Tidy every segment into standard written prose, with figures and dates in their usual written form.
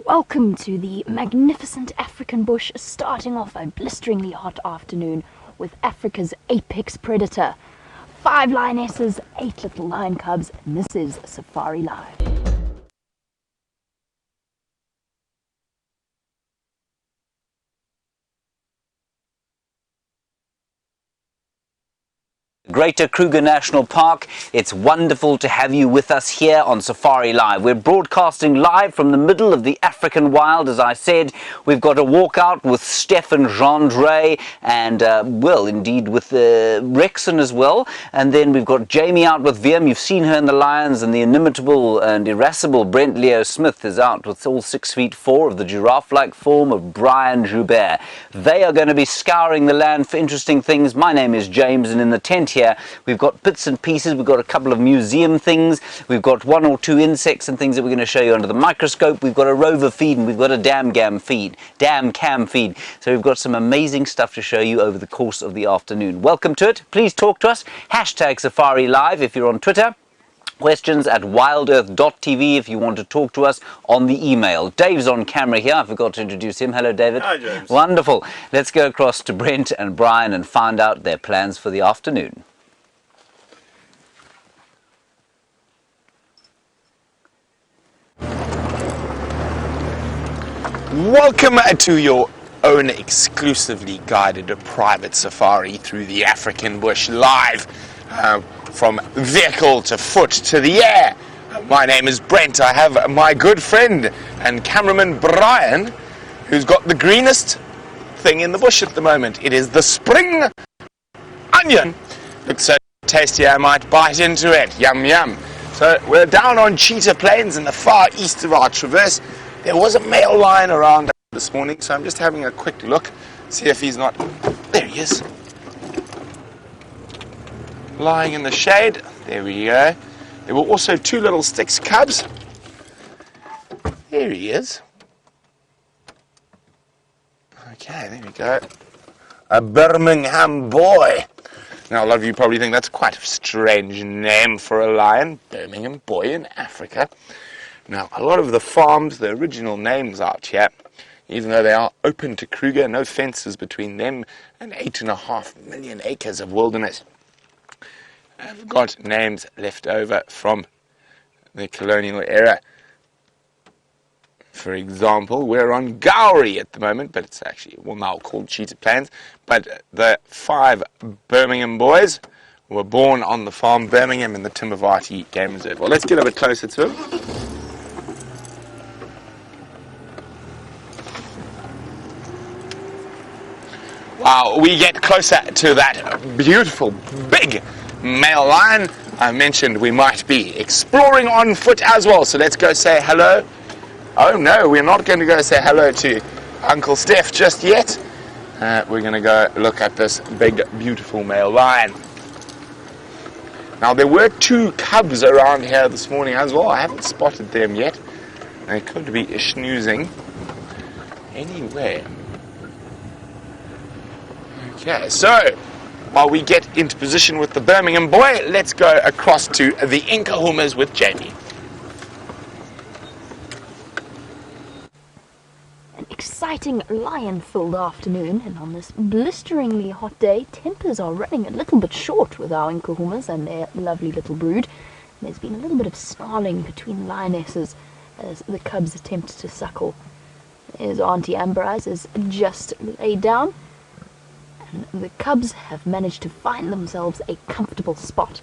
Welcome to the magnificent African bush, starting off a blisteringly hot afternoon with Africa's apex predator. 5 lionesses, 8 little lion cubs, and this is Safari Live. Greater Kruger National Park. It's wonderful to have you with us here on Safari Live. We're broadcasting live from the middle of the African wild. As I said, we've got a walkout with Stefan, and well, indeed with Rexon as well. And then we've got Jamie out with Wiem. You've seen her in the lions, and the inimitable and irascible Brent Leo Smith is out with all 6'4" of the giraffe-like form of Brian Joubert. They are going to be scouring the land for interesting things. My name is James, and in the tent here we've got bits and pieces. We've got a couple of museum things, we've got 1 or 2 insects and things that we're going to show you under the microscope. We've got a rover feed, and we've got a dam cam feed. So we've got some amazing stuff to show you over the course of the afternoon. Welcome to it. Please talk to us. #Safari Live if you're on Twitter. Questions at wildearth.tv if you want to talk to us on the email. Dave's on camera here. I forgot to introduce him. Hello, David. Hi, James. Wonderful. Let's go across to Brent and Brian and find out their plans for the afternoon. Welcome to your own exclusively guided private safari through the African bush, live from vehicle to foot to the air. My name is Brent. I have my good friend and cameraman Brian, who's got the greenest thing in the bush at the moment. It is the spring onion. Looks so tasty I might bite into it. Yum yum. So we're down on Cheetah Plains in the far east of our traverse. There was a male lion around this morning, so I'm just having a quick look, see if he's not... There he is. Lying in the shade. There we go. There were also 2 little Styx cubs. There he is. Okay, there we go. A Birmingham boy. Now, a lot of you probably think that's quite a strange name for a lion. Birmingham boy in Africa. Now, a lot of the farms, the original names out here, even though they are open to Kruger, no fences between them and 8.5 million acres of wilderness, have got names left over from the colonial era. For example, we're on Gowrie at the moment, but it's actually, well, now called Cheetah Plains. But the 5 Birmingham boys were born on the farm Birmingham in the Timavati Game Reserve. Well, let's get a bit closer to them. Wow, we get closer to that beautiful, big male lion. I mentioned we might be exploring on foot as well, so let's go say hello. Oh no, we're not going to go say hello to Uncle Steph just yet. We're going to go look at this big, beautiful male lion. Now, there were 2 cubs around here this morning as well. I haven't spotted them yet. They could be snoozing anywhere. Okay, so while we get into position with the Birmingham boy, let's go across to the Nkuhumas with Jamie. An exciting lion-filled afternoon, and on this blisteringly hot day, tempers are running a little bit short with our Nkuhumas and their lovely little brood. There's been a little bit of snarling between lionesses as the cubs attempt to suckle. There's Auntie Amber Eyes is just laid down. The cubs have managed to find themselves a comfortable spot.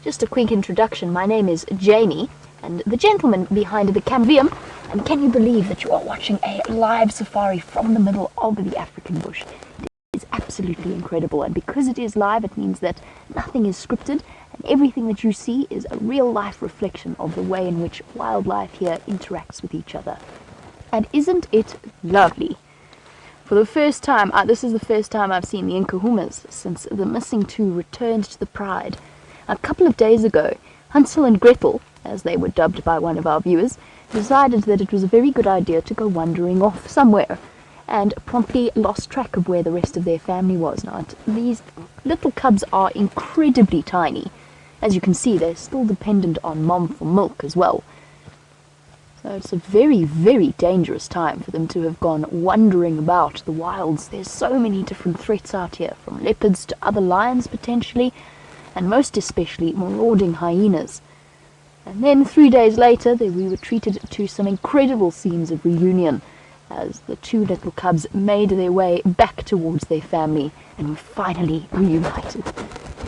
Just a quick introduction, my name is Jamie, and the gentleman behind the camera, and can you believe that you are watching a live safari from the middle of the African bush? It is absolutely incredible, and because it is live, it means that nothing is scripted, and everything that you see is a real-life reflection of the way in which wildlife here interacts with each other. And isn't it lovely? For the first time, this is the first time I've seen the Nkuhumas since the missing 2 returned to the pride. A couple of days ago, Hansel and Gretel, as they were dubbed by one of our viewers, decided that it was a very good idea to go wandering off somewhere, and promptly lost track of where the rest of their family was. Now, these little cubs are incredibly tiny. As you can see, they're still dependent on mom for milk as well. It's a very, very dangerous time for them to have gone wandering about the wilds. There's so many different threats out here, from leopards to other lions potentially, and most especially marauding hyenas. And then 3 days later, we were treated to some incredible scenes of reunion as the two little cubs made their way back towards their family and were finally reunited.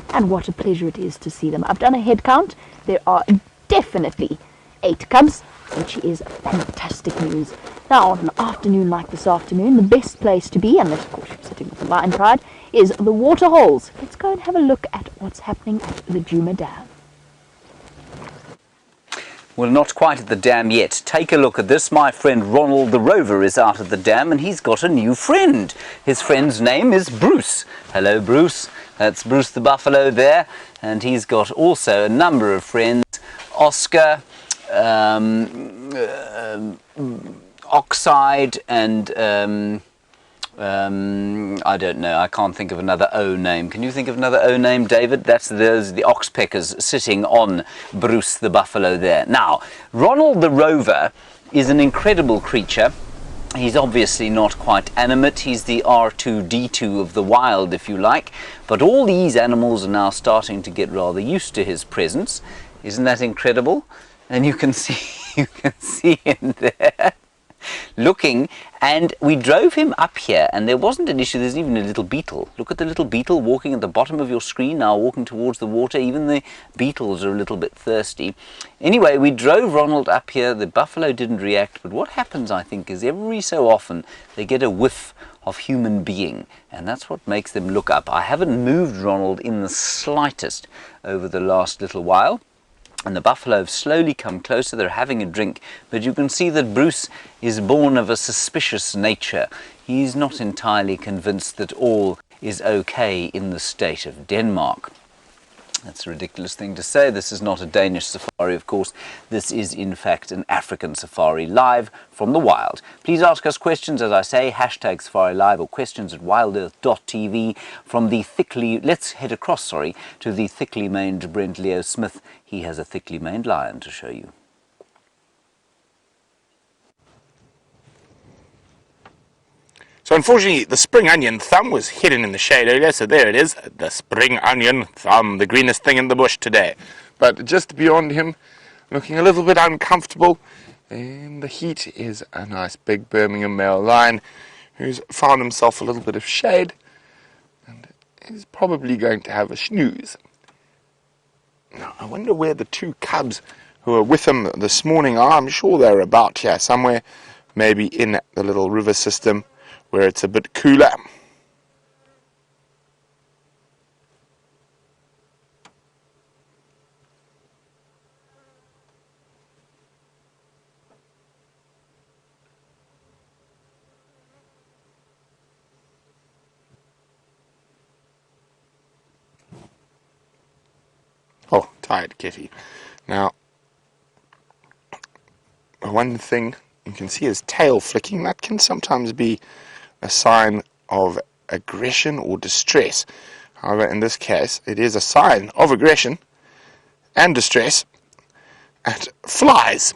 And what a pleasure it is to see them. I've done a head count. There are definitely 8 cubs, which is fantastic news. Now, on an afternoon like this afternoon, the best place to be, unless of course you're sitting with the lion pride, is the water holes. Let's go and have a look at what's happening at the Xivambalana Dam. Well, not quite at the dam yet. Take a look at this. My friend Ronald the Rover is out at the dam and he's got a new friend. His friend's name is Bruce. Hello, Bruce. That's Bruce the buffalo there. And he's got also a number of friends. Oscar, Oxide, and I don't know, I can't think of another O name. Can you think of another O name, David? Those are the oxpeckers sitting on Bruce the buffalo there. Now, Ronald the Rover is an incredible creature. He's obviously not quite animate. He's the R2-D2 of the wild, if you like. But all these animals are now starting to get rather used to his presence. Isn't that incredible? And you can see him there looking, and we drove him up here and there wasn't an issue. There's even a little beetle. Look at the little beetle walking at the bottom of your screen now, walking towards the water. Even the beetles are a little bit thirsty. Anyway, we drove Ronald up here. The buffalo didn't react, but what happens, I think, is every so often they get a whiff of human being, and that's what makes them look up. I haven't moved Ronald in the slightest over the last little while. And the buffalo have slowly come closer. They're having a drink, but you can see that Bruce is born of a suspicious nature. He's not entirely convinced that all is okay in the state of Denmark. That's a ridiculous thing to say. This is not a Danish safari, of course. This is, in fact, an African safari live from the wild. Please ask us questions, as I say, hashtag Safari Live or questions at wildearth.tv from the thickly, let's head across, to the thickly maned Brent Leo Smith. He has a thickly maned lion to show you. So unfortunately, the spring onion thumb was hidden in the shade earlier, so there it is, the spring onion thumb, the greenest thing in the bush today. But just beyond him, looking a little bit uncomfortable in the heat, is a nice big Birmingham male lion who's found himself a little bit of shade and is probably going to have a snooze. Now, I wonder where the 2 cubs who are with him this morning are. I'm sure they're about here somewhere, maybe in the little river system, where it's a bit cooler. Oh, tired kitty. Now, one thing you can see his tail flicking. That can sometimes be a sign of aggression or distress. However, in this case, it is a sign of aggression and distress at flies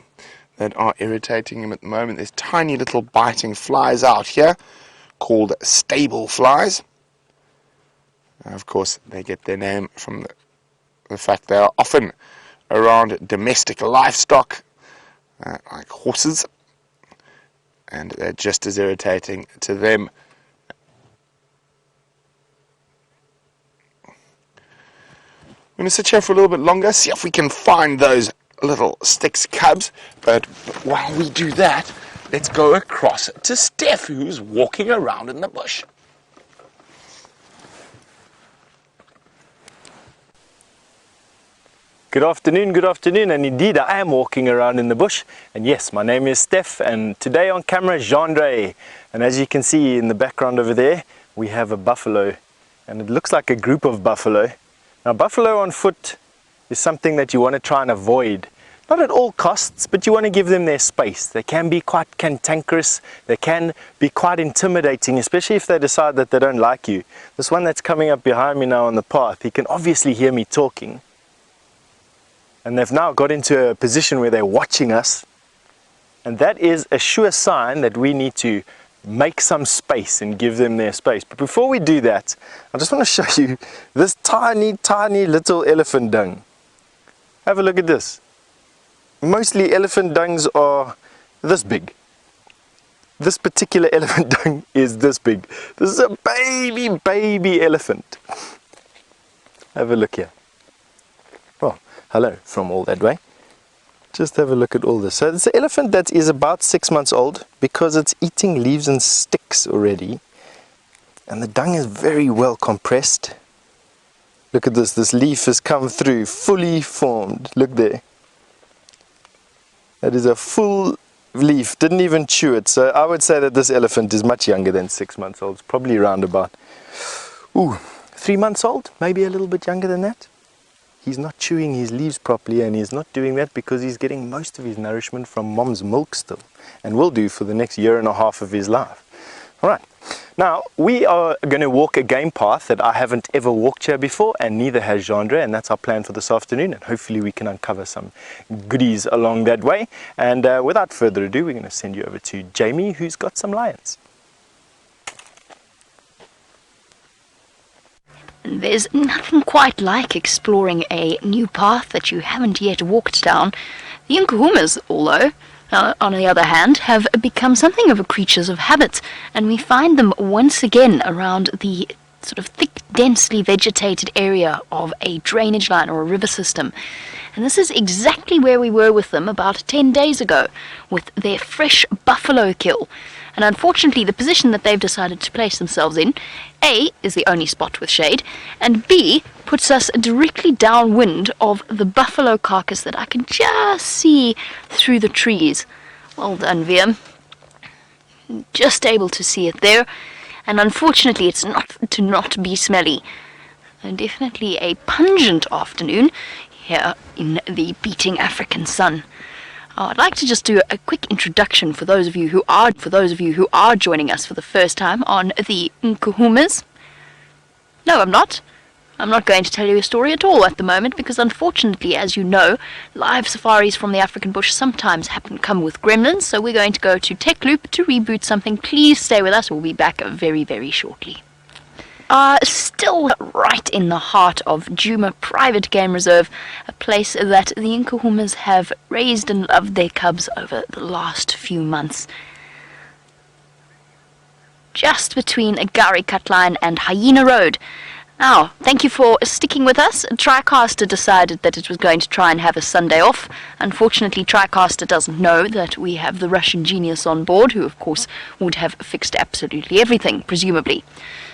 that are irritating him at the moment. There's tiny little biting flies out here called stable flies. Of course, they get their name from the fact they are often around domestic livestock, like horses, and they're just as irritating to them. I'm going to sit here for a little bit longer, see if we can find those little Styx cubs, but while we do that, let's go across to Steph, who's walking around in the bush. Good afternoon, and indeed I am walking around in the bush, and yes, my name is Steph, and today on camera, Gendre, and as you can see in the background over there, we have a buffalo, and it looks like a group of buffalo. Now, buffalo on foot is something that you want to try and avoid, not at all costs, but you want to give them their space. They can be quite cantankerous, they can be quite intimidating, especially if they decide that they don't like you. This one that's coming up behind me now on the path, he can obviously hear me talking. And they've now got into a position where they're watching us. And that is a sure sign that we need to make some space and give them their space. But before we do that, I just want to show you this tiny, tiny little elephant dung. Have a look at this. Mostly elephant dungs are this big. This particular elephant dung is this big. This is a baby elephant. Have a look here. Well, hello from all that way. Just have a look at all this. So it's an elephant that is about 6 months old because it's eating leaves and sticks already. And the dung is very well compressed. Look at this. This leaf has come through, fully formed. Look there. That is a full leaf. Didn't even chew it. So I would say that this elephant is much younger than 6 months old. It's probably around about 3 months old. Maybe a little bit younger than that. He's not chewing his leaves properly, and he's not doing that because he's getting most of his nourishment from mom's milk still, and will do for the next 1.5 years of his life. Alright, now we are going to walk a game path that I haven't ever walked here before, and neither has Jandre, and that's our plan for this afternoon, and hopefully we can uncover some goodies along that way. And without further ado, we're going to send you over to Jamie, who's got some lions. There's nothing quite like exploring a new path that you haven't yet walked down. The Nkuhumas, although, on the other hand, have become something of a creatures of habit, and we find them once again around the sort of thick, densely vegetated area of a drainage line or a river system. And this is exactly where we were with them about 10 days ago, with their fresh buffalo kill. And unfortunately, the position that they've decided to place themselves in, A, is the only spot with shade, and B, puts us directly downwind of the buffalo carcass that I can just see through the trees. Well done, Viam. Just able to see it there, and unfortunately it's not be smelly. Definitely a pungent afternoon here in the beating African sun. I'd like to just do a quick introduction for those of you who are joining us for the first time on the Nkuhumas. No, I'm not. I'm not going to tell you a story at all at the moment because unfortunately, as you know, live safaris from the African bush sometimes come with gremlins, so we're going to go to Tech Loop to reboot something. Please stay with us. We'll be back very, very shortly. Still right in the heart of Djuma Private Game Reserve, a place that the Nkuhumas have raised and loved their cubs over the last few months. Just between Gari Cut Line and Hyena Road. Now, thank you for sticking with us. TriCaster decided that it was going to try and have a Sunday off. Unfortunately, TriCaster doesn't know that we have the Russian genius on board, who of course would have fixed absolutely everything, presumably.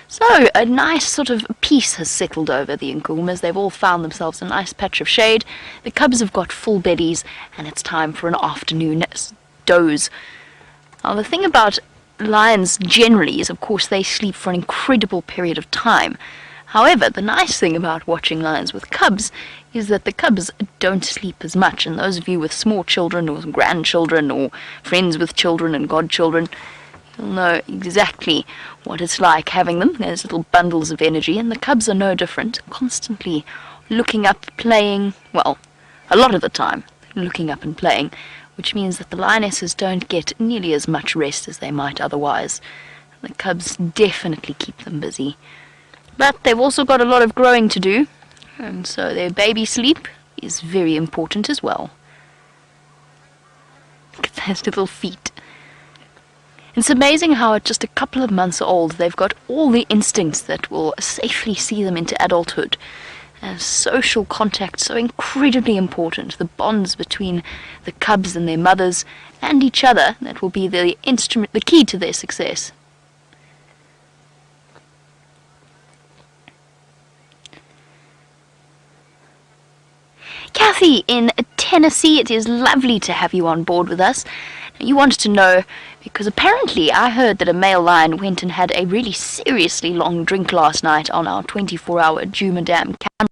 So, a nice sort of peace has settled over the Nkuhumas. They've all found themselves a nice patch of shade. The cubs have got full bellies, and it's time for an afternoon doze. Now, the thing about lions generally is, of course, they sleep for an incredible period of time. However, the nice thing about watching lions with cubs is that the cubs don't sleep as much, and those of you with small children or grandchildren or friends with children and godchildren, you'll know exactly what it's like having them. There's little bundles of energy, and the cubs are no different, constantly looking up, playing, well, a lot of the time, looking up and playing, which means that the lionesses don't get nearly as much rest as they might otherwise. The cubs definitely keep them busy. But they've also got a lot of growing to do, and so their baby sleep is very important as well. Look at those little feet. It's amazing how at just a couple of months old they've got all the instincts that will safely see them into adulthood. Social contact so incredibly important, the bonds between the cubs and their mothers and each other that will be the key to their success. Kathy in Tennessee, it is lovely to have you on board with us. You wanted to know because apparently I heard that a male lion went and had a really seriously long drink last night on our 24-hour Djuma Dam camera.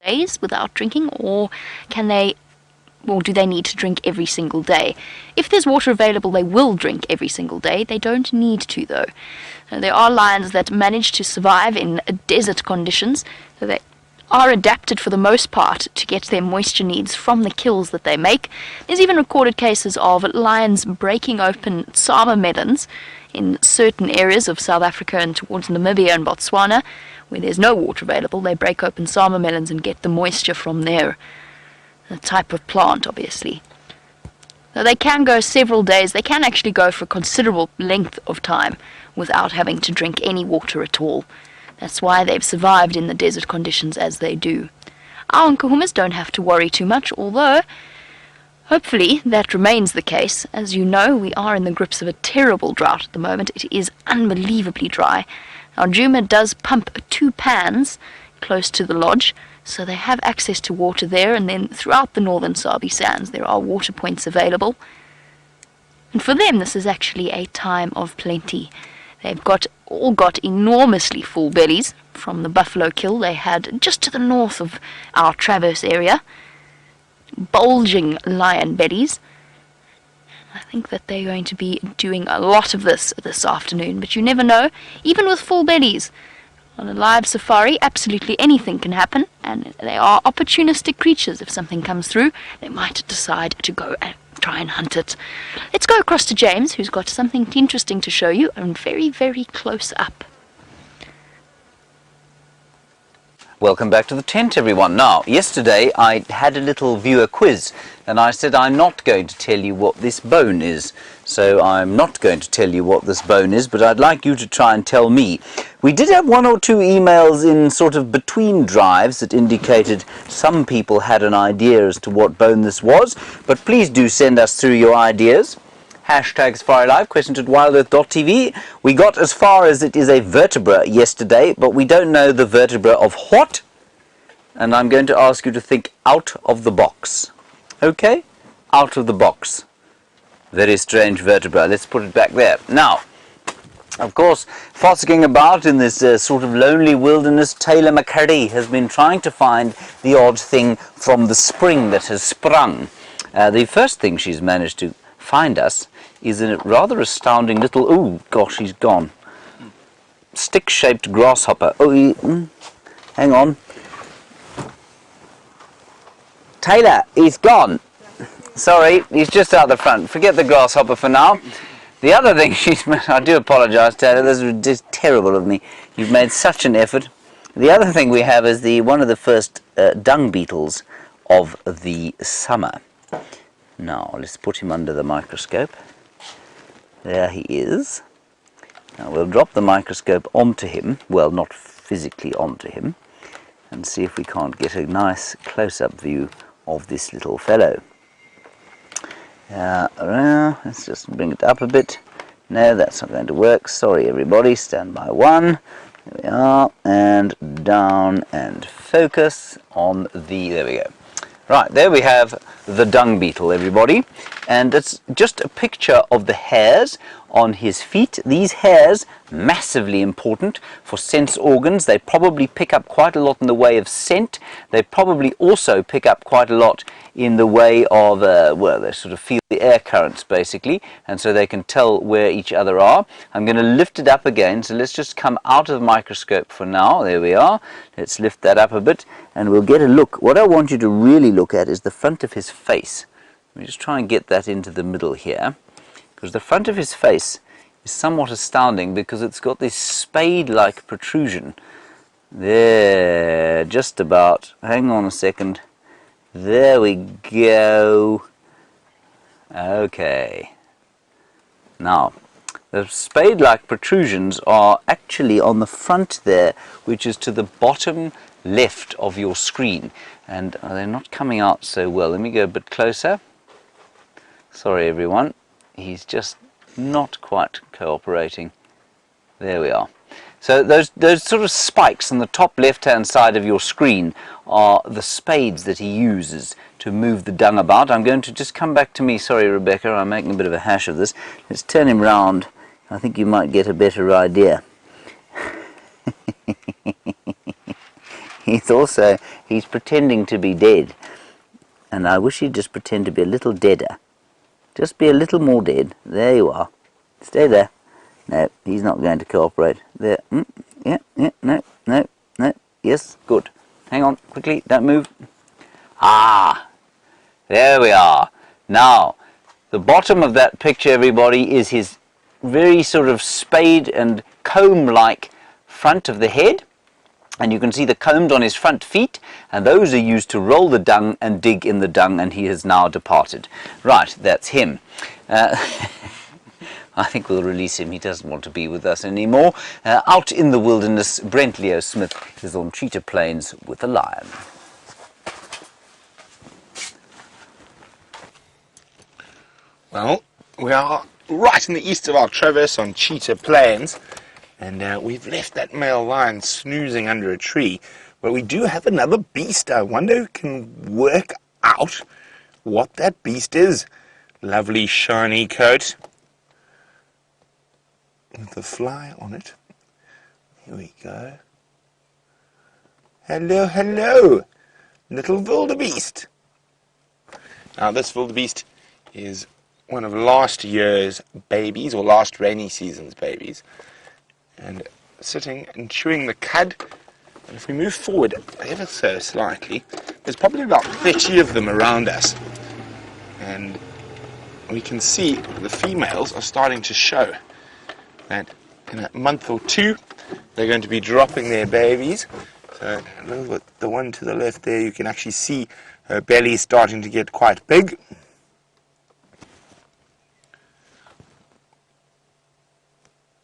Days without drinking, or do they need to drink every single day? If there's water available, they will drink every single day. They don't need to, though. There are lions that manage to survive in desert conditions, so they are adapted for the most part to get their moisture needs from the kills that they make. There's even recorded cases of lions breaking open sama melons in certain areas of South Africa and towards Namibia and Botswana, where there's no water available. They break open sama melons and get the moisture from there. The type of plant, obviously. So they can go several days. They can actually go for a considerable length of time without having to drink any water at all. That's why they've survived in the desert conditions as they do. Our Nkuhumas don't have to worry too much, although hopefully that remains the case. As you know, we are in the grips of a terrible drought at the moment. It is unbelievably dry. Our Juma does pump 2 pans close to the lodge, so they have access to water there, and then throughout the northern Sabi Sands there are water points available. And for them this is actually a time of plenty. They've all got enormously full bellies from the buffalo kill they had just to the north of our traverse area. Bulging lion bellies. I think that they're going to be doing a lot of this afternoon, but you never know. Even with full bellies, on a live safari, absolutely anything can happen, and they are opportunistic creatures. If something comes through, they might decide to go and try and hunt it. Let's go across to James, who's got something interesting to show you, and very, very close up. Welcome back to the tent, everyone. Now, yesterday I had a little viewer quiz, and I said I'm not going to tell you what this bone is. So I'm not going to tell you what this bone is, but I'd like you to try and tell me. We did have 1 or 2 emails in sort of between drives that indicated some people had an idea as to what bone this was, but please do send us through your ideas. Hashtag Safari Live, questions at wildearth.tv. We got as far as it is a vertebra yesterday, but we don't know the vertebra of what, and I'm going to ask you to think out of the box. Okay? Out of the box. Very strange vertebra. Let's put it back there. Now, of course, fossicking about in this sort of lonely wilderness, Taylor McCurdy has been trying to find the odd thing from the spring that has sprung. The first thing she's managed to find us is a rather astounding little, oh gosh, he's gone, stick-shaped grasshopper. Oh, hang on. Taylor, he's gone. Sorry, he's just out the front. Forget the grasshopper for now. The other thing I do apologise, Taylor, this is just terrible of me. You've made such an effort. The other thing we have is one of the first dung beetles of the summer. Now, let's put him under the microscope. There he is. Now, we'll drop the microscope onto him, well, not physically onto him, and see if we can't get a nice close-up view of this little fellow. Let's just bring it up a bit. No, that's not going to work. Sorry, everybody. Stand by 1. There we are. And down and focus on the... There we go. Right, there we have the dung beetle, everybody. And it's just a picture of the hairs on his feet. These hairs, massively important for sense organs. They probably pick up quite a lot in the way of scent. They probably also pick up quite a lot in the way of, well, they sort of feel the air currents, basically, and so they can tell where each other are. I'm going to lift it up again, so let's just come out of the microscope for now. There we are. Let's lift that up a bit, and we'll get a look. What I want you to really look at is the front of his face. Let me just try and get that into the middle here, because the front of his face is somewhat astounding because it's got this spade-like protrusion. There, just about. Hang on a second. There we go. Okay. Now, the spade-like protrusions are actually on the front there, which is to the bottom left of your screen. And they're not coming out so well. Let me go a bit closer. Sorry, everyone. He's just not quite cooperating. There we are. So those sort of spikes on the top left-hand side of your screen are the spades that he uses to move the dung about. I'm going to just come back to me. Sorry, Rebecca, I'm making a bit of a hash of this. Let's turn him round. I think you might get a better idea. He's pretending to be dead. And I wish he'd just pretend to be a little deader. Just be a little more dead. There you are. Stay there. No, he's not going to cooperate. There. Yeah, no. Yes, good. hang on, quickly, don't move. Ah, there we are. Now, the bottom of that picture, everybody, is his very sort of spade and comb-like front of the head. And you can see the combs on his front feet, and those are used to roll the dung and dig in the dung, and he has now departed. Right, that's him. I think we'll release him. He doesn't want to be with us anymore. Out in the wilderness, Brent Leo Smith is on Cheetah Plains with a lion. Well, we are right in the east of our traverse on Cheetah Plains, and we've left that male lion snoozing under a tree. But we do have another beast. I wonder who can work out what that beast is. Lovely shiny coat with a fly on it. Here we go. Hello, hello, little wildebeest. Now this wildebeest is one of last year's babies, or last rainy season's babies, and sitting and chewing the cud. And if we move forward ever so slightly, there's probably about 30 of them around us, and we can see the females are starting to show that in a month or two they're going to be dropping their babies. So a little bit, the one to the left there, you can actually see her belly starting to get quite big.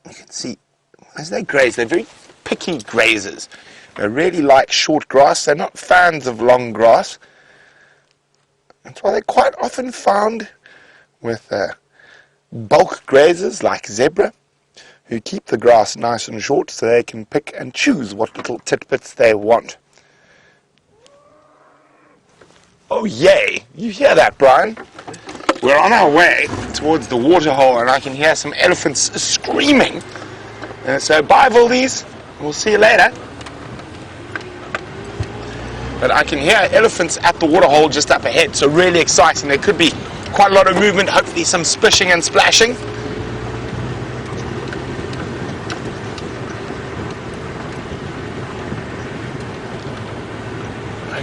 You can see as they graze, they're very picky grazers. They really like short grass. They're not fans of long grass. That's why they're quite often found with bulk grazers like zebra, who keep the grass nice and short so they can pick and choose what little tidbits they want. Oh yay! You hear that, Brian? We're on our way towards the waterhole, and I can hear some elephants screaming. So bye, Wildies. We'll see you later. But I can hear elephants at the waterhole just up ahead, so really exciting. There could be quite a lot of movement, hopefully some splishing and splashing.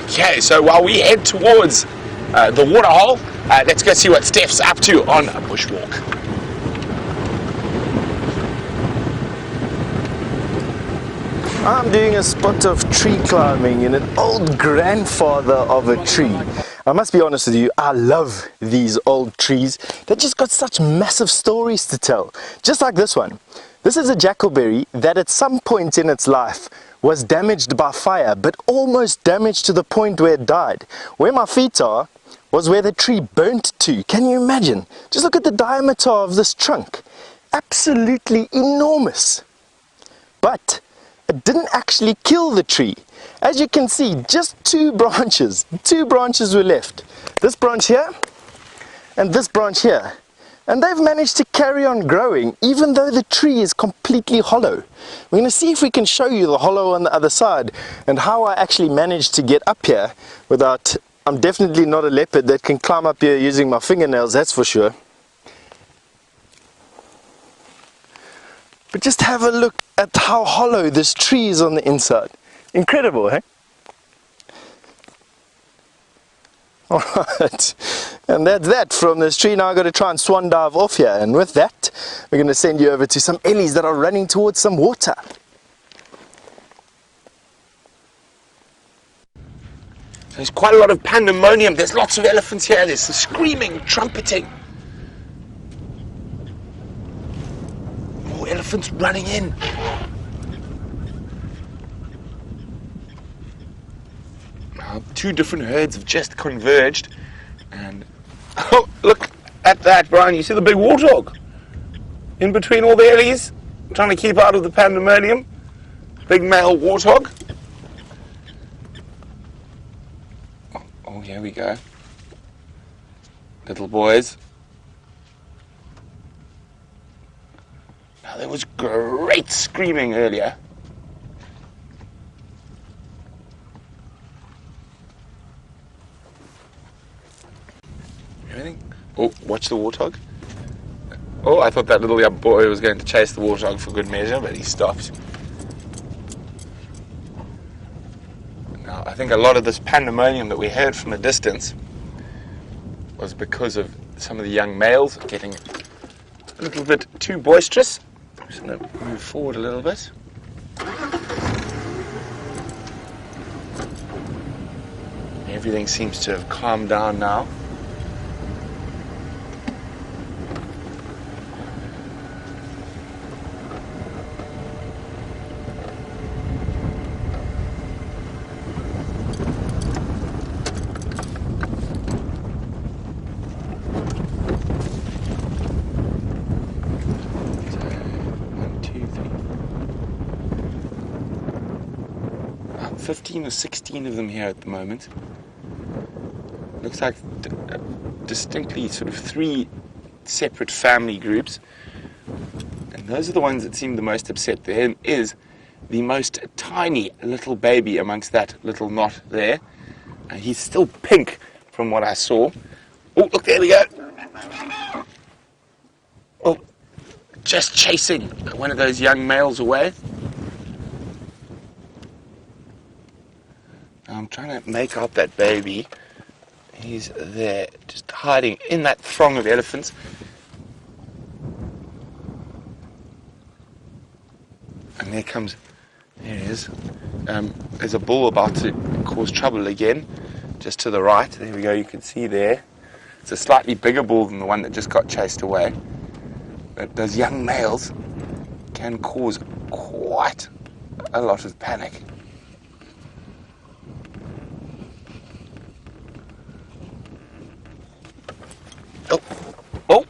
Okay, so while we head towards the waterhole, let's go see what Steph's up to on a bushwalk. I'm doing a spot of tree climbing in an old grandfather of a tree. I must be honest with you, I love these old trees. They just got such massive stories to tell. Just like this one. This is a jackalberry that at some point in its life was damaged by fire, but almost damaged to the point where it died. Where my feet are was where the tree burnt to. Can you imagine? Just look at the diameter of this trunk. Absolutely enormous. But it didn't actually kill the tree. As you can see, just two branches were left. This branch here and this branch here. And they've managed to carry on growing even though the tree is completely hollow. We're going to see if we can show you the hollow on the other side and how I actually managed to get up here without... I'm definitely not a leopard that can climb up here using my fingernails, that's for sure. But just have a look at how hollow this tree is on the inside. Incredible, eh? Alright, and that's that from this tree. Now I've got to try and swan dive off here, and with that we're going to send you over to some ellies that are running towards some water. There's quite a lot of pandemonium. There's lots of elephants here. There's some screaming, trumpeting. More elephants running in. Now, two different herds have just converged. And oh, look at that, Brian. You see the big warthog in between all the ellies, trying to keep out of the pandemonium. Big male warthog. Oh, here we go. Little boys. Now, there was great screaming earlier. Everything? Oh, watch the warthog. Oh, I thought that little young boy was going to chase the warthog for good measure, but he stopped. Now, I think a lot of this pandemonium that we heard from a distance was because of some of the young males getting a little bit too boisterous. I'm just going to move forward a little bit. Everything seems to have calmed down now. One, two, three. About 15 or 16 of them here at the moment. Looks like distinctly sort of 3 separate family groups, and those are the ones that seem the most upset. There is the most tiny little baby amongst that little knot there. He's still pink from what I saw. Oh, look, there we go. Oh, just chasing one of those young males away. I'm trying to make out that baby. He's there, just hiding in that throng of elephants. And there he is. There's a bull about to cause trouble again, just to the right. There we go, you can see there. It's a slightly bigger bull than the one that just got chased away. But those young males can cause quite a lot of panic. Oh,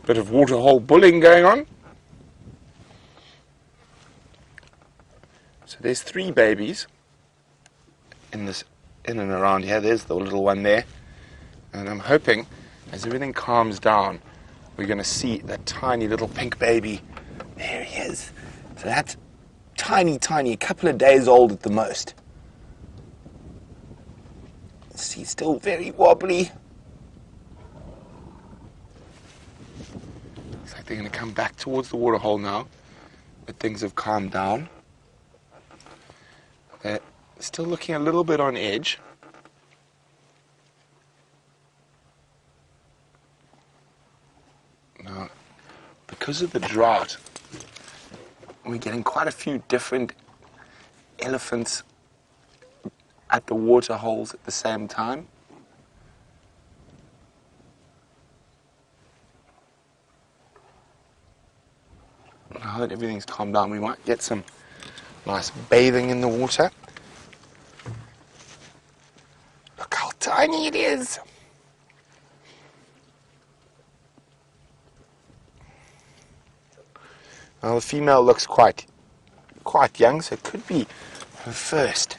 bit of waterhole bullying going on. So there's 3 babies in and around here. There's the little one there, and I'm hoping as everything calms down, we're going to see that tiny little pink baby. There he is. So that's tiny, a couple of days old at the most. He's still very wobbly. They're going to come back towards the waterhole now that things have calmed down. They're still looking a little bit on edge. Now, because of the drought, we're getting quite a few different elephants at the waterholes at the same time. Now that everything's calmed down, we might get some nice bathing in the water. Look how tiny it is. Now the female looks quite young, so it could be her first.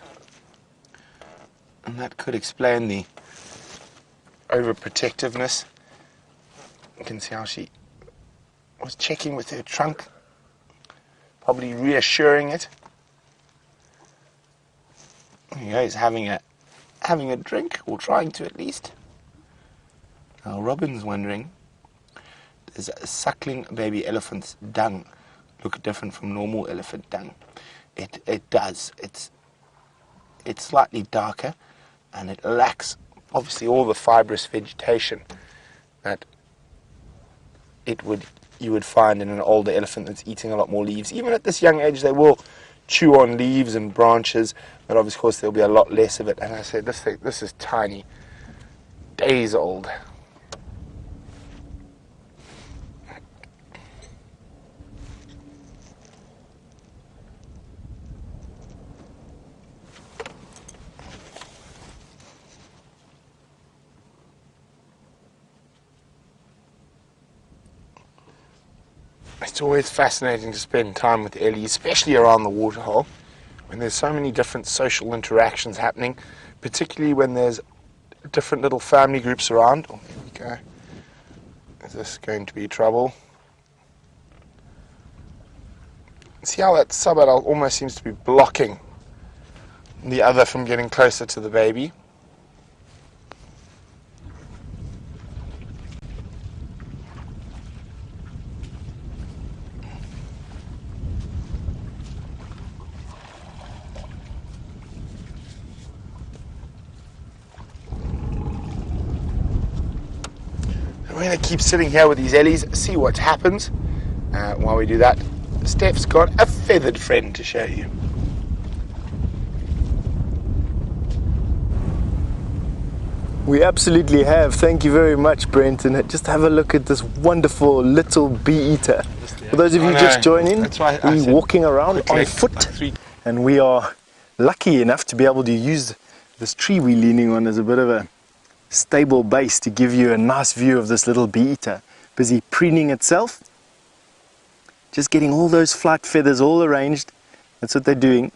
And that could explain the overprotectiveness. You can see how she was checking with her trunk, probably reassuring it. There you go, he's having a drink, or trying to at least. Now Robin's wondering, does a suckling baby elephant's dung look different from normal elephant dung? It does. It's slightly darker, and it lacks obviously all the fibrous vegetation that you would find in an older elephant that's eating a lot more leaves. Even at this young age, they will chew on leaves and branches, but of course there'll be a lot less of it. And I said, this is tiny, days old. It's always fascinating to spend time with Ellie, especially around the waterhole, when there's so many different social interactions happening, particularly when there's different little family groups around. Oh, there we go. Is this going to be trouble? See how that sub-adult almost seems to be blocking the other from getting closer to the baby? we're going to keep sitting here with these ellies, see what happens. While we do that, Steph's got a feathered friend to show you. We absolutely have. Thank you very much, Brent. And just have a look at this wonderful little bee eater. For those of you just joining, we're walking around on foot, and we are lucky enough to be able to use this tree we're leaning on as a bit of a stable base to give you a nice view of this little bee eater. Busy preening itself, just getting all those flight feathers all arranged. That's what they're doing.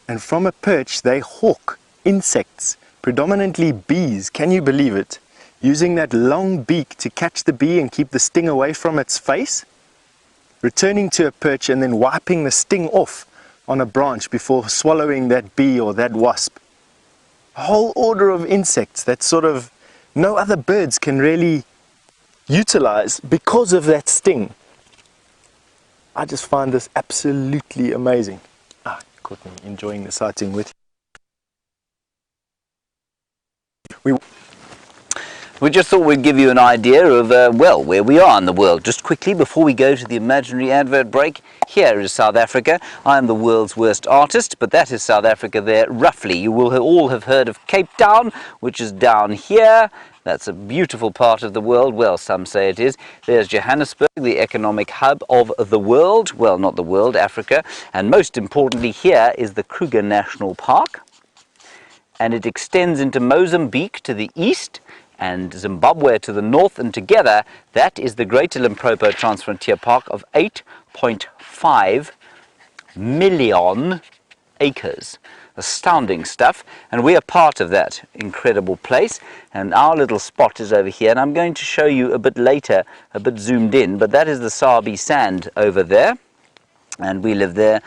And from a perch, they hawk insects, predominantly bees. Can you believe it? Using that long beak to catch the bee and keep the sting away from its face, returning to a perch and then wiping the sting off on a branch before swallowing that bee or that wasp. A whole order of insects that sort of no other birds can really utilize because of that sting. I just find this absolutely amazing. Caught me enjoying the sighting with you. We just thought we'd give you an idea of, well, where we are in the world. Just quickly, before we go to the imaginary advert break, here is South Africa. I am the world's worst artist, but that is South Africa there, roughly. You will all have heard of Cape Town, which is down here. That's a beautiful part of the world. Well, some say it is. There's Johannesburg, the economic hub of the world. Well, not the world, Africa. And most importantly, here is the Kruger National Park. And it extends into Mozambique to the east and Zimbabwe to the north, and together that is the Greater Limpopo Transfrontier Park of 8.5 million acres. Astounding stuff, and we are part of that incredible place, and our little spot is over here, and I'm going to show you a bit later, a bit zoomed in, but that is the Sabi Sand over there. And we live there.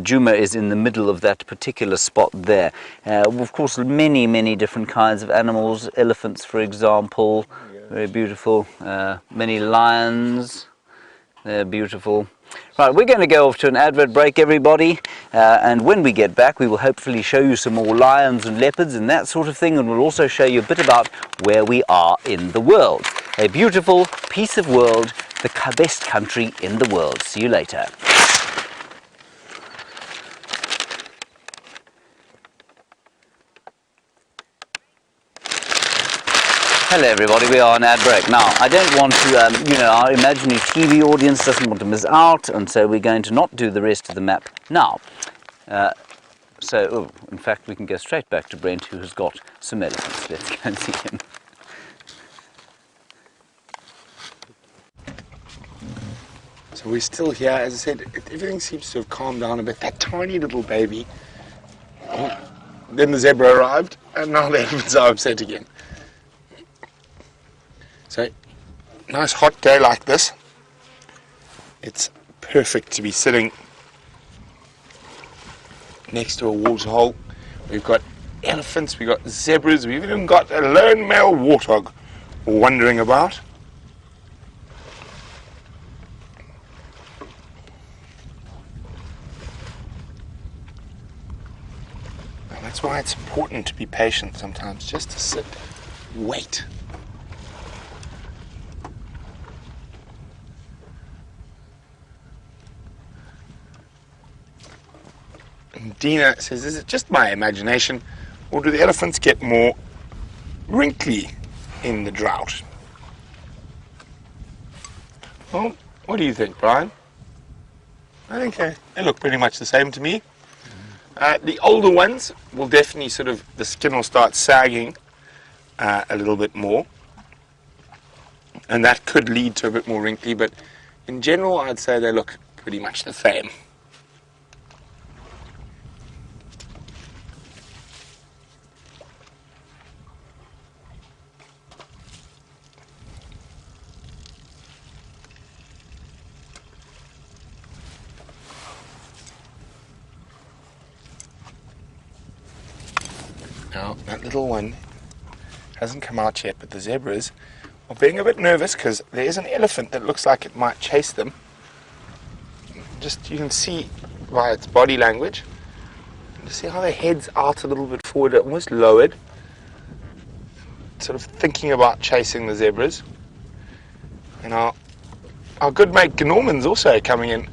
Juma is in the middle of that particular spot there. Of course, many different kinds of animals. Elephants, for example, very beautiful. Many lions, they're beautiful. Right, we're going to go off to an advert break, everybody. And when we get back, we will hopefully show you some more lions and leopards and that sort of thing. And we'll also show you a bit about where we are in the world. A beautiful piece of world, the best country in the world. See you later. Hello everybody, we are on ad break. Now, I don't want to, our imaginary TV audience doesn't want to miss out, and so we're going to not do the rest of the map now. In fact, we can go straight back to Brent, who has got some elephants. Let's go and see him. So we're still here. As I said, everything seems to have calmed down a bit. That tiny little baby. Then the zebra arrived, and now the elephants are upset again. So, nice hot day like this, it's perfect to be sitting next to a waterhole. We've got elephants, we've got zebras, we've even got a lone male warthog wandering about. And that's why it's important to be patient sometimes, just to sit, wait. Dina says, is it just my imagination, or do the elephants get more wrinkly in the drought? Well, what do you think, Brian? I think they look pretty much the same to me. The older ones will definitely the skin will start sagging a little bit more, and that could lead to a bit more wrinkly, but in general I'd say they look pretty much the same. Now, that little one hasn't come out yet, but the zebras are being a bit nervous because there is an elephant that looks like it might chase them. Just, you can see by its body language. You see how the head's out a little bit forward, almost lowered. Sort of thinking about chasing the zebras. And our good mate Gnorman's also coming in.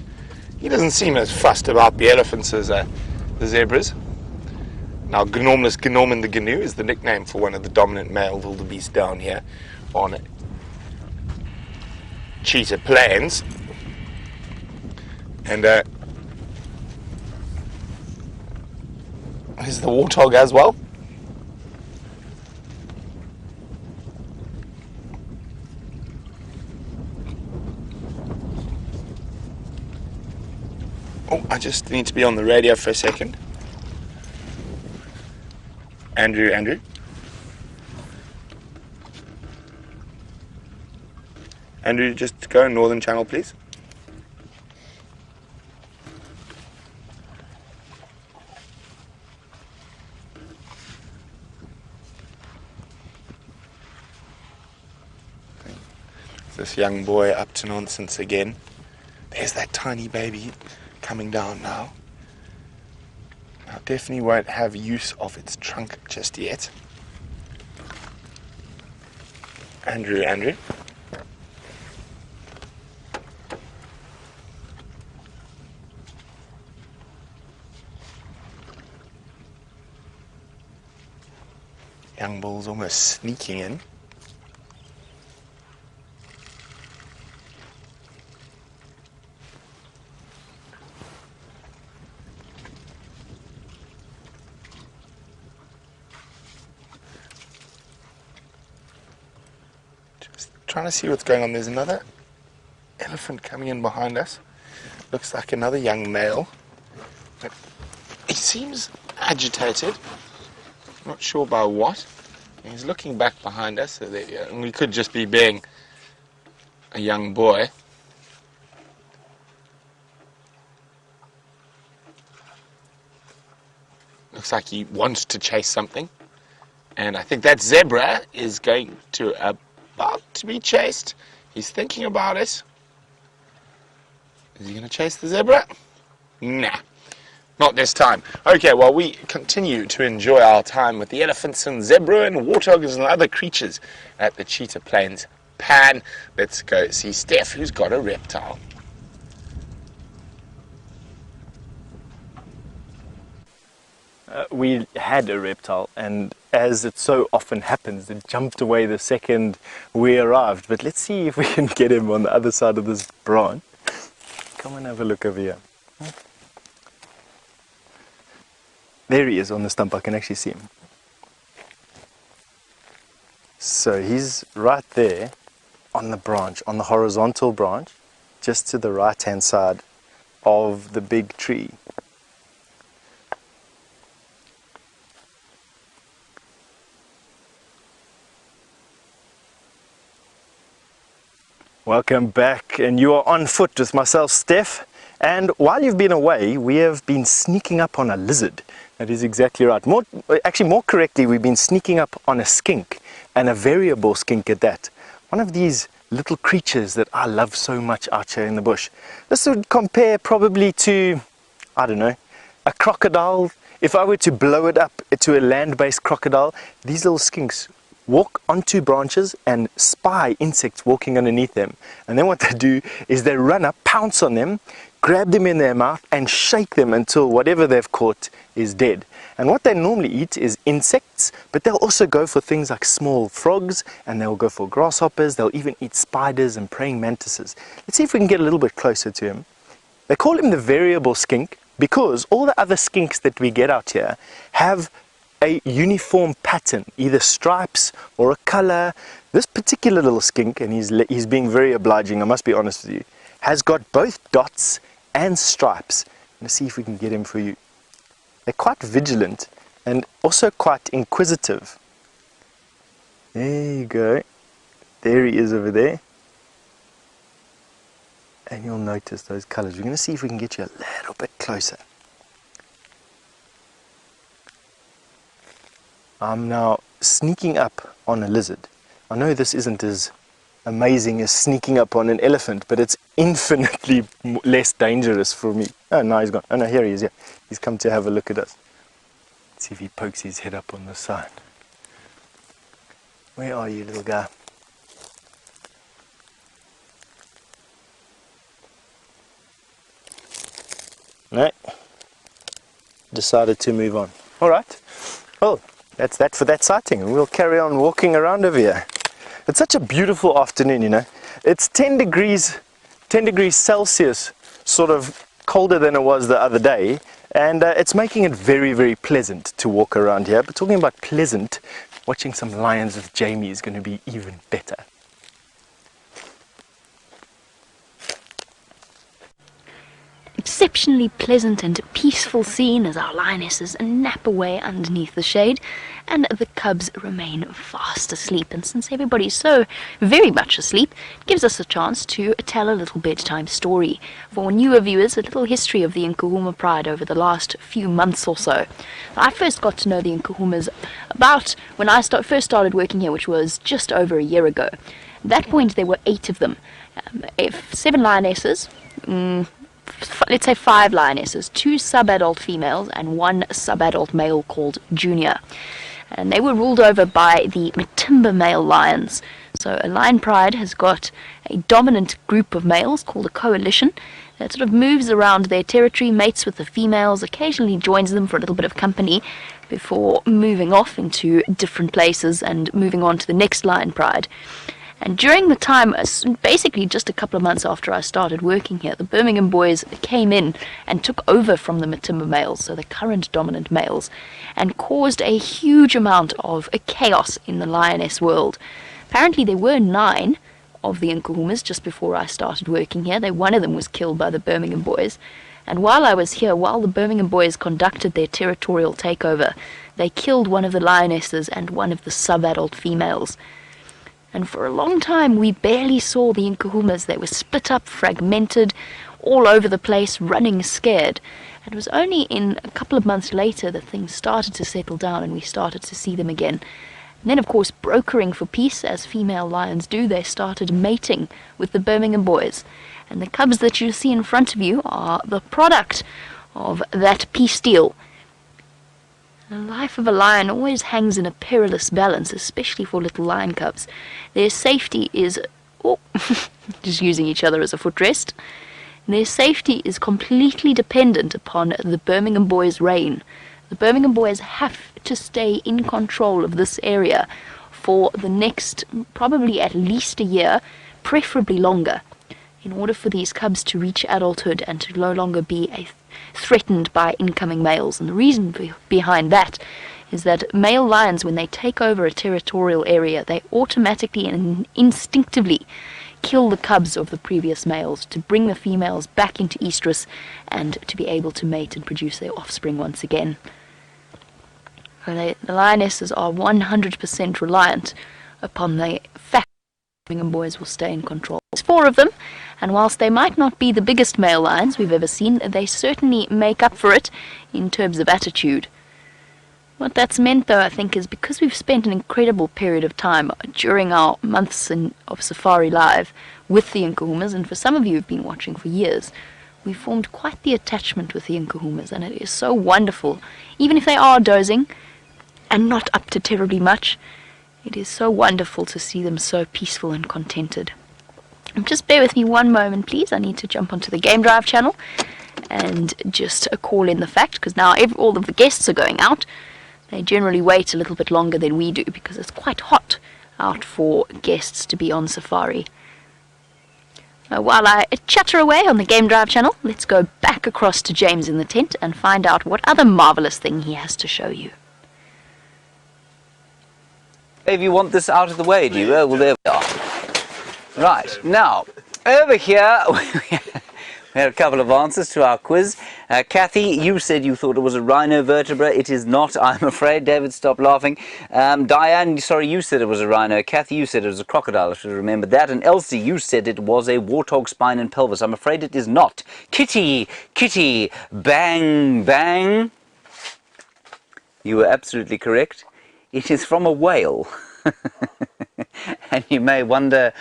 He doesn't seem as fussed about the elephants as the zebras. Now, Gnorman the Gnu is the nickname for one of the dominant male wildebeest down here on Cheetah Plains. And here's the warthog as well. Oh, I just need to be on the radio for a second. Andrew. Andrew, just go Northern Channel, please. This young boy up to nonsense again. There's that tiny baby coming down now. I definitely won't have use of its trunk just yet. Andrew. Young bull's almost sneaking in. Trying to see what's going on. There's another elephant coming in behind us. Looks like another young male. But he seems agitated. Not sure by what. He's looking back behind us. So and we could just be being a young boy. Looks like he wants to chase something. And I think that zebra is going to about to be chased. He's thinking about it. Is he going to chase the zebra? Nah, not this time. Okay, well, we continue to enjoy our time with the elephants and zebra and warthogs and other creatures at the Cheetah Plains Pan. Let's go see Steph, who's got a reptile. We had a reptile, and as it so often happens, it jumped away the second we arrived. But let's see if we can get him on the other side of this branch. Come and have a look over here. There he is on the stump. I can actually see him. So he's right there on the branch, on the horizontal branch, just to the right-hand side of the big tree. Welcome back, and you are on foot with myself, Steph. And while you've been away, we have been sneaking up on a lizard. That is exactly right. More correctly, we've been sneaking up on a skink, and a variable skink at that. One of these little creatures that I love so much out here in the bush. This would compare probably to, I don't know, a crocodile. If I were to blow it up to a land-based crocodile, these little skinks walk onto branches and spy insects walking underneath them. And then what they do is they run up, pounce on them, grab them in their mouth and shake them until whatever they've caught is dead. And what they normally eat is insects, but they'll also go for things like small frogs, and they'll go for grasshoppers. They'll even eat spiders and praying mantises. Let's see if we can get a little bit closer to him. They call him the variable skink because all the other skinks that we get out here have a uniform pattern, either stripes or a color. This particular little skink, and he's being very obliging, I must be honest with you, has got both dots and stripes. Let's see if we can get him for you. They're quite vigilant and also quite inquisitive. There you go. There he is over there. And you'll notice those colors. We're going to see if we can get you a little bit closer. I'm now sneaking up on a lizard. I know this isn't as amazing as sneaking up on an elephant, but it's infinitely less dangerous for me. Oh, no, he's gone. Oh, no, here he is. Yeah, he's come to have a look at us. Let's see if he pokes his head up on the side. Where are you, little guy? No. Decided to move on. Alright. Well, that's that for that sighting, and we'll carry on walking around over here. It's such a beautiful afternoon, you know. It's 10 degrees Celsius, sort of colder than it was the other day, and it's making it very, very pleasant to walk around here. But talking about pleasant, watching some lions with Jamie is going to be even better. Exceptionally pleasant and peaceful scene as our lionesses nap away underneath the shade, and the cubs remain fast asleep. And since everybody's so very much asleep, it gives us a chance to tell a little bedtime story. For newer viewers, a little history of the Nkuhuma pride over the last few months or so. I first got to know the Nkuhumas about when I first started working here, which was just over a year ago. At that point, there were 8 of them. 7 lionesses, let's say 5 lionesses, 2 sub-adult females and 1 sub-adult male called Junior. And they were ruled over by the Matimba male lions. So a lion pride has got a dominant group of males called a coalition that sort of moves around their territory, mates with the females, occasionally joins them for a little bit of company before moving off into different places and moving on to the next lion pride. And during the time, basically just a couple of months after I started working here, the Birmingham boys came in and took over from the Matimba males, so the current dominant males, and caused a huge amount of chaos in the lioness world. Apparently there were 9 of the Nkuhumas just before I started working here. One of them was killed by the Birmingham boys. And while I was here, while the Birmingham boys conducted their territorial takeover, they killed one of the lionesses and one of the sub-adult females. And for a long time we barely saw the Nkuhumas. They were split up, fragmented, all over the place, running scared. And it was only in a couple of months later that things started to settle down and we started to see them again. And then, of course, brokering for peace, as female lions do, they started mating with the Birmingham boys. And the cubs that you see in front of you are the product of that peace deal. The life of a lion always hangs in a perilous balance, especially for little lion cubs. Their safety is... just using each other as a footrest. Their safety is completely dependent upon the Birmingham boys' reign. The Birmingham boys have to stay in control of this area for the next, probably at least a year, preferably longer, in order for these cubs to reach adulthood and to no longer be threatened by incoming males. And the reason behind that is that male lions, when they take over a territorial area, they automatically and instinctively kill the cubs of the previous males to bring the females back into estrus and to be able to mate and produce their offspring once again. The lionesses are 100% reliant upon the fact that the Birmingham boys will stay in control. There's 4 of them, and whilst they might not be the biggest male lions we've ever seen, they certainly make up for it in terms of attitude. What that's meant, though, I think, is because we've spent an incredible period of time during our months of Safari Live with the Nkuhumas, and for some of you who've been watching for years, we've formed quite the attachment with the Nkuhumas, and it is so wonderful. Even if they are dozing and not up to terribly much, it is so wonderful to see them so peaceful and contented. Just bear with me one moment, please. I need to jump onto the Game Drive channel and just call in the fact, because now all of the guests are going out. They generally wait a little bit longer than we do because it's quite hot out for guests to be on safari. While I chatter away on the Game Drive channel, let's go back across to James in the tent and find out what other marvellous thing he has to show you. If you want this out of the way, do you? Well, there we are. Right, now, over here, we had a couple of answers to our quiz. Kathy, you said you thought it was a rhino vertebra. It is not, I'm afraid. David, stop laughing. Diane, sorry, you said it was a rhino. Kathy, you said it was a crocodile. I should have remembered that. And Elsie, you said it was a warthog spine and pelvis. I'm afraid it is not. Kitty, bang, bang. You were absolutely correct. It is from a whale. And you may wonder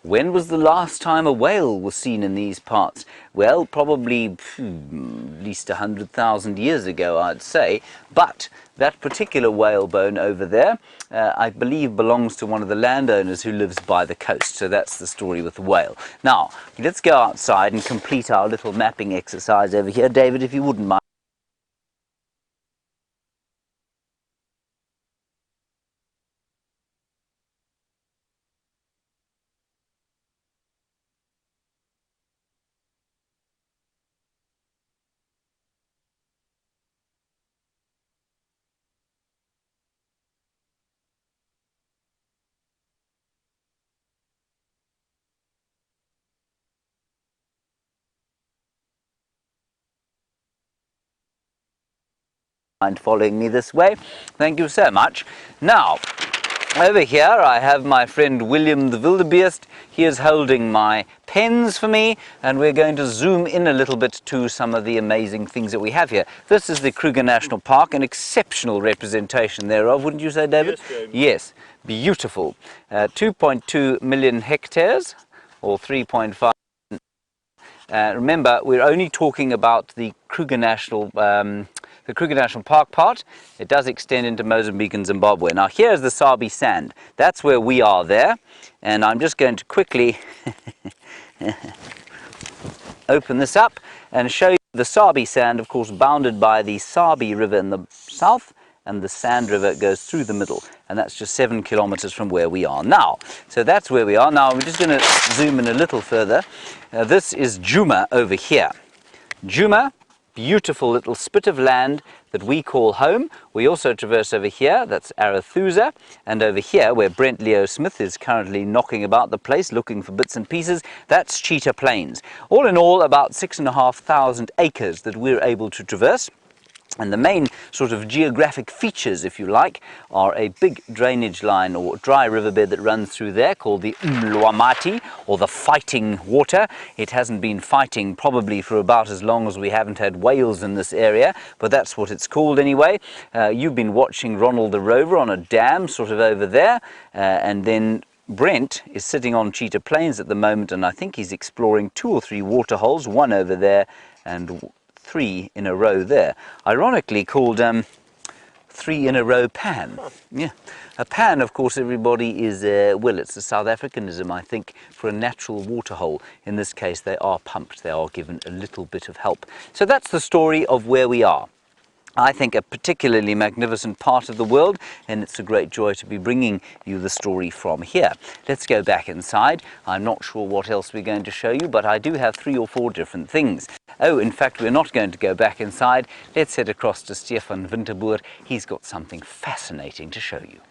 When was the last time a whale was seen in these parts? Well, probably at least 100,000 years ago, I'd say. But that particular whale bone over there, I believe belongs to one of the landowners who lives by the coast. So that's the story with the whale. Now, let's go outside and complete our little mapping exercise over here. David, if you wouldn't mind. Mind following me this way. Thank you so much. Now, over here I have my friend William the Wildebeest. He is holding my pens for me, and we're going to zoom in a little bit to some of the amazing things that we have here. This is the Kruger National Park, an exceptional representation thereof, wouldn't you say, David? Yes, James. Yes, beautiful. 2.2 million hectares, or 3.5. Remember, we're only talking about the Kruger National Park part. It does extend into Mozambique and Zimbabwe. Now here's the Sabi Sand. That's where we are there. And I'm just going to quickly open this up and show you the Sabi Sand, of course, bounded by the Sabi River in the south, and the Sand River goes through the middle, and that's just 7 kilometers from where we are now. So that's where we are. Now we're just going to zoom in a little further. This is Juma over here. Juma, beautiful little spit of land that we call home. We also traverse over here, that's Arathusa, and over here where Brent Leo Smith is currently knocking about the place looking for bits and pieces, that's Cheetah Plains. All in all, about 6,500 acres that we're able to traverse. And the main sort of geographic features, if you like, are a big drainage line or dry riverbed that runs through there called the Umlwamati, or the fighting water. It hasn't been fighting probably for about as long as we haven't had whales in this area, but that's what it's called anyway. You've been watching Ronald the Rover on a dam sort of over there, and then Brent is sitting on Cheetah Plains at the moment, and I think he's exploring 2 or 3 water holes, one over there and 3 in a row there. Ironically called 3 in a row pan. Yeah, a pan, of course, everybody is, well, it's a South Africanism, I think, for a natural water hole. In this case, they are pumped. They are given a little bit of help. So that's the story of where we are. I think a particularly magnificent part of the world, and it's a great joy to be bringing you the story from here. Let's go back inside. I'm not sure what else we're going to show you, but I do have 3 or 4 different things. Oh, in fact, we're not going to go back inside. Let's head across to Stefan Winterboer. He's got something fascinating to show you.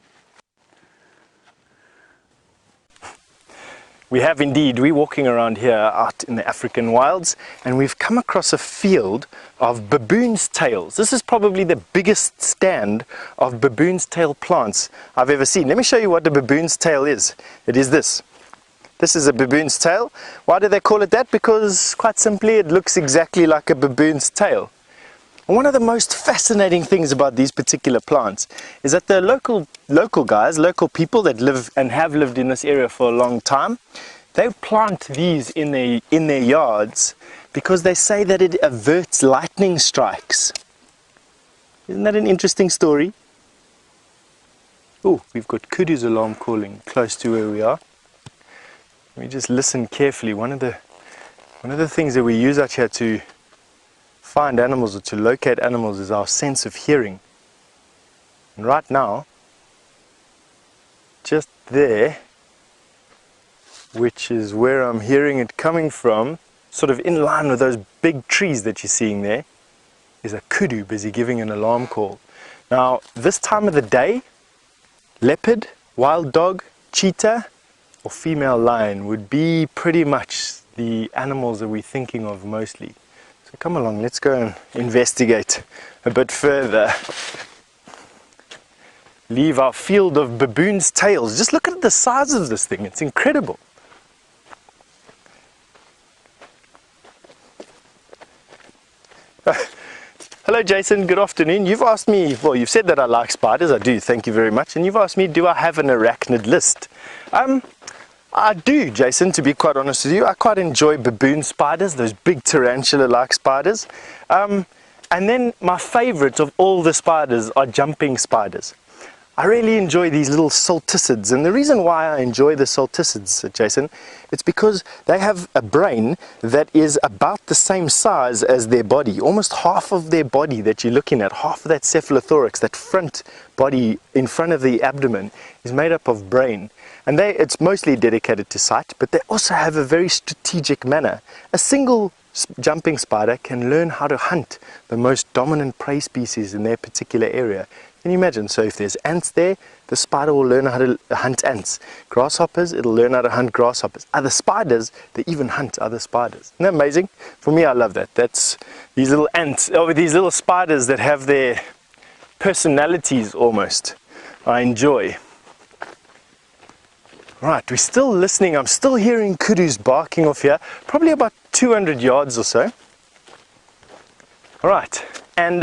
We have indeed. We're walking around here out in the African wilds, and we've come across a field of baboon's tails. This is probably the biggest stand of baboon's tail plants I've ever seen. Let me show you what the baboon's tail is. It is this. This is a baboon's tail. Why do they call it that? Because quite simply it looks exactly like a baboon's tail. And one of the most fascinating things about these particular plants is that the local guys, local people that live and have lived in this area for a long time, they plant these in their yards because they say that it averts lightning strikes. Isn't that an interesting story? Oh, we've got kudu's alarm calling close to where we are. We just listen carefully. One of the things that we use out here to find animals or to locate animals is our sense of hearing. And right now, just there, which is where I'm hearing it coming from, sort of in line with those big trees that you're seeing there, is a kudu busy giving an alarm call. Now, this time of the day, leopard, wild dog, cheetah, or female lion would be pretty much the animals that we're thinking of mostly. So come along, let's go and investigate a bit further. Leave our field of baboon's tails. Just look at the size of this thing, it's incredible. Hello Jason, good afternoon. You've asked me, well, you've said that I like spiders. I do, thank you very much. And you've asked me, do I have an arachnid list? I do, Jason, to be quite honest with you. I quite enjoy baboon spiders, those big tarantula-like spiders. And then my favorite of all the spiders are jumping spiders. I really enjoy these little salticids, and the reason why I enjoy the salticids, Jason, it's because they have a brain that is about the same size as their body. Almost half of their body that you're looking at, half of that cephalothorax, that front body in front of the abdomen, is made up of brain. And it's mostly dedicated to sight, but they also have a very strategic manner. A single jumping spider can learn how to hunt the most dominant prey species in their particular area. Can you imagine? So if there's ants there, the spider will learn how to hunt ants. Grasshoppers, it'll learn how to hunt grasshoppers. Other spiders, they even hunt other spiders. Isn't that amazing? For me, I love that. That's these little ants, or these little spiders that have their personalities almost. I enjoy. Right, we're still listening. I'm still hearing kudus barking off here, probably about 200 yards or so. All right, and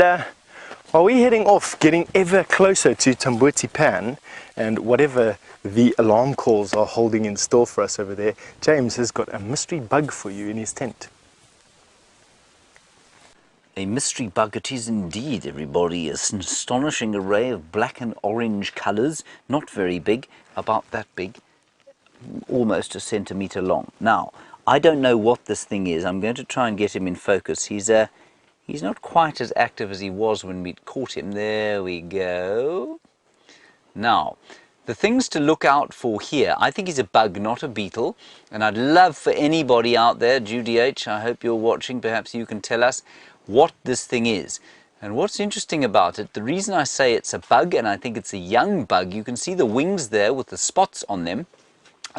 while we're heading off, getting ever closer to Tamboti Pan and whatever the alarm calls are holding in store for us over there, James has got a mystery bug for you in his tent. A mystery bug it is indeed, everybody. An astonishing array of black and orange colours, not very big, about that big, almost a centimetre long. Now, I don't know what this thing is. I'm going to try and get him in focus. He's not quite as active as he was when we caught him. There we go. Now, the things to look out for here, I think he's a bug, not a beetle. And I'd love for anybody out there, Judy H, I hope you're watching, perhaps you can tell us what this thing is. And what's interesting about it, the reason I say it's a bug, and I think it's a young bug, you can see the wings there with the spots on them,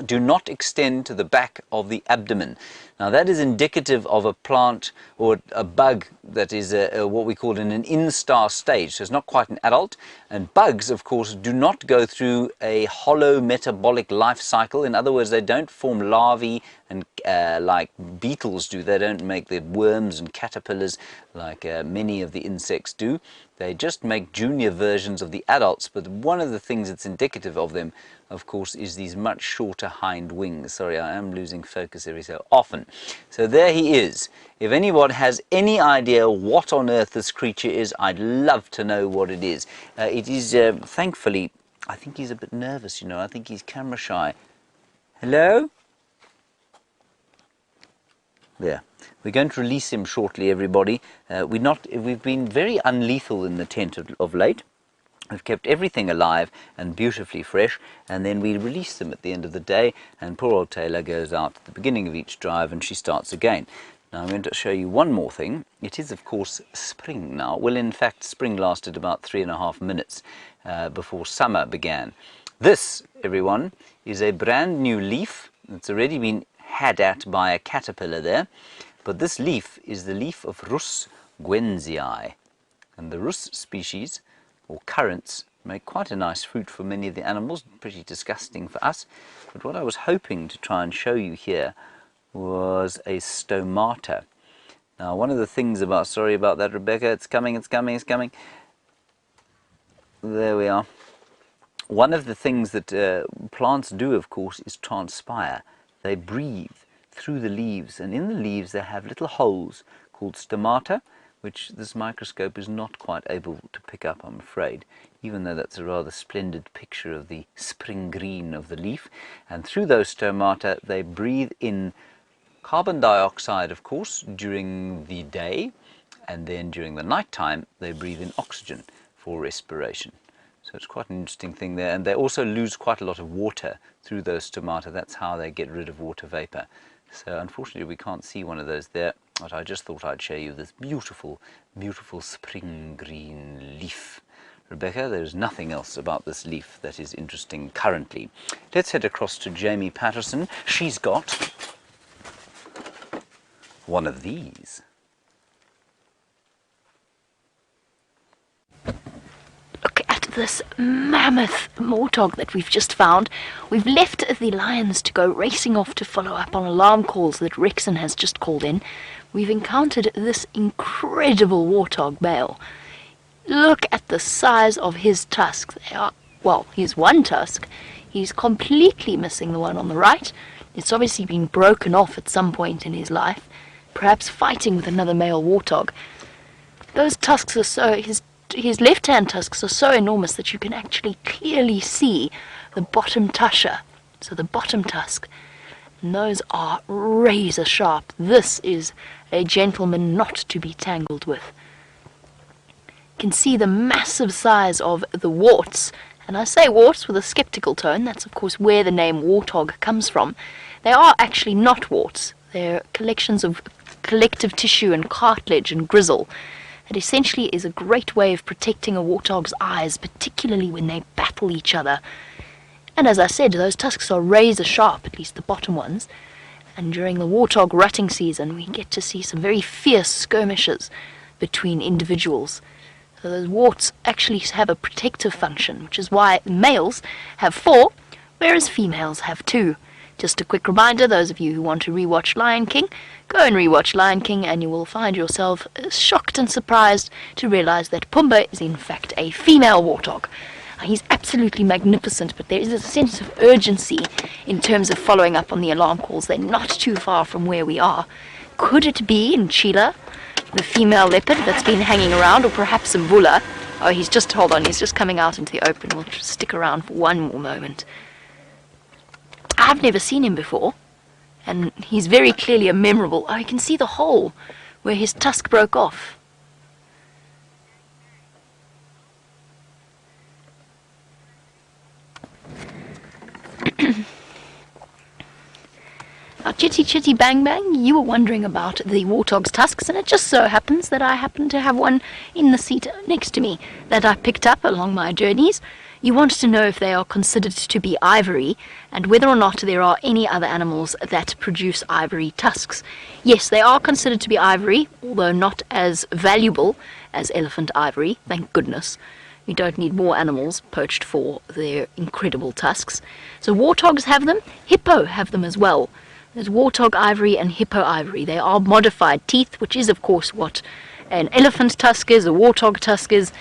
do not extend to the back of the abdomen. Now that is indicative of a plant or a bug that is what we call in an instar stage. So it's not quite an adult. And bugs, of course, do not go through a hollow metabolic life cycle. In other words, they don't form larvae and like beetles do. They don't make the worms and caterpillars like many of the insects do. They just make junior versions of the adults. But one of the things that's indicative of them, of course, is these much shorter hind wings. Sorry, I am losing focus every so often. So there he is. If anyone has any idea what on earth this creature is, I'd love to know what it is. It is, thankfully, I think he's a bit nervous, you know. I think he's camera shy. Hello? There. We're going to release him shortly, everybody. We've been very unlethal in the tent of late. We've kept everything alive and beautifully fresh, and then we release them at the end of the day, and poor old Taylor goes out at the beginning of each drive and she starts again. Now I'm going to show you one more thing. It is, of course, spring now. Well, in fact, spring lasted about 3.5 minutes before summer began. This, everyone, is a brand new leaf. It's already been had at by a caterpillar there, but this leaf is the leaf of Rus gwenzii, and the Rus species or currants make quite a nice fruit for many of the animals, pretty disgusting for us. But what I was hoping to try and show you here was a stomata. Now one of the things about, sorry about that Rebecca, it's coming. There we are. One of the things that plants do, of course, is transpire. They breathe through the leaves, and in the leaves they have little holes called stomata, which this microscope is not quite able to pick up, I'm afraid, even though that's a rather splendid picture of the spring green of the leaf. And through those stomata, they breathe in carbon dioxide, of course, during the day, and then during the night time, they breathe in oxygen for respiration. So it's quite an interesting thing there. And they also lose quite a lot of water through those stomata. That's how they get rid of water vapor. So unfortunately, we can't see one of those there. But I just thought I'd show you this beautiful, beautiful spring green leaf. Rebecca, there's nothing else about this leaf that is interesting currently. Let's head across to Jamie Patterson. She's got one of these. Look at this mammoth mortog that we've just found. We've left the lions to go racing off to follow up on alarm calls that Rexon has just called in. We've encountered this incredible warthog male. Look at the size of his tusks. They are, well, he's one tusk. He's completely missing the one on the right. It's obviously been broken off at some point in his life, perhaps fighting with another male warthog. Those tusks are so... His left-hand tusks are so enormous that you can actually clearly see the bottom tusher, so the bottom tusk. And those are razor sharp. This is a gentleman not to be tangled with. You can see the massive size of the warts, and I say warts with a skeptical tone. That's of course where the name warthog comes from. They are actually not warts. They're collections of collective tissue and cartilage and gristle. It essentially is a great way of protecting a warthog's eyes, particularly when they battle each other. And as I said, those tusks are razor sharp, at least the bottom ones. And during the warthog rutting season, we get to see some very fierce skirmishes between individuals. So those warts actually have a protective function, which is why males have 4, whereas females have 2. Just a quick reminder, those of you who want to rewatch Lion King, go and rewatch Lion King and you will find yourself shocked and surprised to realize that Pumbaa is in fact a female warthog. He's absolutely magnificent, but there is a sense of urgency in terms of following up on the alarm calls. They're not too far from where we are. Could it be Nchila, the female leopard that's been hanging around, or perhaps Mvula? Oh, he's just coming out into the open. We'll just stick around for one more moment. I've never seen him before, and he's very clearly a memorable... Oh, you can see the hole where his tusk broke off. Now, chitty chitty bang bang, you were wondering about the warthog's tusks, and it just so happens that I happen to have one in the seat next to me that I picked up along my journeys. You want to know if they are considered to be ivory, and whether or not there are any other animals that produce ivory tusks. Yes, they are considered to be ivory, although not as valuable as elephant ivory, thank goodness. You don't need more animals poached for their incredible tusks. So warthogs have them, hippo have them as well. There's warthog ivory and hippo ivory. They are modified teeth, which is of course what an elephant tusk is, a warthog tusk is.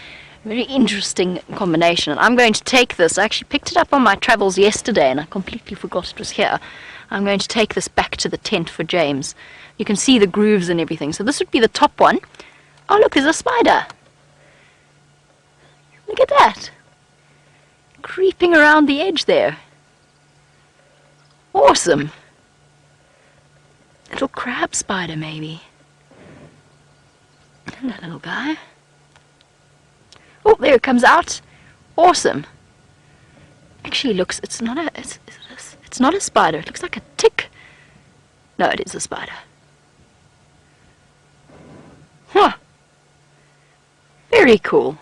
Very interesting combination. And I'm going to take this. I actually picked it up on my travels yesterday and I completely forgot it was here. I'm going to take this back to the tent for James. You can see the grooves and everything. So this would be the top one. Oh look, there's a spider. Look at that. Creeping around the edge there. Awesome. Little crab spider maybe. And that little guy. Oh, there it comes out. Awesome. Actually looks, it's not a spider. It looks like a tick. No, it is a spider. Huh. Very cool.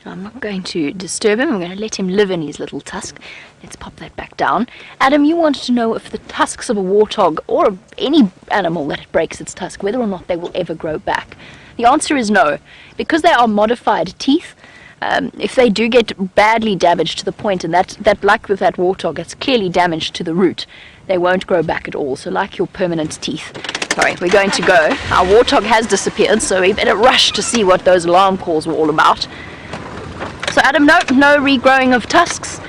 I'm not going to disturb him. I'm going to let him live in his little tusk. Let's pop that back down. Adam, you wanted to know if the tusks of a warthog or any animal that breaks its tusk, whether or not they will ever grow back. The answer is no. Because they are modified teeth, if they do get badly damaged to the point, and that like with that warthog, it's clearly damaged to the root, they won't grow back at all. So like your permanent teeth. Sorry, we're going to go. Our warthog has disappeared, so we better rush to see what those alarm calls were all about. So Adam, no regrowing of tusks.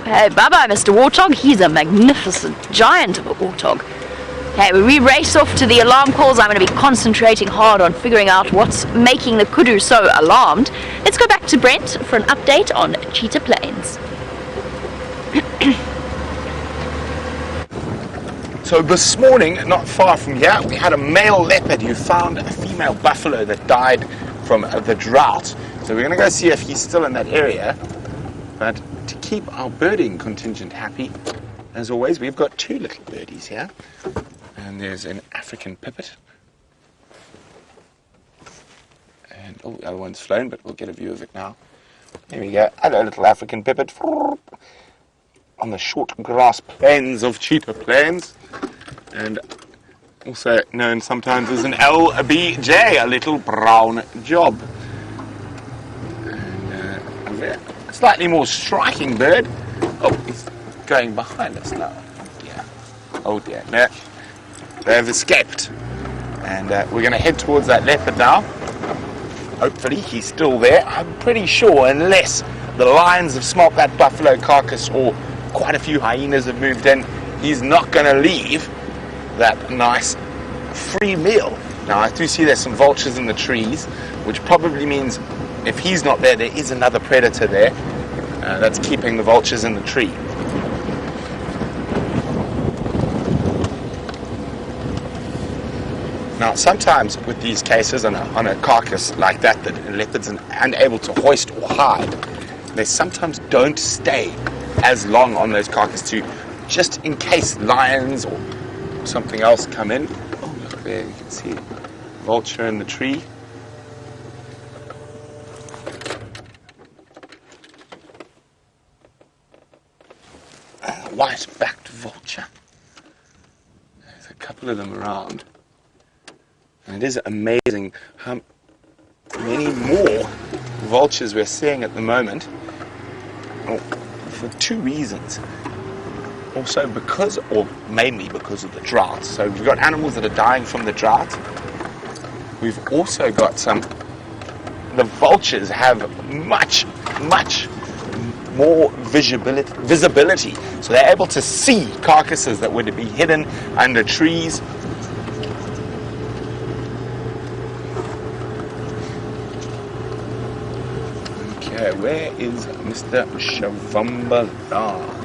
Hey, bye-bye, Mr. Warthog. He's a magnificent giant of a warthog. Hey, we race off to the alarm calls. I'm going to be concentrating hard on figuring out what's making the kudu so alarmed. Let's go back to Brent for an update on Cheetah Plains. So this morning, not far from here, we had a male leopard who found a female buffalo that died from the drought. So we're going to go see if he's still in that area. But to keep our birding contingent happy, as always, we've got 2 little birdies here. And there's an African pipit. And oh, the other one's flown, but we'll get a view of it now. There we go. Hello, little African pipit. On the short grass plains of Cheetah Plains, and also known sometimes as an LBJ, a little brown job. And a slightly more striking bird. Oh, he's going behind us now. Yeah. Oh dear, no. They have escaped. And we're going to head towards that leopard now. Hopefully he's still there. I'm pretty sure, unless the lions have smelt that buffalo carcass or quite a few hyenas have moved in, he's not going to leave that nice free meal. Now I do see there's some vultures in the trees, which probably means if he's not there, there is another predator there that's keeping the vultures in the tree. Now sometimes with these cases on a carcass like that, that a leopard's unable to hoist or hide, they sometimes don't stay as long on those carcasses just in case lions or something else come in. Oh, look there, you can see vulture in the tree. White-backed vulture. There's a couple of them around. And it is amazing how many more vultures we're seeing at the moment. Oh, for two reasons. Also because, or mainly because of the drought. So we've got animals that are dying from the drought. We've also got the vultures have much more visibility. So they're able to see carcasses that would be hidden under trees. Okay, where is Mr. Xivambalana?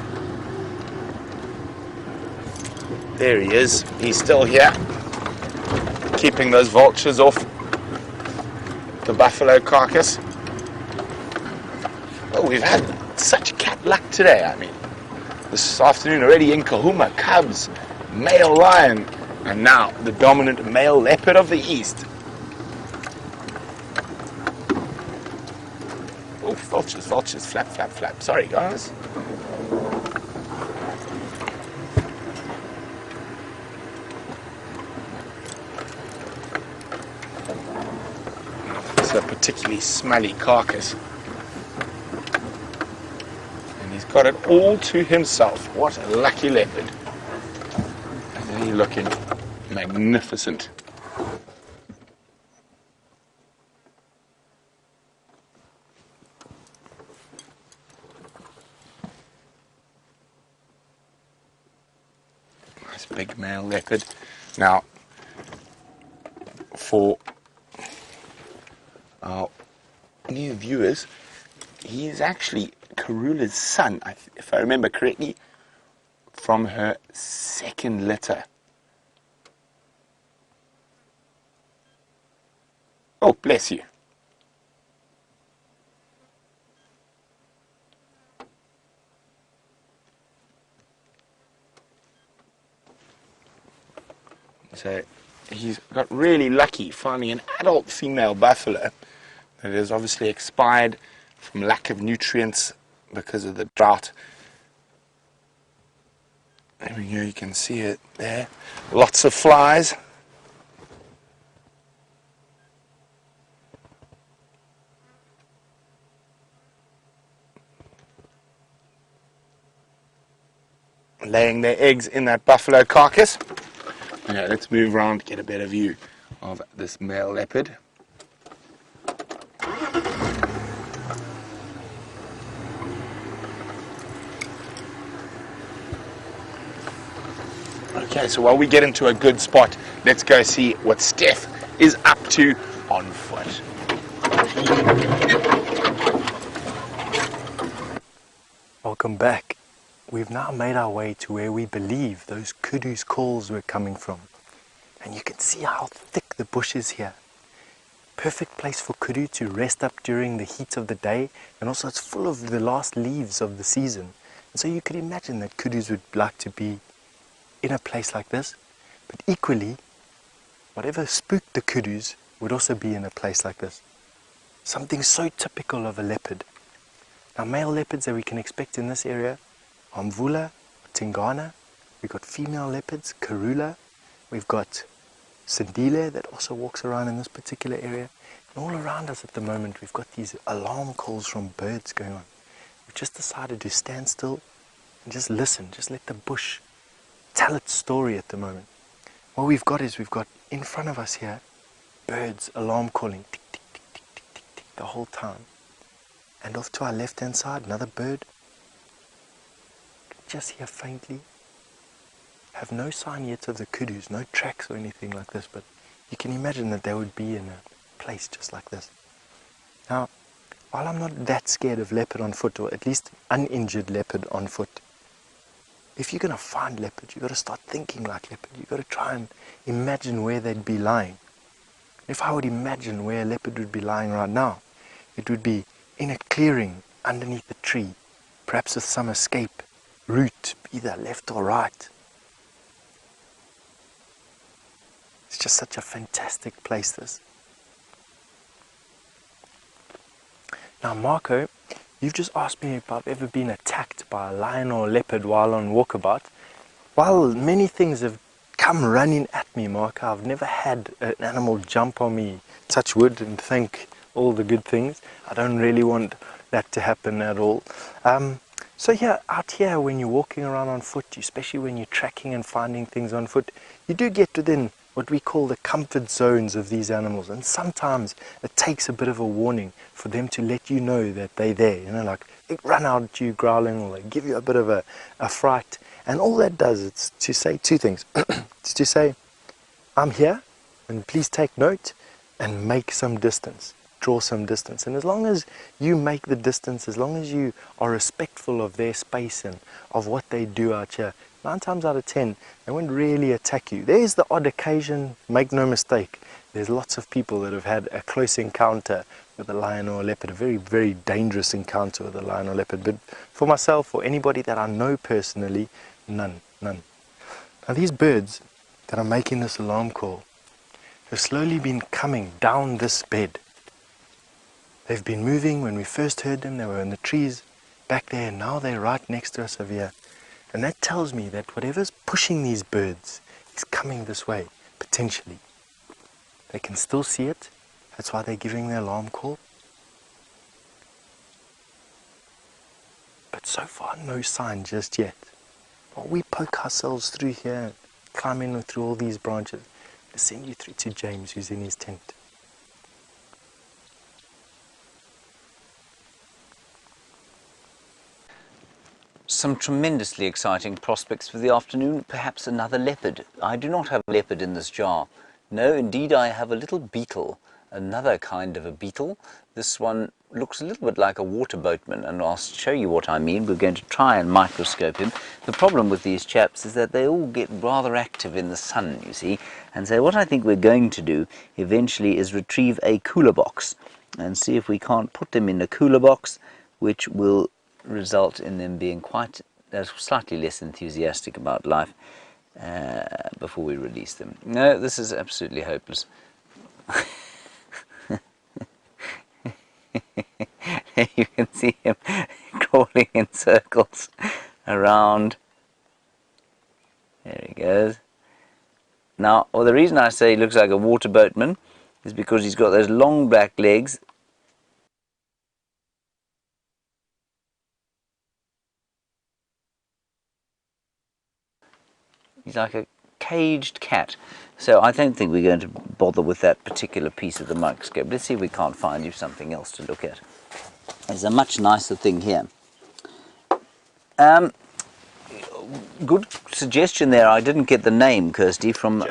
There he is. He's still here, keeping those vultures off the buffalo carcass. Oh, we've had such cat luck today. I mean, this afternoon already Nkuhuma, cubs, male lion, and now the dominant male leopard of the east. Oh, vultures, flap, flap, flap. Sorry, guys. It's a particularly smelly carcass. And he's got it all to himself. What a lucky leopard. Isn't he looking magnificent? Nice big male leopard. Now, for our new viewers, he is actually Karula's son, if I remember correctly, from her second litter. Oh, bless you. So he's got really lucky finding an adult female buffalo that has obviously expired from lack of nutrients because of the drought. There we go, you can see it there. Lots of flies. Laying their eggs in that buffalo carcass. Okay, let's move around, get a better view of this male leopard. Okay, so while we get into a good spot, let's go see what Steph is up to on foot. Welcome back. We've now made our way to where we believe those kudu's calls were coming from. And you can see how thick the bush is here. Perfect place for kudu to rest up during the heat of the day, and also it's full of the last leaves of the season. And so you could imagine that kudus would like to be in a place like this, but equally, whatever spooked the kudus would also be in a place like this. Something so typical of a leopard. Now, male leopards that we can expect in this area are Mvula, Tingana. We've got female leopards, Karula. We've got Sindile that also walks around in this particular area. And all around us at the moment, we've got these alarm calls from birds going on. We've just decided to stand still and just listen, just let the bush tell its story at the moment. what we've got is we've got in front of us here birds alarm calling tick, tick, tick, tick, tick, tick, tick the whole time. And off to our left hand side, another bird. Just here faintly. Have no sign yet of the kudus, no tracks or anything like this, but you can imagine that they would be in a place just like this. Now, while I'm not that scared of leopard on foot, or at least uninjured leopard on foot, if you're going to find leopard, you've got to start thinking like leopard. You've got to try and imagine where they'd be lying. If I would imagine where a leopard would be lying right now, it would be in a clearing underneath a tree, perhaps with some escape route, either left or right. It's just such a fantastic place, this. Now, Marco, you've just asked me if I've ever been attacked by a lion or a leopard while on walkabout. While many things have come running at me, Marco, I've never had an animal jump on me, touch wood, and thank all the good things. I don't really want that to happen at all. So yeah, out here when you're walking around on foot, especially when you're tracking and finding things on foot, you do get within what we call the comfort zones of these animals, and sometimes it takes a bit of a warning for them to let you know that they're there. You know, like they run out at you growling, or they give you a bit of a fright, and all that does is to say two things. It's to say, I'm here, and please take note and make some distance, draw some distance. And as long as you make the distance, as long as you are respectful of their space and of what they do out here, 9 times out of 10, they won't really attack you. There's the odd occasion, make no mistake. There's lots of people that have had a close encounter with a lion or a leopard, a very, very dangerous encounter with a lion or leopard. But for myself or anybody that I know personally, none. Now these birds that are making this alarm call have slowly been coming down this bed. They've been moving. When we first heard them, they were in the trees back there, and now they're right next to us over here. And that tells me that whatever's pushing these birds is coming this way, potentially. They can still see it. That's why they're giving the alarm call. But so far, no sign just yet. While we poke ourselves through here, climb in through all these branches, I'll send you through to James, who's in his tent. Some tremendously exciting prospects for the afternoon. Perhaps another leopard. I do not have a leopard in this jar. No, indeed, I have a little beetle, another kind of a beetle. This one looks a little bit like a water boatman, and I'll show you what I mean. We're going to try and microscope him. The problem with these chaps is that they all get rather active in the sun, you see. And so what I think we're going to do eventually is retrieve a cooler box and see if we can't put them in a cooler box, which will result in them being quite slightly less enthusiastic about life before we release them. No, this is absolutely hopeless. You can see him crawling in circles around. There he goes. Now, well, the reason I say he looks like a water boatman is because he's got those long black legs. He's like a caged cat. So I don't think we're going to bother with that particular piece of the microscope. Let's see if we can't find you something else to look at. There's a much nicer thing here. Good suggestion there. I didn't get the name, Kirsty, from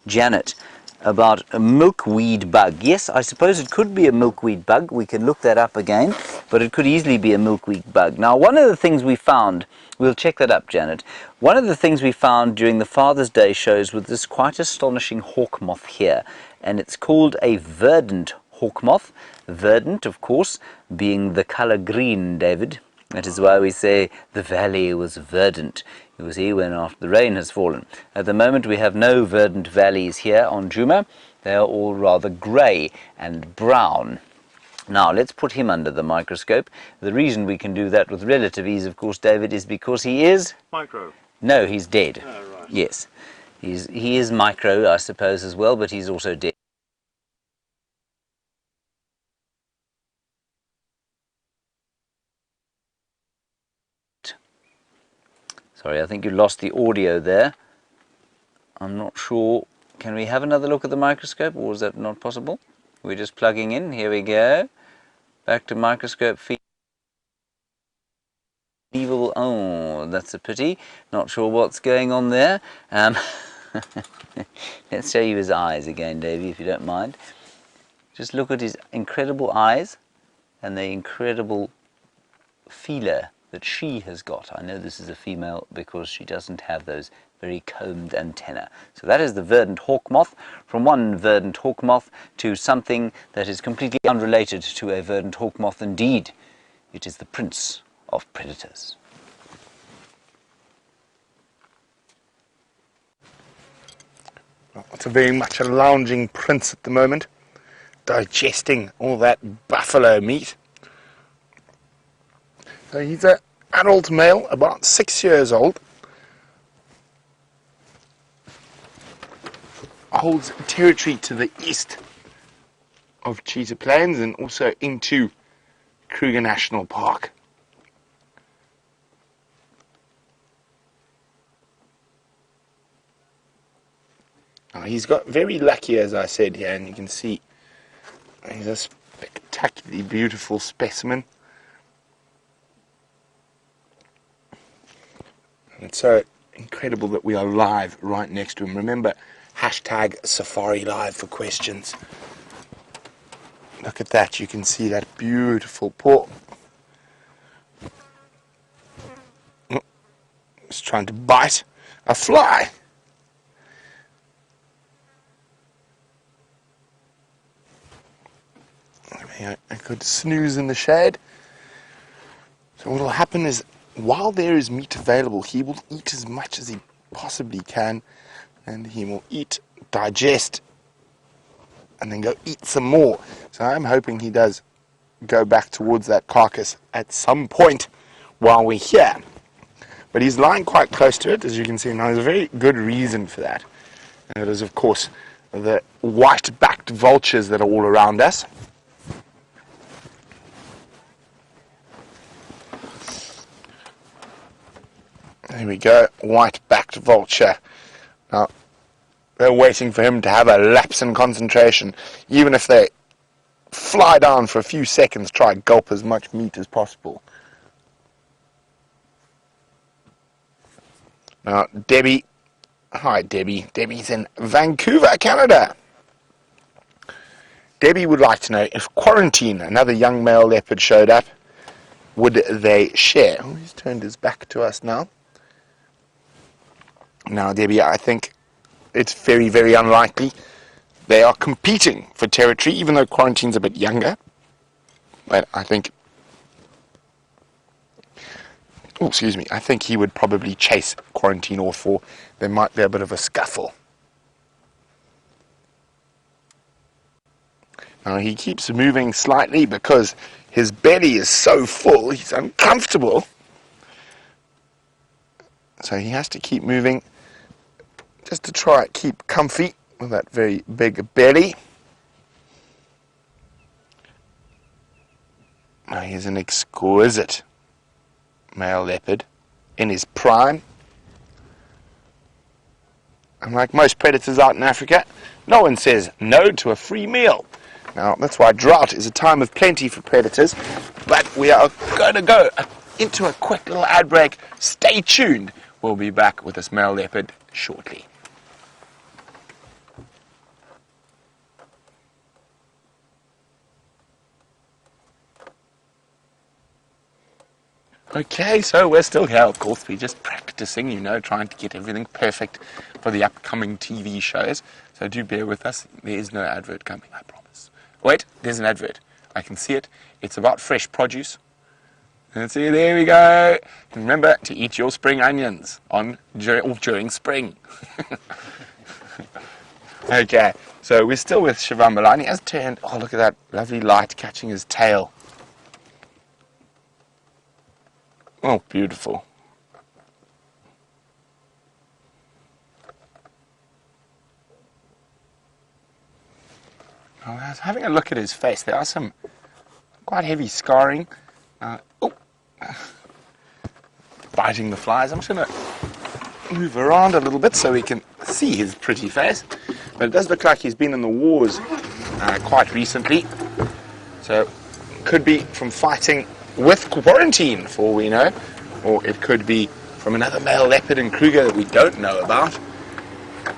Janet, about a milkweed bug. Yes, I suppose it could be a milkweed bug. We can look that up again, but it could easily be a milkweed bug. Now, one of the things we found, we'll check that up, Janet. One of the things we found during the Father's Day shows was this quite astonishing hawk moth here, and it's called a verdant hawk moth. Verdant, of course, being the color green, David. That is why we say the valley was verdant. You will see when after the rain has fallen. At the moment we have no verdant valleys here on Juma. They are all rather grey and brown. Now let's put him under the microscope. The reason we can do that with relative ease, of course, David, is because he is... Micro. No, he's dead. Oh, right. Yes. He is micro, I suppose, as well, but he's also dead. Sorry, I think you lost the audio there. I'm not sure. Can we have another look at the microscope, or is that not possible? We're just plugging in. Here we go. Back to microscope feed. Oh, that's a pity. Not sure what's going on there. Let's show you his eyes again, Davey, if you don't mind. Just look at his incredible eyes and the incredible feeler that she has got. I know this is a female because she doesn't have those very combed antenna. So that is the verdant hawk moth. From one verdant hawk moth to something that is completely unrelated to a verdant hawk moth indeed. It is the prince of predators. Well, it's a very much a lounging prince at the moment, digesting all that buffalo meat. So he's an adult male, about 6 years old. Holds territory to the east of Cheetah Plains and also into Kruger National Park. Now he's got very lucky, as I said here, and you can see he's a spectacularly beautiful specimen. And it's so incredible that we are live right next to him. Remember, hashtag Safari Live for questions. Look at that, you can see that beautiful paw. Oh, it's trying to bite a fly. I could snooze in the shade. So what will happen is, while there is meat available, he will eat as much as he possibly can, and he will eat, digest, and then go eat some more. So I'm hoping he does go back towards that carcass at some point while we're here. But he's lying quite close to it, as you can see. Now, there's a very good reason for that. And it is, of course, the white-backed vultures that are all around us. There we go, white-backed vulture. Now, they're waiting for him to have a lapse in concentration. Even if they fly down for a few seconds, try to gulp as much meat as possible. Now, Debbie, hi Debbie. Debbie's in Vancouver, Canada. Debbie would like to know, if Quarantine, another young male leopard, showed up, would they share? Oh, he's turned his back to us now. Now, Debbie, I think it's very, very unlikely. They are competing for territory, even though Quarantine's a bit younger. But I think, oh, excuse me, I think he would probably chase Quarantine off, or there might be a bit of a scuffle. Now, he keeps moving slightly because his belly is so full, he's uncomfortable. So he has to keep moving just to try and keep comfy with that very big belly. Now, he's an exquisite male leopard in his prime. Unlike most predators out in Africa, no one says no to a free meal. Now, that's why drought is a time of plenty for predators, but we are going to go into a quick little ad break. Stay tuned. We'll be back with this male leopard shortly. Okay, so we're still here, of course. We're just practicing, you know, trying to get everything perfect for the upcoming TV shows. So do bear with us. There is no advert coming, I promise. Wait, there's an advert. I can see it. It's about fresh produce. And see, there we go. Remember to eat your spring onions during spring. Okay, so we're still with Xivambalana. He has turned, oh, look at that lovely light catching his tail. Oh, beautiful. I was having a look at his face. There are some quite heavy scarring. Biting the flies. I'm just going to move around a little bit so we can see his pretty face, but it does look like he's been in the wars quite recently. So could be from fighting with quarantine, for all we know, or it could be from another male leopard in Kruger that we don't know about,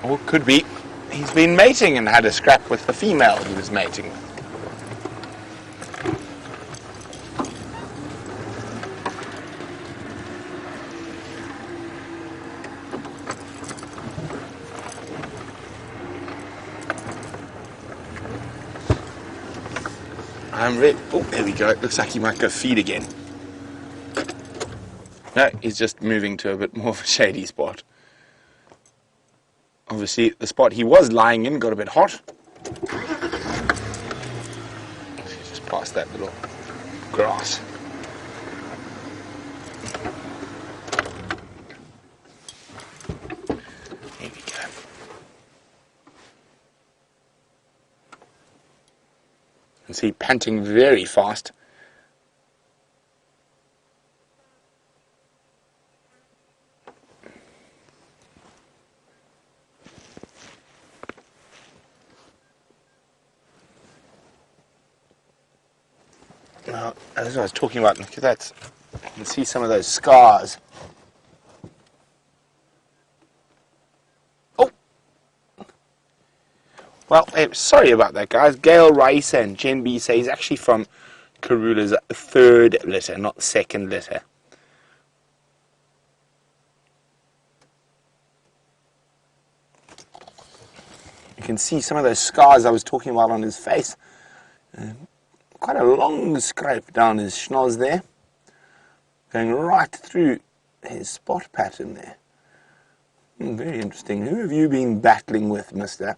or it could be he's been mating and had a scrap with the female he was mating with. Oh, there we go. It looks like he might go feed again. No, he's just moving to a bit more of a shady spot. Obviously, the spot he was lying in got a bit hot. Just past that little grass. There we go. You can see panting very fast. Now, as I was talking about, look at that. You can see some of those scars. Oh! Well, sorry about that, guys. Gail, Raisa, and Jen B say he's actually from Karula's third litter, not second litter. You can see some of those scars I was talking about on his face. Quite a long scrape down his schnoz there, going right through his spot pattern there. Very interesting. Who have you been battling with, mister?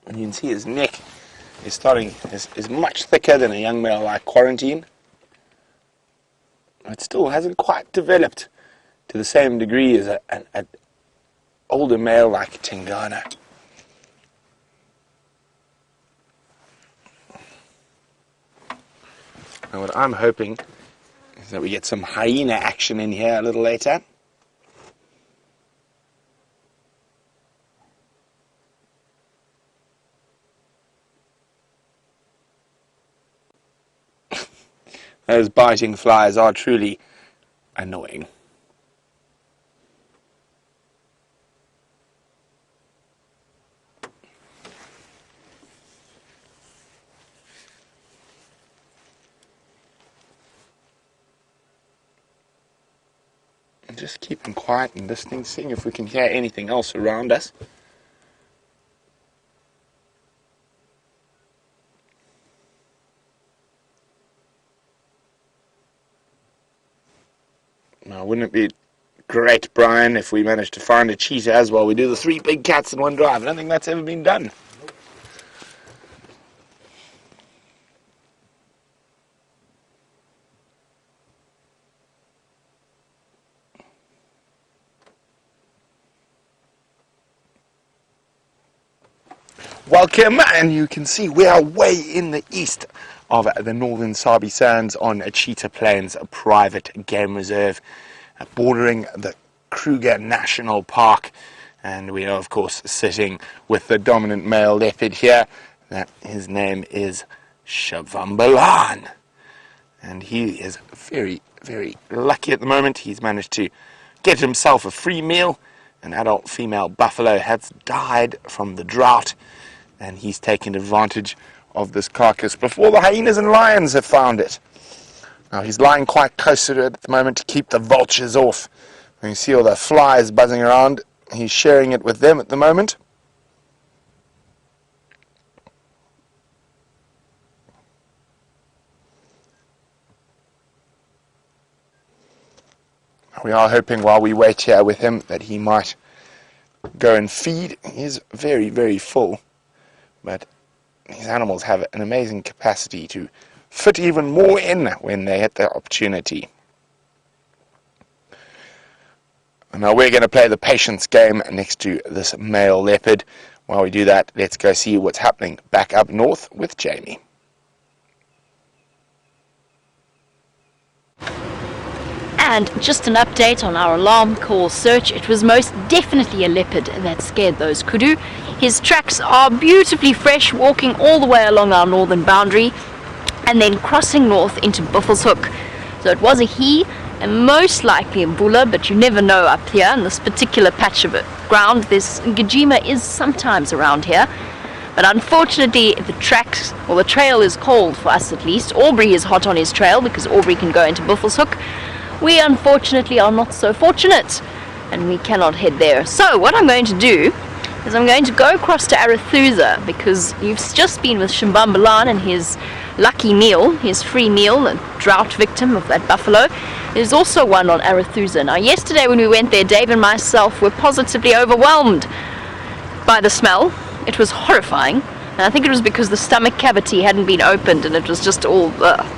And you can see his neck is much thicker than a young male like Quarantine. It still hasn't quite developed to the same degree as an older male like Tingana. Now what I'm hoping is that we get some hyena action in here a little later. Those biting flies are truly annoying. And just keeping quiet and listening, seeing if we can hear anything else around us. Now, wouldn't it be great, Brian, if we managed to find a cheetah as well? We do the 3 big cats in one drive. I don't think that's ever been done. Welcome, and you can see we are way in the east of the Northern Sabi Sands on Cheetah Plains, a private game reserve bordering the Kruger National Park, and we are of course sitting with the dominant male leopard here. His name is Xivambalana, and he is very, very lucky at the moment. He's managed to get himself a free meal. An adult female buffalo has died from the drought, and he's taken advantage of this carcass before the hyenas and lions have found it. Now he's lying quite close to it at the moment to keep the vultures off. And you see all the flies buzzing around. He's sharing it with them at the moment. We are hoping while we wait here with him that he might go and feed. He's very, very full, but these animals have an amazing capacity to fit even more in when they get the opportunity. And now we're going to play the patience game next to this male leopard. While we do that, let's go see what's happening back up north with Jamie. And just an update on our alarm call search. It was most definitely a leopard that scared those kudu. His tracks are beautifully fresh, walking all the way along our northern boundary and then crossing north into Buffelshoek. So it was a he, and most likely a bulla, but you never know up here in this particular patch of ground. This Ngijima is sometimes around here, but unfortunately the tracks, or the trail, is cold for us at least. Aubrey is hot on his trail because Aubrey can go into Buffelshoek. We unfortunately are not so fortunate, and we cannot head there. So what I'm going to do is I'm going to go across to Arathusa, because you've just been with Xivambalana and his lucky meal, his free meal, a drought victim of that buffalo. There's also one on Arathusa. Now yesterday when we went there, Dave and myself were positively overwhelmed by the smell. It was horrifying, and I think it was because the stomach cavity hadn't been opened and it was just all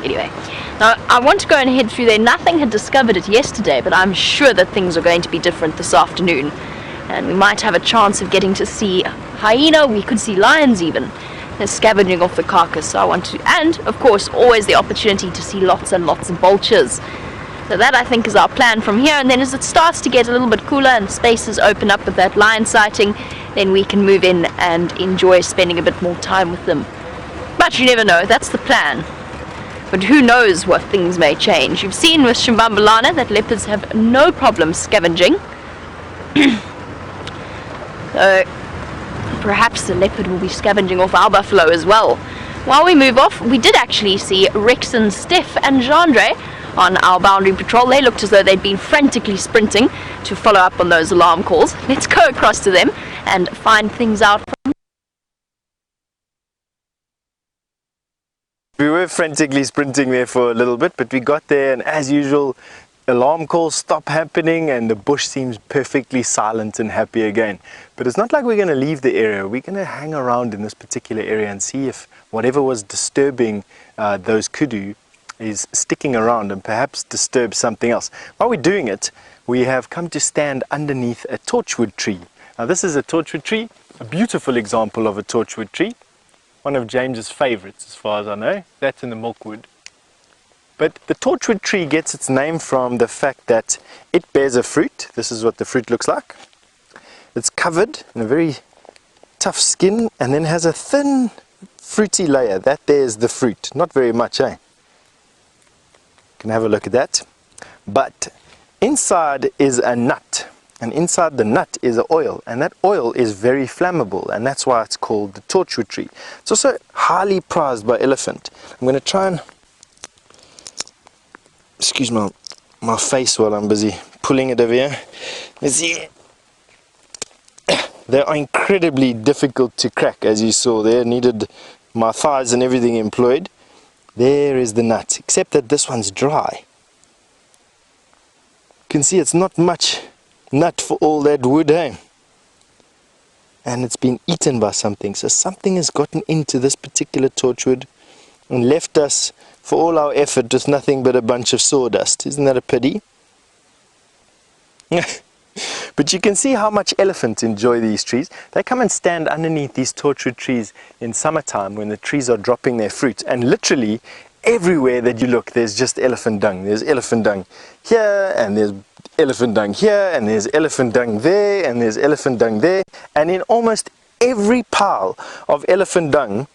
anyway. Now I want to go and head through there. Nothing had discovered it yesterday, but I'm sure that things are going to be different this afternoon, and we might have a chance of getting to see hyena. We could see lions even. They're scavenging off the carcass. So I want to, and of course always the opportunity to see lots and lots of vultures. So that, I think, is our plan from here, and then as it starts to get a little bit cooler and spaces open up with that lion sighting, then we can move in and enjoy spending a bit more time with them. But you never know, that's the plan. But who knows what things may change. You've seen with Xivambalana that leopards have no problem scavenging. So perhaps the leopard will be scavenging off our buffalo as well. While we move off, we did actually see Rex and Steph and Gendre on our boundary patrol. They looked as though they'd been frantically sprinting to follow up on those alarm calls. Let's go across to them and find things out. We were frantically sprinting there for a little bit, but we got there, and as usual, alarm calls stop happening and the bush seems perfectly silent and happy again. But it's not like we're going to leave the area. We're going to hang around in this particular area and see if whatever was disturbing those kudu is sticking around and perhaps disturb something else. While we're doing it, we have come to stand underneath a torchwood tree. Now this is a torchwood tree, a beautiful example of a torchwood tree. One of James's favorites as far as I know. That's in the milkwood. But the torchwood tree gets its name from the fact that it bears a fruit. This is what the fruit looks like. It's covered in a very tough skin and then has a thin fruity layer. That there's the fruit. Not very much, eh? You can have a look at that. But inside is a nut. And inside the nut is an oil. And that oil is very flammable. And that's why it's called the torchwood tree. It's also highly prized by elephant. I'm going to try and... excuse my face while I'm busy pulling it over here. Let's see. They are incredibly difficult to crack, as you saw there. Needed my thighs and everything employed. There is the nut, except that this one's dry. You can see it's not much nut for all that wood, eh? And it's been eaten by something. So something has gotten into this particular torchwood and left us, for all our effort, with nothing but a bunch of sawdust. Isn't that a pity? But you can see how much elephants enjoy these trees. They come and stand underneath these torchwood trees in summertime when the trees are dropping their fruit. And literally everywhere that you look, there's just elephant dung. There's elephant dung here, and there's elephant dung here, and there's elephant dung there, and there's elephant dung there. And in almost every pile of elephant dung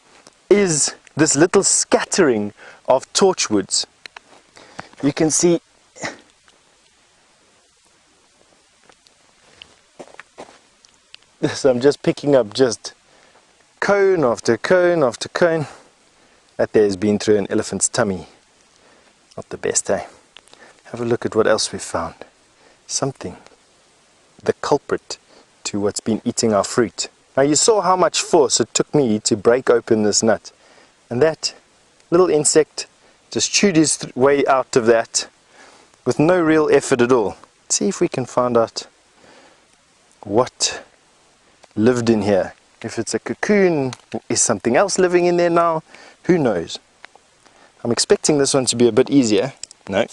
is this little scattering of torchwoods. You can see this. I'm just picking up just cone after cone after cone. That there has been through an elephant's tummy. Not the best, eh? Have a look at what else we've found. Something, the culprit to what's been eating our fruit. Now you saw how much force it took me to break open this nut. And that little insect just chewed his way out of that with no real effort at all. Let's see if we can find out what lived in here. If it's a cocoon, is something else living in there now? Who knows? I'm expecting this one to be a bit easier. No.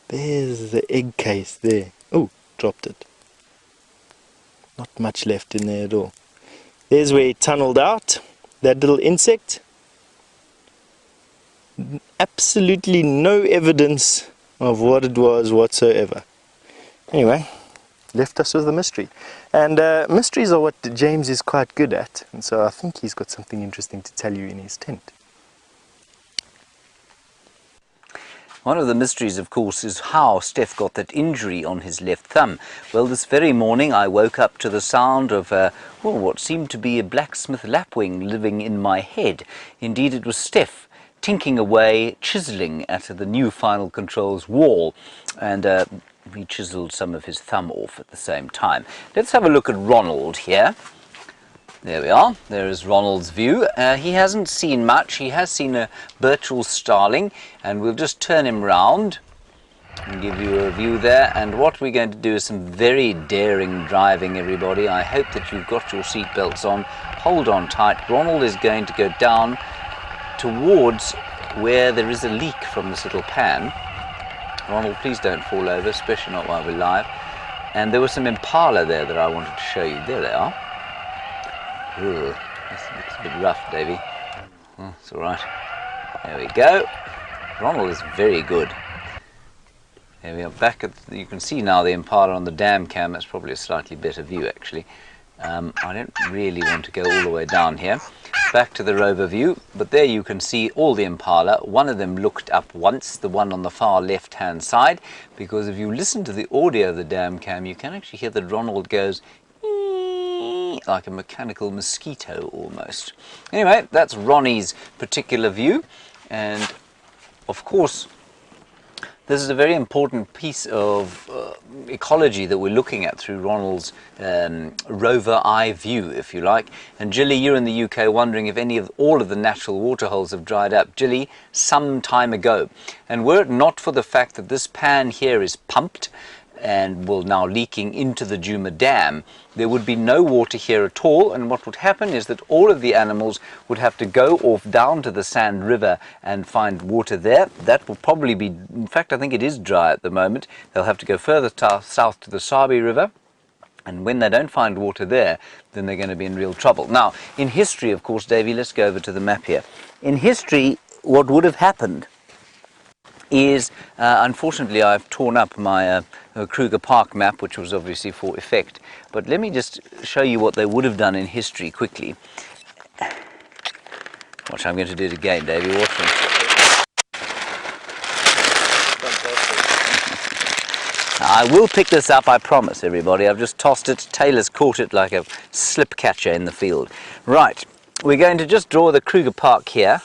There's the egg case there. Oh, dropped it. Not much left in there at all. There's where it tunneled out. that little insect. Absolutely no evidence of what it was whatsoever. Anyway, left us with a mystery. And mysteries are what James is quite good at. And so I think he's got something interesting to tell you in his tent. One of the mysteries, of course, is how Steph got that injury on his left thumb. Well, this very morning I woke up to the sound of what seemed to be a blacksmith lapwing living in my head. Indeed, it was Steph tinking away, chiseling at the new Final Controls wall, and we chiseled some of his thumb off at the same time. Let's have a look at Ronald here. There we are. There is Ronald's view. He hasn't seen much. He has seen a Birchall starling, and we'll just turn him round and give you a view there. And what we're going to do is some very daring driving, everybody. I hope that you've got your seatbelts on. Hold on tight. Ronald is going to go down towards where there is a leak from this little pan. Ronald, please don't fall over, especially not while we're live. And there was some impala there that I wanted to show you. There they are. Ooh, this looks a bit rough, Davy. Oh, it's all right. There we go. Ronald is very good. There we are back at, you can see now the impala on the dam cam. That's probably a slightly better view, actually. I don't really want to go all the way down here. Back to the rover view, but there you can see all the impala. One of them looked up once, the one on the far left hand side, because if you listen to the audio of the dam cam, you can actually hear that Ronald goes like a mechanical mosquito almost. Anyway, that's Ronnie's particular view, and of course this is a very important piece of ecology that we're looking at through Ronald's rover eye view, if you like. And Gilly, you're in the UK wondering if all of the natural waterholes have dried up. Gilly, some time ago. And were it not for the fact that this pan here is pumped and will now leaking into the Djuma Dam, there would be no water here at all, and what would happen is that all of the animals would have to go off down to the Sand River and find water there. That will probably be, in fact I think it is dry at the moment. They'll have to go further south to the Sabi River, and when they don't find water there, then they're going to be in real trouble. Now, in history, of course, Davy, let's go over to the map here. In history, what would have happened is, unfortunately, I've torn up my Kruger Park map, which was obviously for effect. But let me just show you what they would have done in history quickly. Watch, I'm going to do it again, Davey. Watch me. I will pick this up, I promise, everybody. I've just tossed it. Taylor's caught it like a slip catcher in the field. Right, we're going to just draw the Kruger Park here.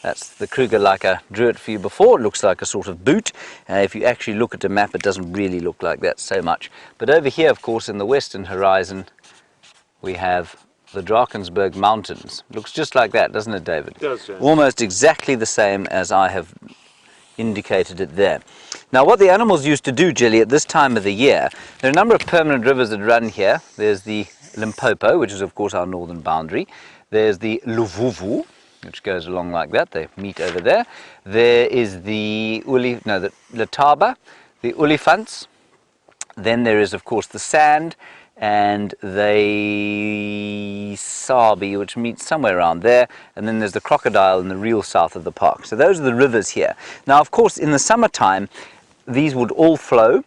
That's the Kruger like I drew it for you before. It looks like a sort of boot. If you actually look at the map, it doesn't really look like that so much. But over here, of course, in the western horizon, we have the Drakensberg Mountains. Looks just like that, doesn't it, David? It does, yes. Almost exactly the same as I have indicated it there. Now, what the animals used to do, Gilly, at this time of the year, there are a number of permanent rivers that run here. There's the Limpopo, which is, of course, our northern boundary. There's the Luvuvu, which goes along like that. They meet over there. There is the Letaba, the Olifants. Then there is, of course, the Sand and the Sabi, which meets somewhere around there. And then there's the Crocodile in the real south of the park. So those are the rivers here. Now, of course, in the summertime, these would all flow.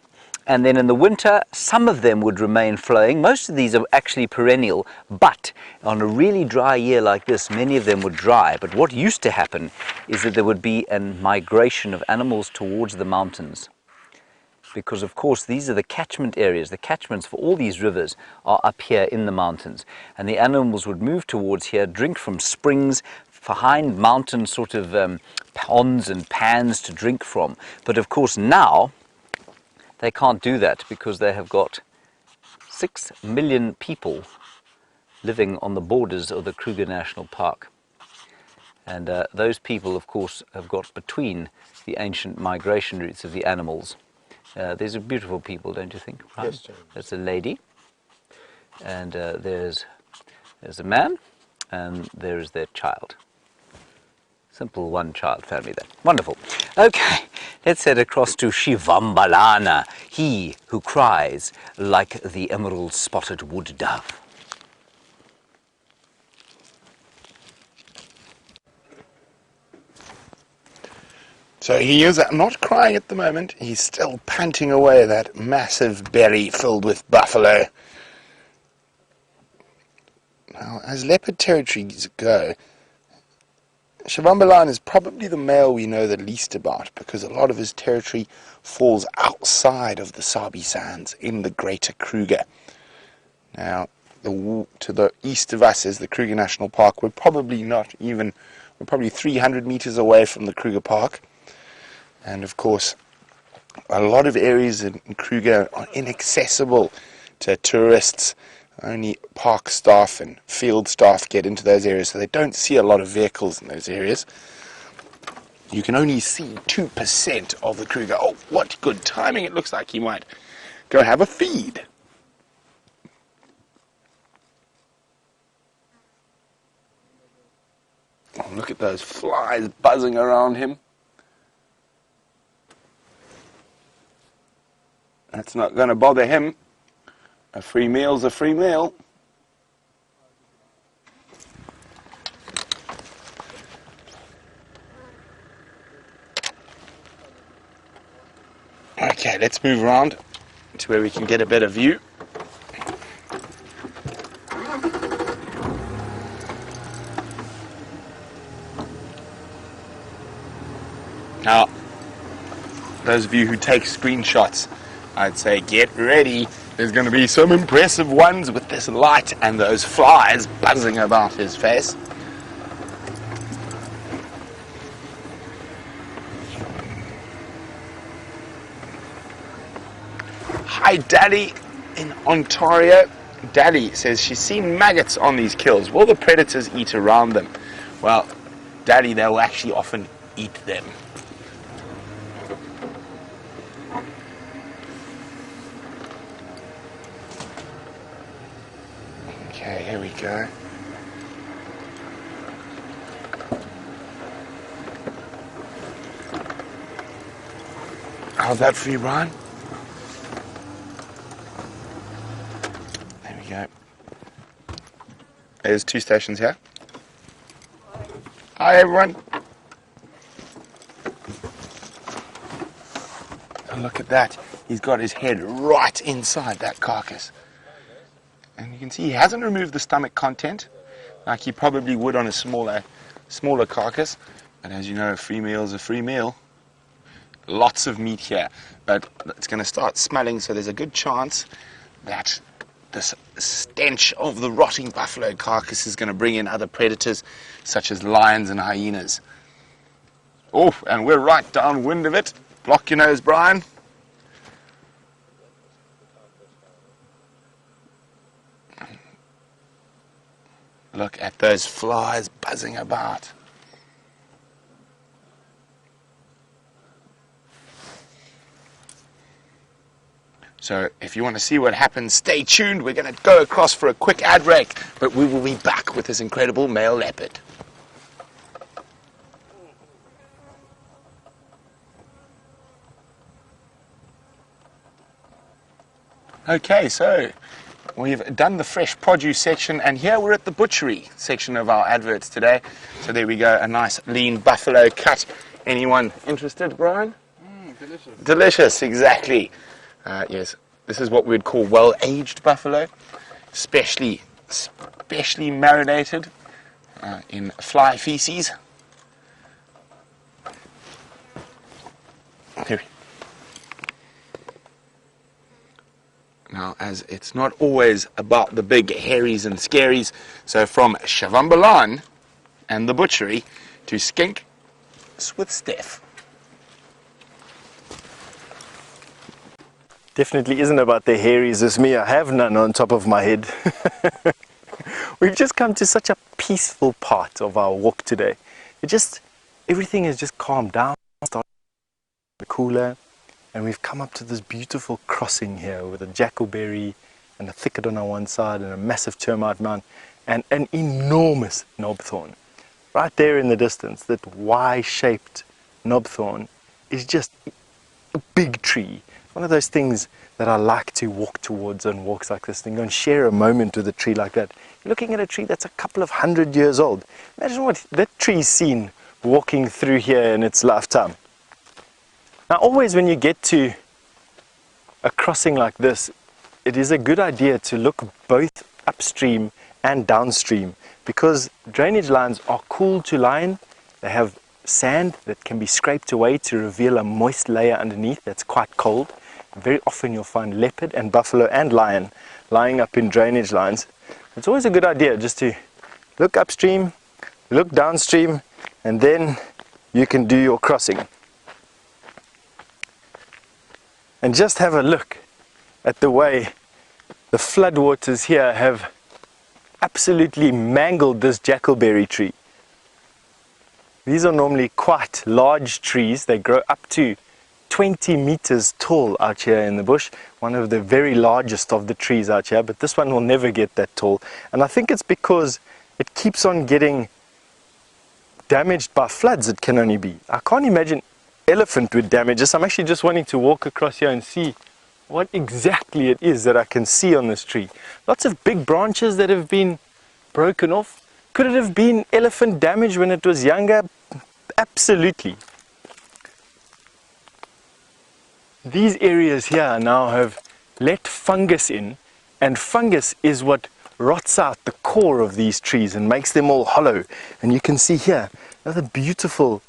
And then in the winter, some of them would remain flowing. Most of these are actually perennial, but on a really dry year like this, many of them would dry. But what used to happen is that there would be a migration of animals towards the mountains. Because, of course, these are the catchment areas. The catchments for all these rivers are up here in the mountains. And the animals would move towards here, drink from springs, behind mountain sort of ponds and pans to drink from. But, of course, now they can't do that because they have got 6 million people living on the borders of the Kruger National Park. And those people, of course, have got between the ancient migration routes of the animals. These are beautiful people, don't you think? Right? Yes, James. There's a lady, and there's a man, and there is their child. Simple one-child family there. Wonderful. Okay, let's head across to Xivambalana, he who cries like the emerald-spotted wood dove. So he is not crying at the moment. He's still panting away that massive berry filled with buffalo. Now, as leopard territories go, Xivambalana is probably the male we know the least about, because a lot of his territory falls outside of the Sabi Sands in the Greater Kruger. Now, to the east of us is the Kruger National Park. We're probably 300 meters away from the Kruger Park. And of course, a lot of areas in Kruger are inaccessible to tourists. Only park staff and field staff get into those areas, so they don't see a lot of vehicles in those areas. You can only see 2% of the Kruger. Oh, what good timing. It looks like he might go have a feed. Oh, look at those flies buzzing around him. That's not going to bother him. A free meal's a free meal. Okay, let's move around to where we can get a better view. Now, those of you who take screenshots, I'd say get ready. There's going to be some impressive ones with this light and those flies buzzing about his face. Hi, Daddy in Ontario. Daddy says she's seen maggots on these kills. Will the predators eat around them? Well, Daddy, they will actually often eat them. Okay, here we go. How's that for you, Brian? There we go. There's 2 stations here. Hi, everyone. And look at that. He's got his head right inside that carcass. And you can see he hasn't removed the stomach content like he probably would on a smaller carcass. But as you know, a free meal is a free meal. Lots of meat here, but it's going to start smelling, so there's a good chance that this stench of the rotting buffalo carcass is going to bring in other predators such as lions and hyenas. Oh, and we're right downwind of it. Block your nose, Brian. Look at those flies buzzing about. So if you want to see what happens, stay tuned. We're going to go across for a quick ad break, but we will be back with this incredible male leopard. Okay, so we've done the fresh produce section, and here we're at the butchery section of our adverts today. So there we go, a nice lean buffalo cut. Anyone interested, Brian? Delicious. Delicious, exactly. Yes, this is what we'd call well-aged buffalo, specially marinated in fly feces. Here. Now, as it's not always about the big hairies and scaries, so from Xivambalana and the butchery to skink, it's with Steph. Definitely isn't about the hairies as me. I have none on top of my head. We've just come to such a peaceful part of our walk today. Everything has just calmed down, started cooler, and we've come up to this beautiful crossing here with a jackalberry and a thicket on our one side and a massive termite mound and an enormous knobthorn. Right there in the distance, that Y-shaped knobthorn is just a big tree. One of those things that I like to walk towards on walks like this and go and share a moment with a tree like that. You're looking at a tree that's a couple of 100 years old. Imagine what that tree's seen walking through here in its lifetime. Now always when you get to a crossing like this, it is a good idea to look both upstream and downstream, because drainage lines are cool to lie in. They have sand that can be scraped away to reveal a moist layer underneath that's quite cold. Very often you'll find leopard and buffalo and lion lying up in drainage lines. It's always a good idea just to look upstream, look downstream, and then you can do your crossing. And just have a look at the way the floodwaters here have absolutely mangled this jackalberry tree. These are normally quite large trees. They grow up to 20 meters tall out here in the bush. One of the very largest of the trees out here, but this one will never get that tall. And I think it's because it keeps on getting damaged by floods. It can only be. I can't imagine elephant would damage this. I'm actually just wanting to walk across here and see what exactly it is that I can see on this tree. Lots of big branches that have been broken off. Could it have been elephant damage when it was younger? Absolutely. These areas here now have let fungus in, and fungus is what rots out the core of these trees and makes them all hollow. And you can see here another beautiful,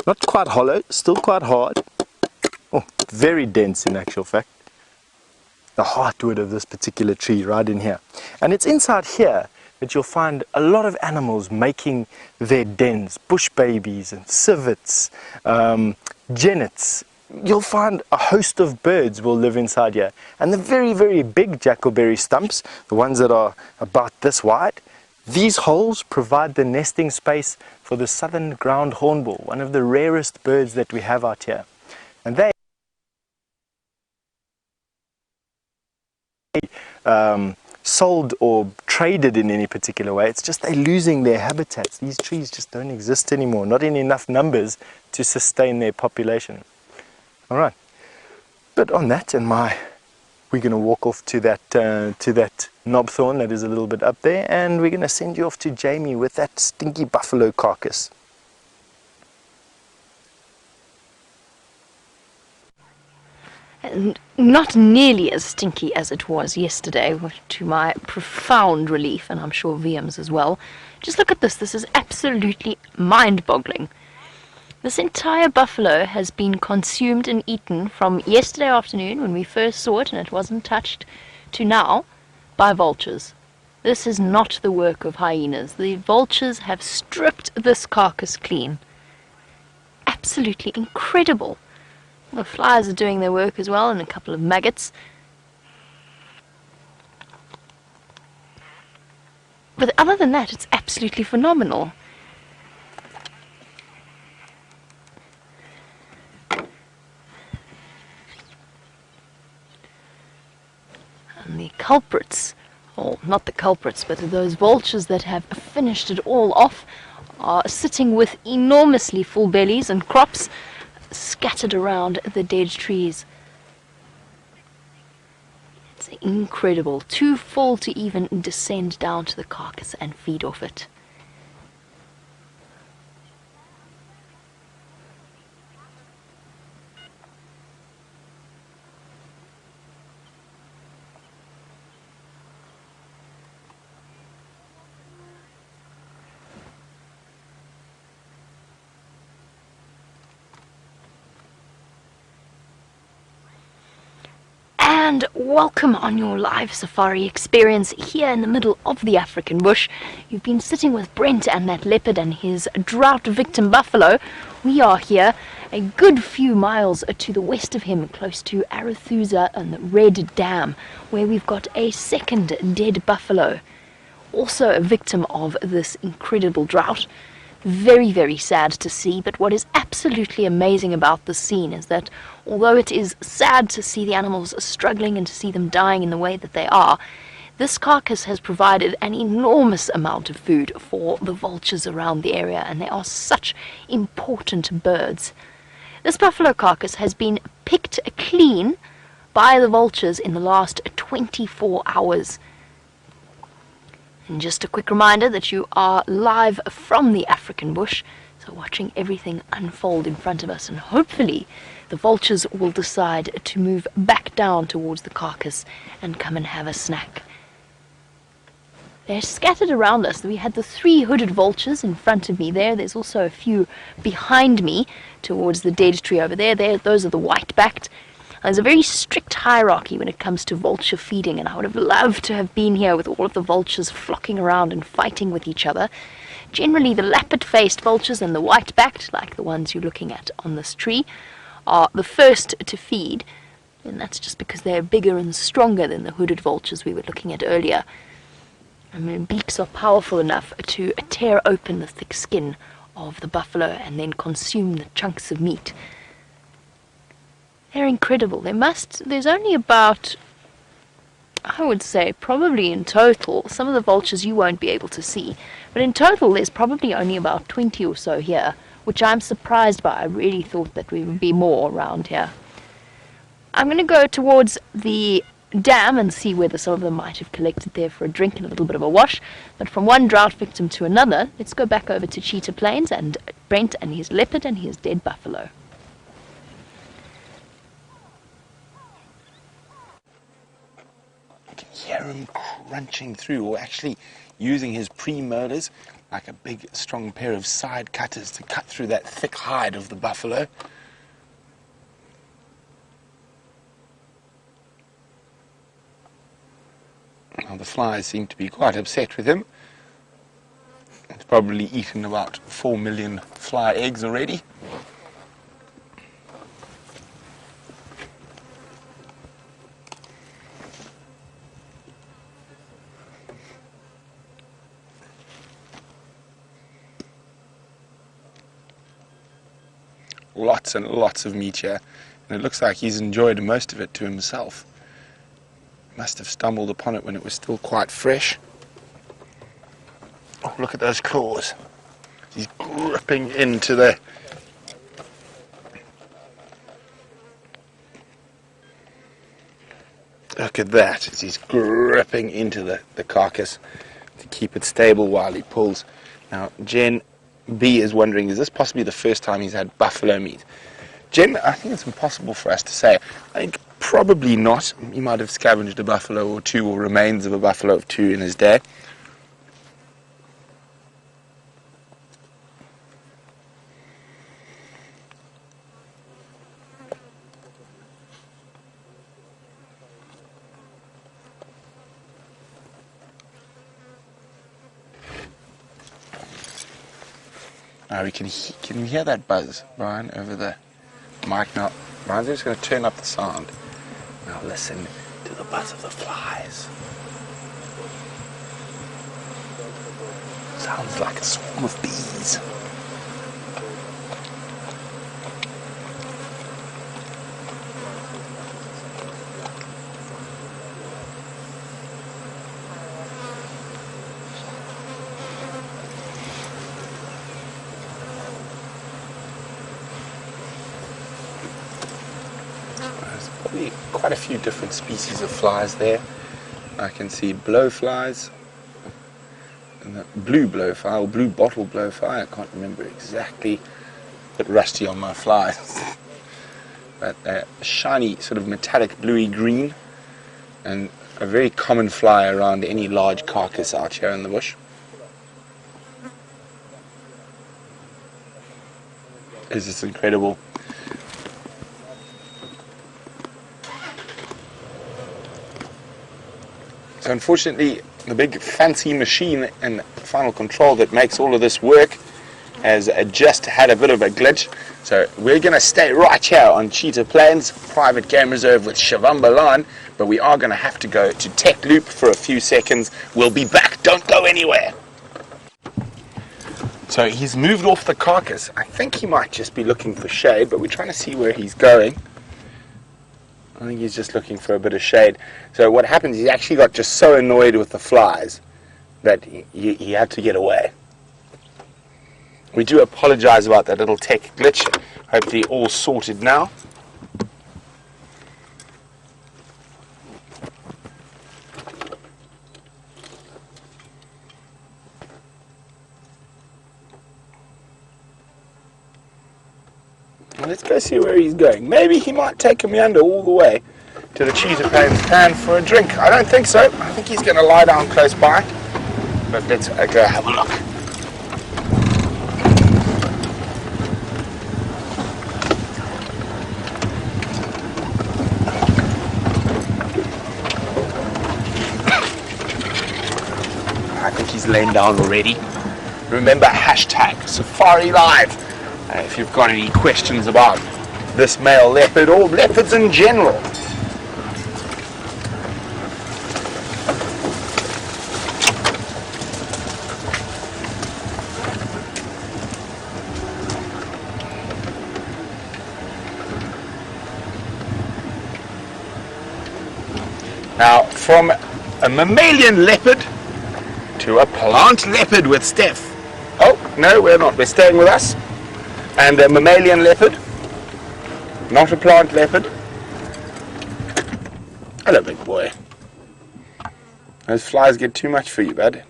not quite hollow, still quite hard. Oh, very dense in actual fact. The heartwood of this particular tree right in here. And it's inside here that you'll find a lot of animals making their dens. Bush babies and civets, genets. You'll find a host of birds will live inside here. And the very, very big jackalberry stumps, the ones that are about this wide, these holes provide the nesting space for the southern ground hornbill, one of the rarest birds that we have out here. And they sold or traded in any particular way. It's just they're losing their habitats. These trees just don't exist anymore, not in enough numbers to sustain their population. All right, but on that, we're going to walk off to that knobthorn that is a little bit up there, and we're going to send you off to Jamie with that stinky buffalo carcass. And not nearly as stinky as it was yesterday, to my profound relief, and I'm sure VM's as well. Just look at this. This is absolutely mind-boggling. This entire buffalo has been consumed and eaten from yesterday afternoon when we first saw it and it wasn't touched, to now by vultures. This is not the work of hyenas. The vultures have stripped this carcass clean. Absolutely incredible. The flies are doing their work as well, and a couple of maggots. But other than that, it's absolutely phenomenal. And the culprits, or not the culprits, but those vultures that have finished it all off, are sitting with enormously full bellies and crops scattered around the dead trees. It's incredible, too full to even descend down to the carcass and feed off it. And welcome on your live safari experience here in the middle of the African bush. You've been sitting with Brent and that leopard and his drought victim buffalo. We are here a good few miles to the west of him, close to Arathusa and the Red Dam, where we've got a second dead buffalo, also a victim of this incredible drought. Very, very sad to see, but what is absolutely amazing about this scene is that although it is sad to see the animals struggling and to see them dying in the way that they are, this carcass has provided an enormous amount of food for the vultures around the area, and they are such important birds. This buffalo carcass has been picked clean by the vultures in the last 24 hours. And just a quick reminder that you are live from the African bush, So watching everything unfold in front of us, and hopefully the vultures will decide to move back down towards the carcass and come and have a snack. They're scattered around us. We had the 3 hooded vultures in front of me there. There's also a few behind me towards the dead tree over there. Those are the white-backed. There's a very strict hierarchy when it comes to vulture feeding, and I would have loved to have been here with all of the vultures flocking around and fighting with each other. Generally, the lappet-faced vultures and the white-backed, like the ones you're looking at on this tree, are the first to feed, and that's just because they're bigger and stronger than the hooded vultures we were looking at earlier. And their beaks are powerful enough to tear open the thick skin of the buffalo and then consume the chunks of meat. They're incredible. There's only about, I would say, probably in total, some of the vultures you won't be able to see, but in total there's probably only about 20 or so here, which I'm surprised by. I really thought that we would be more around here. I'm going to go towards the dam and see whether some of them might have collected there for a drink and a little bit of a wash. But from one drought victim to another, let's go back over to Cheetah Plains and Brent and his leopard and his dead buffalo. You can hear him crunching through, or actually using his premolars like a big strong pair of side cutters to cut through that thick hide of the buffalo. Now the flies seem to be quite upset with him. It's probably eaten about 4 million fly eggs already. Lots and lots of meat here, and it looks like he's enjoyed most of it to himself. Must have stumbled upon it when it was still quite fresh. Oh, look at those claws. He's gripping into the... Look at that, he's gripping into the carcass to keep it stable while he pulls. Now, Jen B is wondering, is this possibly the first time he's had buffalo meat? Jen, I think it's impossible for us to say. I think probably not. He might have scavenged a buffalo or two, or remains of a buffalo of 2 in his day. Now can you hear that buzz, Brian, over the mic? Now, Brian's just going to turn up the sound. Now listen to the buzz of the flies. Sounds like a swarm of bees. Quite a few different species of flies there. I can see blowflies, and the blue blowfly or blue bottle blowfly. I can't remember exactly, a bit rusty on my flies. But a shiny sort of metallic bluey green, and a very common fly around any large carcass out here in the bush. Is this incredible? So unfortunately, the big fancy machine and final control that makes all of this work has just had a bit of a glitch. So we're going to stay right here on Cheetah Plains, private game reserve with Xivambalana, but we are going to have to go to Tech Loop for a few seconds. We'll be back. Don't go anywhere. So he's moved off the carcass. I think he might just be looking for shade, but we're trying to see where he's going. I think he's just looking for a bit of shade. So what happens, he actually got just so annoyed with the flies that he had to get away. We do apologize about that little tech glitch. Hopefully all sorted now. Let's go see where he's going. Maybe he might take me under all the way to the Cheetah Pan for a drink. I don't think so. I think he's going to lie down close by. But let's go have a look. I think he's laying down already. Remember, hashtag Safari Live. If you've got any questions about this male leopard or leopards in general. Now, from a mammalian leopard to a plant leopard with Steph. Oh, no, we're not. We're staying with us. And a mammalian leopard, not a plant leopard. Hello, big boy. Those flies get too much for you, bud.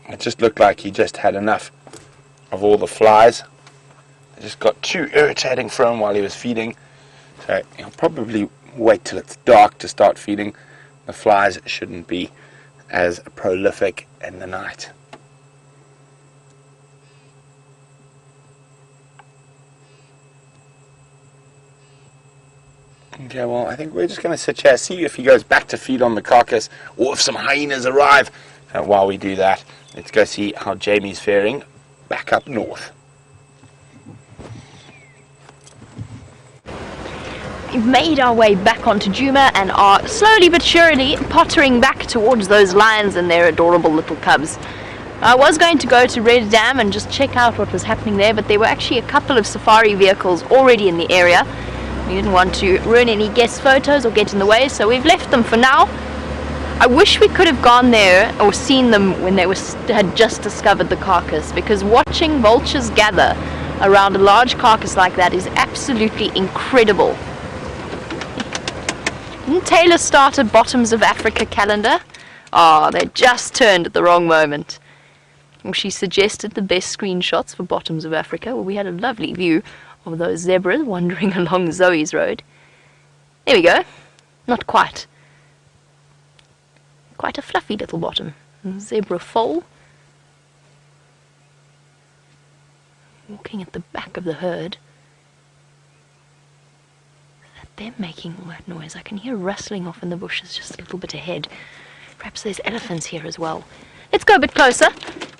It just looked like he just had enough of all the flies. It just got too irritating for him while he was feeding. So he'll probably wait till it's dark to start feeding. The flies shouldn't be as prolific in the night. Okay, well, I think we're just going to sit here, see if he goes back to feed on the carcass, or if some hyenas arrive. While we do that, let's go see how Jamie's faring back up north. We've made our way back onto Juma and are slowly but surely pottering back towards those lions and their adorable little cubs. I was going to go to Red Dam and just check out what was happening there, but there were actually a couple of safari vehicles already in the area. We didn't want to ruin any guest photos or get in the way, so we've left them for now. I wish we could have gone there or seen them when they had just discovered the carcass, because watching vultures gather around a large carcass like that is absolutely incredible. Didn't Taylor start a Bottoms of Africa calendar? Oh, they just turned at the wrong moment. Well, she suggested the best screenshots for Bottoms of Africa. Well, we had a lovely view of those zebras wandering along Zoe's road. There we go. Not quite. Quite a fluffy little bottom. Zebra foal. Walking at the back of the herd. They're making all that noise. I can hear rustling off in the bushes just a little bit ahead. Perhaps there's elephants here as well. Let's go a bit closer.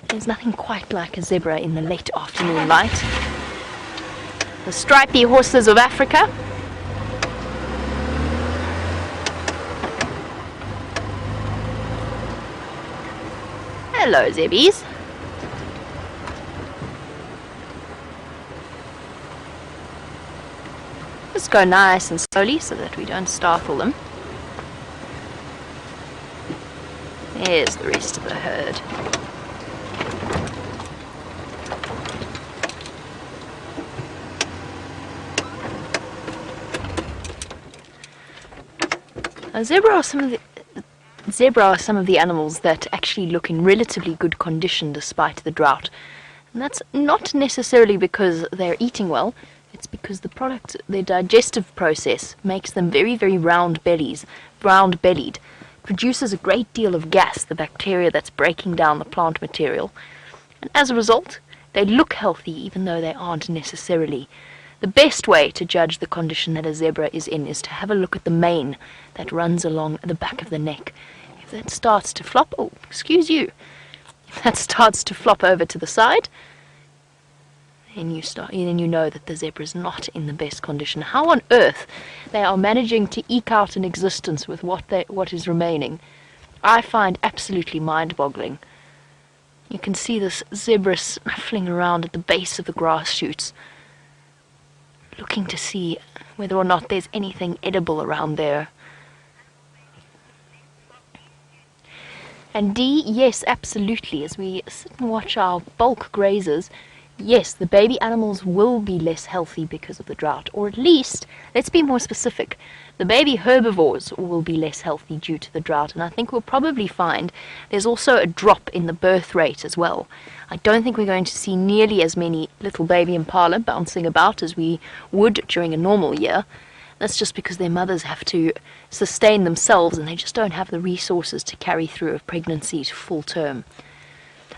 There's nothing quite like a zebra in the late afternoon light. The stripy horses of Africa. Hello, zebbies. Let's go nice and slowly so that we don't startle them. There's the rest of the herd. Zebra are some of the animals that actually look in relatively good condition despite the drought. And that's not necessarily because they're eating well. It's because their digestive process makes them very, very round-bellied, produces a great deal of gas, the bacteria that's breaking down the plant material. And as a result, they look healthy even though they aren't necessarily. The best way to judge the condition that a zebra is in is to have a look at the mane that runs along the back of the neck. If that starts to flop, if that starts to flop over to the side, then you know that the zebra is not in the best condition. How on earth they are managing to eke out an existence with what is remaining, I find absolutely mind-boggling. You can see this zebra snuffling around at the base of the grass shoots, looking to see whether or not there's anything edible around there. And D, yes, absolutely. As we sit and watch our bulk grazers, Yes, the baby animals will be less healthy because of the drought, or at least, let's be more specific, the baby herbivores will be less healthy due to the drought, and I think we'll probably find there's also a drop in the birth rate as well. I don't think we're going to see nearly as many little baby impala bouncing about as we would during a normal year. That's just because their mothers have to sustain themselves and they just don't have the resources to carry through a pregnancy to full term.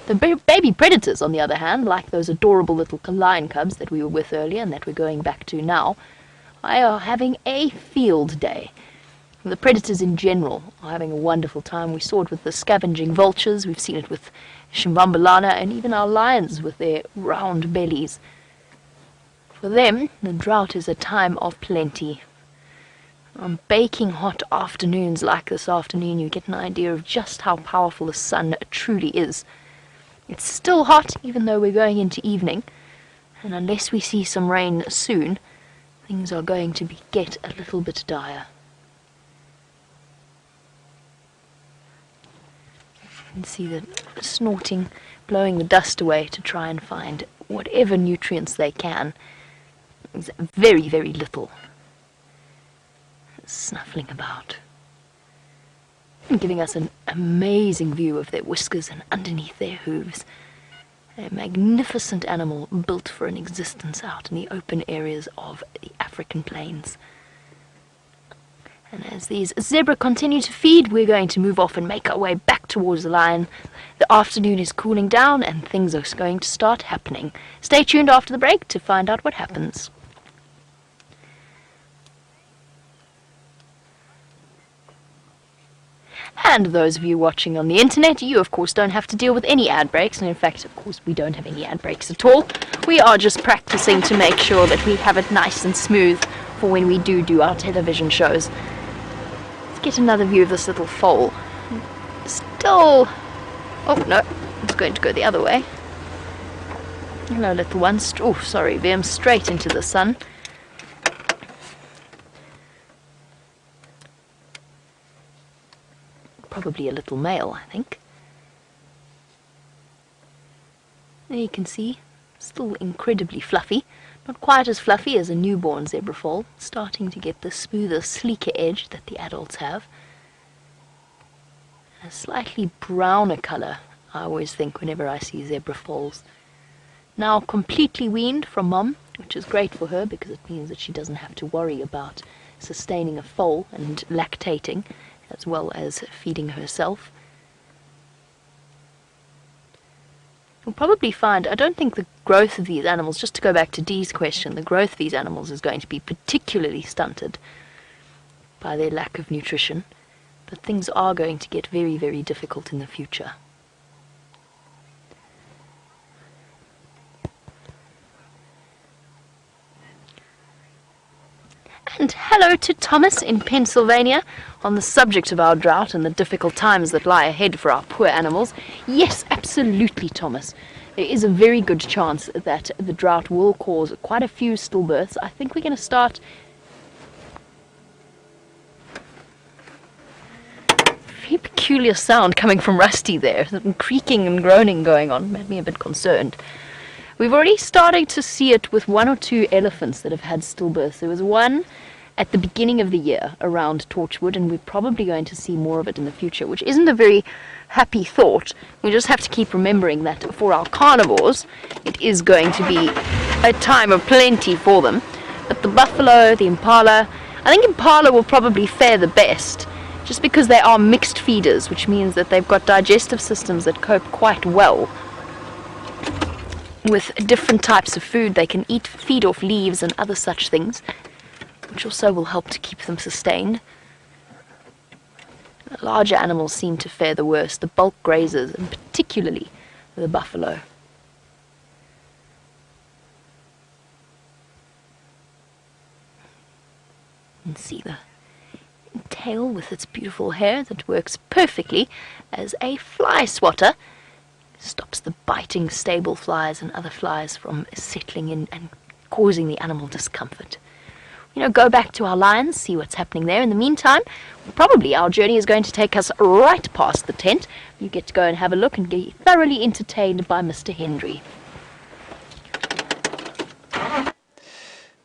The baby predators, on the other hand, like those adorable little lion cubs that we were with earlier and that we're going back to now, are having a field day. The predators in general are having a wonderful time. We saw it with the scavenging vultures, we've seen it with Xivambalana, and even our lions with their round bellies. For them, the drought is a time of plenty. On baking hot afternoons like this afternoon, you get an idea of just how powerful the sun truly is. It's still hot, even though we're going into evening, and unless we see some rain soon, things are going to get a little bit dire. You can see the snorting, blowing the dust away to try and find whatever nutrients they can. There's very, very little snuffling about, and giving us an amazing view of their whiskers and underneath their hooves. A magnificent animal built for an existence out in the open areas of the African plains. And as these zebra continue to feed, we're going to move off and make our way back towards the lion. The afternoon is cooling down and things are going to start happening. Stay tuned after the break to find out what happens. And those of you watching on the internet, you of course don't have to deal with any ad breaks, and in fact, of course, we don't have any ad breaks at all. We are just practicing to make sure that we have it nice and smooth for when we do our television shows. Let's get another view of this little foal. Still... oh no, it's going to go the other way. Hello little one. Oh, sorry, veer straight into the sun. Probably a little male, I think. There you can see, still incredibly fluffy. Not quite as fluffy as a newborn zebra foal, starting to get the smoother, sleeker edge that the adults have. A slightly browner colour, I always think whenever I see zebra foals. Now completely weaned from mum, which is great for her because it means that she doesn't have to worry about sustaining a foal and lactating, as well as feeding herself. You'll probably find, I don't think the growth of these animals, just to go back to Dee's question, the growth of these animals is going to be particularly stunted by their lack of nutrition, but things are going to get very, very difficult in the future. And hello to Thomas in Pennsylvania on the subject of our drought and the difficult times that lie ahead for our poor animals. Yes, absolutely, Thomas. There is a very good chance that the drought will cause quite a few stillbirths. I think we're going to start... very peculiar sound coming from Rusty there. Some creaking and groaning going on. Made me a bit concerned. We've already started to see it with 1 or 2 elephants that have had stillbirths. There was one at the beginning of the year around Torchwood, and we're probably going to see more of it in the future, which isn't a very happy thought. We just have to keep remembering that for our carnivores, it is going to be a time of plenty for them. But the buffalo, the impala, I think impala will probably fare the best, just because they are mixed feeders, which means that they've got digestive systems that cope quite well with different types of food. They can feed off leaves and other such things, which also will help to keep them sustained. The larger animals seem to fare the worst, the bulk grazers, and particularly the buffalo. You can see the tail with its beautiful hair that works perfectly as a fly swatter. Stops the biting stable flies and other flies from settling in and causing the animal discomfort. Go back to our lions, see what's happening there. In the meantime, probably our journey is going to take us right past the tent. You get to go and have a look and get thoroughly entertained by Mr. Hendry.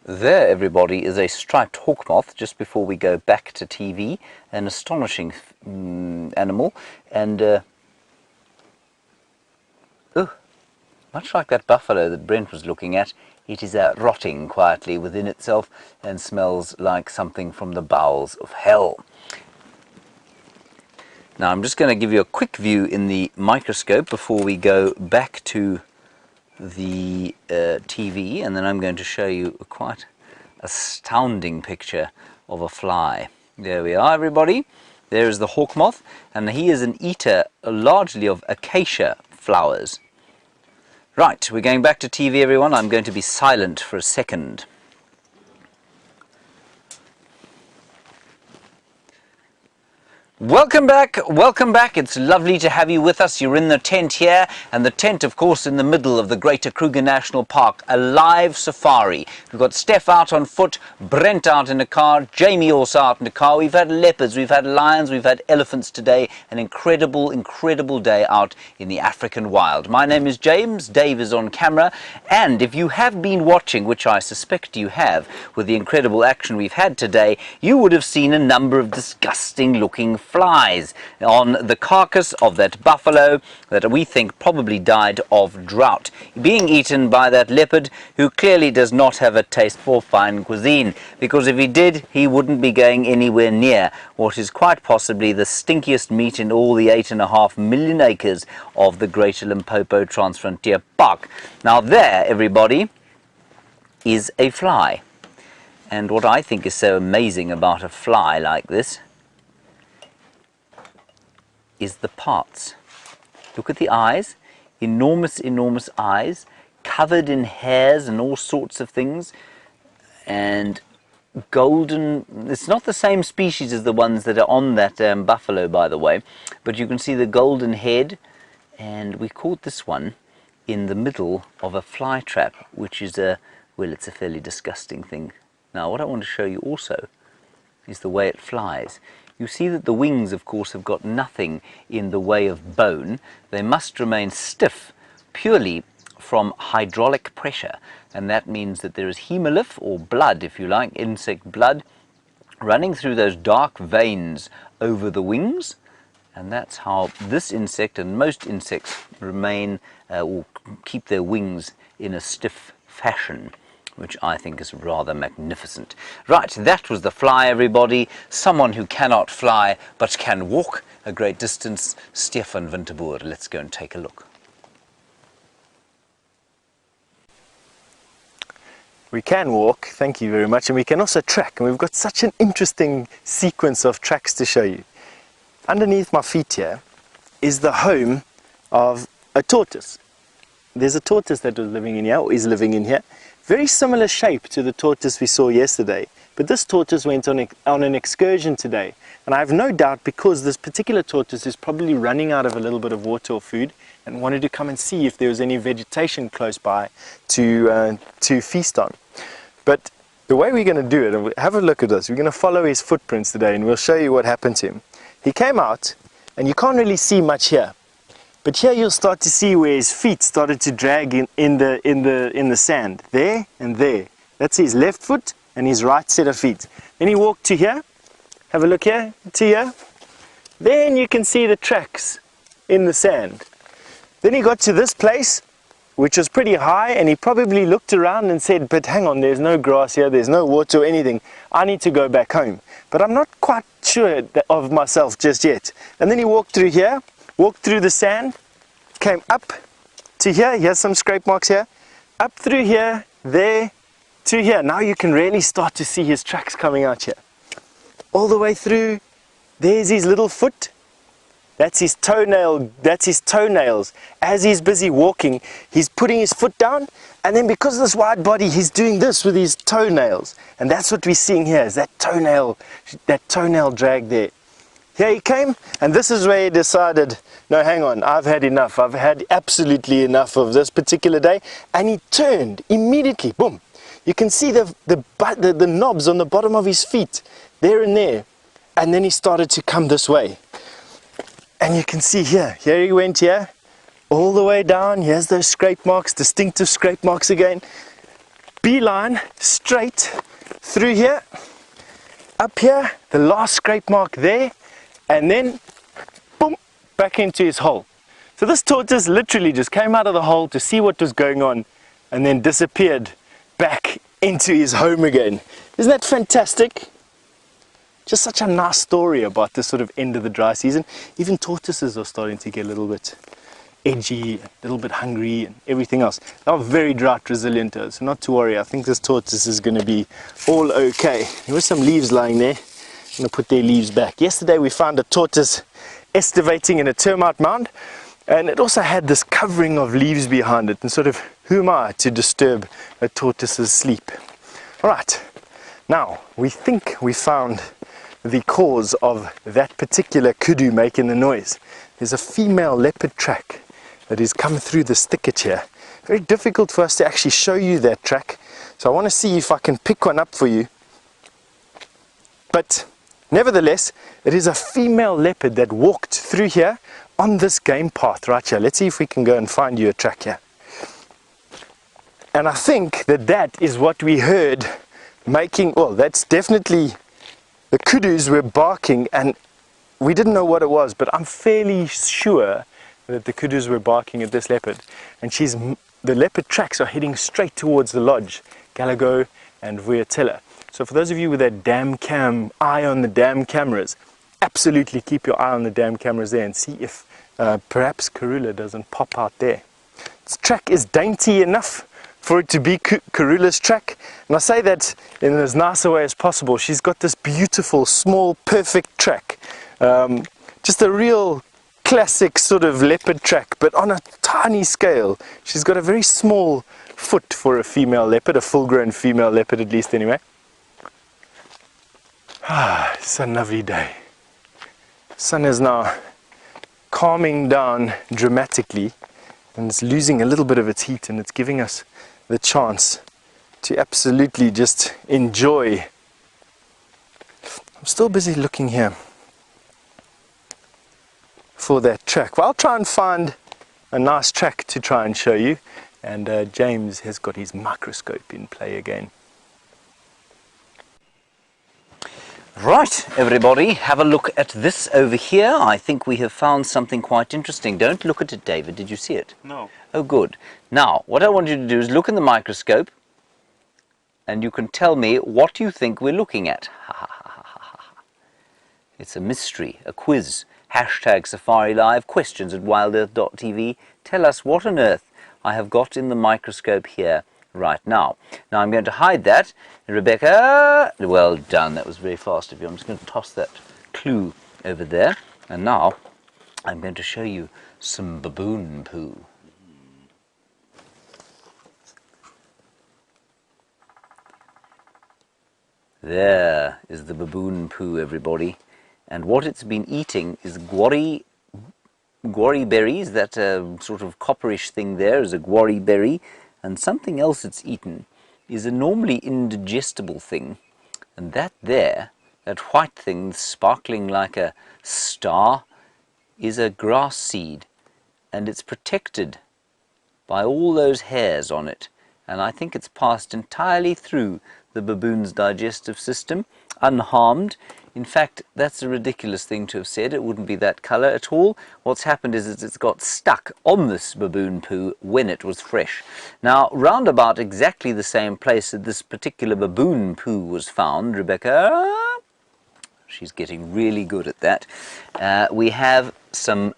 There, everybody, is a striped hawk moth, just before we go back to TV. An astonishing animal, and much like that buffalo that Brent was looking at, it is rotting quietly within itself and smells like something from the bowels of hell. Now I'm just going to give you a quick view in the microscope before we go back to the TV, and then I'm going to show you a quite astounding picture of a fly. There we are, everybody. There is the hawk moth, and he is an eater largely of acacia flowers. Right, we're going back to TV, everyone. I'm going to be silent for a second. Welcome back, welcome back. It's lovely to have you with us. You're in the tent here, and the tent, of course, in the middle of the Greater Kruger National Park, a live safari. We've got Steph out on foot, Brent out in a car, Jamie also out in a car. We've had leopards, we've had lions, we've had elephants today. An incredible, incredible day out in the African wild. My name is James, Dave is on camera, and if you have been watching, which I suspect you have, with the incredible action we've had today, you would have seen a number of disgusting looking flies on the carcass of that buffalo that we think probably died of drought, being eaten by that leopard who clearly does not have a taste for fine cuisine, because if he did, he wouldn't be going anywhere near what is quite possibly the stinkiest meat in all the 8.5 million acres of the Greater Limpopo Transfrontier Park. Now there, everybody, is a fly, and what I think is so amazing about a fly like this is the parts. Look at the eyes, enormous, enormous eyes, covered in hairs and all sorts of things, and golden. It's not the same species as the ones that are on that buffalo, by the way, but you can see the golden head, and we caught this one in the middle of a fly trap, which is well, it's a fairly disgusting thing. Now, what I want to show you also is the way it flies. You see that the wings, of course, have got nothing in the way of bone. They must remain stiff purely from hydraulic pressure, and that means that there is hemolymph, or blood, if you like, insect blood, running through those dark veins over the wings, and that's how this insect and most insects remain or keep their wings in a stiff fashion, which I think is rather magnificent. Right, that was the fly, everybody. Someone who cannot fly but can walk a great distance, Stefan. Let's go and take a look. We can walk, thank you very much, and we can also track, and we've got such an interesting sequence of tracks to show you. Underneath my feet here is the home of a tortoise. There's a tortoise that was living in here, or is living in here. Very similar shape to the tortoise we saw yesterday, but this tortoise went on an excursion today, and I have no doubt because this particular tortoise is probably running out of a little bit of water or food and wanted to come and see if there was any vegetation close by to feast on. But the way we're going to do it, and have a look at this, we're going to follow his footprints today, and we'll show you what happened to him. He came out, and you can't really see much here. But here you'll start to see where his feet started to drag in the sand. There and there. That's his left foot and his right set of feet. Then he walked to here. Have a look here, to here. Then you can see the tracks in the sand. Then he got to this place, which was pretty high, and he probably looked around and said, but hang on, there's no grass here, there's no water or anything. I need to go back home. But I'm not quite sure of myself just yet. And then he walked through here. Walked through the sand, came up to here, here's some scrape marks here, up through here, there, to here. Now you can really start to see his tracks coming out here. All the way through, there's his little foot, that's his toenail, that's his toenails. As he's busy walking, he's putting his foot down, and then because of this wide body, he's doing this with his toenails. And that's what we're seeing here, is that toenail drag there. Here he came, and this is where he decided, no, hang on, I've had enough. I've had absolutely enough of this particular day. And he turned immediately, boom. You can see the knobs on the bottom of his feet, there and there. And then he started to come this way. And you can see here he went here, all the way down. Here's those scrape marks, distinctive scrape marks again. beeline straight through here, up here, the last scrape mark there, and then boom, back into his hole. So this tortoise literally just came out of the hole to see what was going on and then disappeared back into his home again. Isn't that fantastic? Just such a nice story about this sort of end of the dry season. Even tortoises are starting to get a little bit edgy, a little bit hungry and everything else. They are very drought resilient though, so not to worry. I think this tortoise is going to be all okay. There were some leaves lying there. I'm going to put their leaves back. Yesterday we found a tortoise estivating in a termite mound, and it also had this covering of leaves behind it, and sort of, who am I to disturb a tortoise's sleep? Alright, now we think we found the cause of that particular kudu making the noise. There's a female leopard track that has come through this thicket here. Very difficult for us to actually show you that track, so I want to see if I can pick one up for you. But nevertheless, it is a female leopard that walked through here on this game path right here. Let's see if we can go and find you a track here. And I think that that is what we heard making, well, that's definitely, the kudus were barking and we didn't know what it was, but I'm fairly sure that the kudus were barking at this leopard, and the leopard tracks are heading straight towards the lodge, Galago and Vuyatella. So for those of you with that eye on the damn cameras, absolutely keep your eye on the damn cameras there and see if perhaps Karula doesn't pop out there. This track is dainty enough for it to be Karula's track, and I say that in as nice a way as possible. She's got this beautiful, small, perfect track. Just a real classic sort of leopard track, but on a tiny scale. She's got a very small foot for a female leopard, a full-grown female leopard at least anyway. It's a lovely day. Sun is now calming down dramatically, and it's losing a little bit of its heat, and it's giving us the chance to absolutely just enjoy. I'm still busy looking here for that track. Well, I'll try and find a nice track to try and show you, and James has got his microscope in play again. Right, everybody, have a look at this over here. I think we have found something quite interesting. Don't look at it, David. Did you see it? No. Oh, good. Now, what I want you to do is look in the microscope, and you can tell me what you think we're looking at. It's a mystery, a quiz. Hashtag Safari Live, questions at wildearth.tv. Tell us what on earth I have got in the microscope here right now. Now I'm going to hide that. Rebecca, well done. That was very fast of you. I'm just going to toss that clue over there. And now I'm going to show you some baboon poo. There is the baboon poo, everybody. And what it's been eating is guarri berries. That sort of copperish thing there is a guarri berry. And something else it's eaten is a normally indigestible thing. And that there, that white thing sparkling like a star, is a grass seed. And it's protected by all those hairs on it. And I think it's passed entirely through the baboon's digestive system, unharmed. In fact, that's a ridiculous thing to have said. It wouldn't be that colour at all. What's happened is it's got stuck on this baboon poo when it was fresh. Now, round about exactly the same place that this particular baboon poo was found, Rebecca, she's getting really good at that, we have some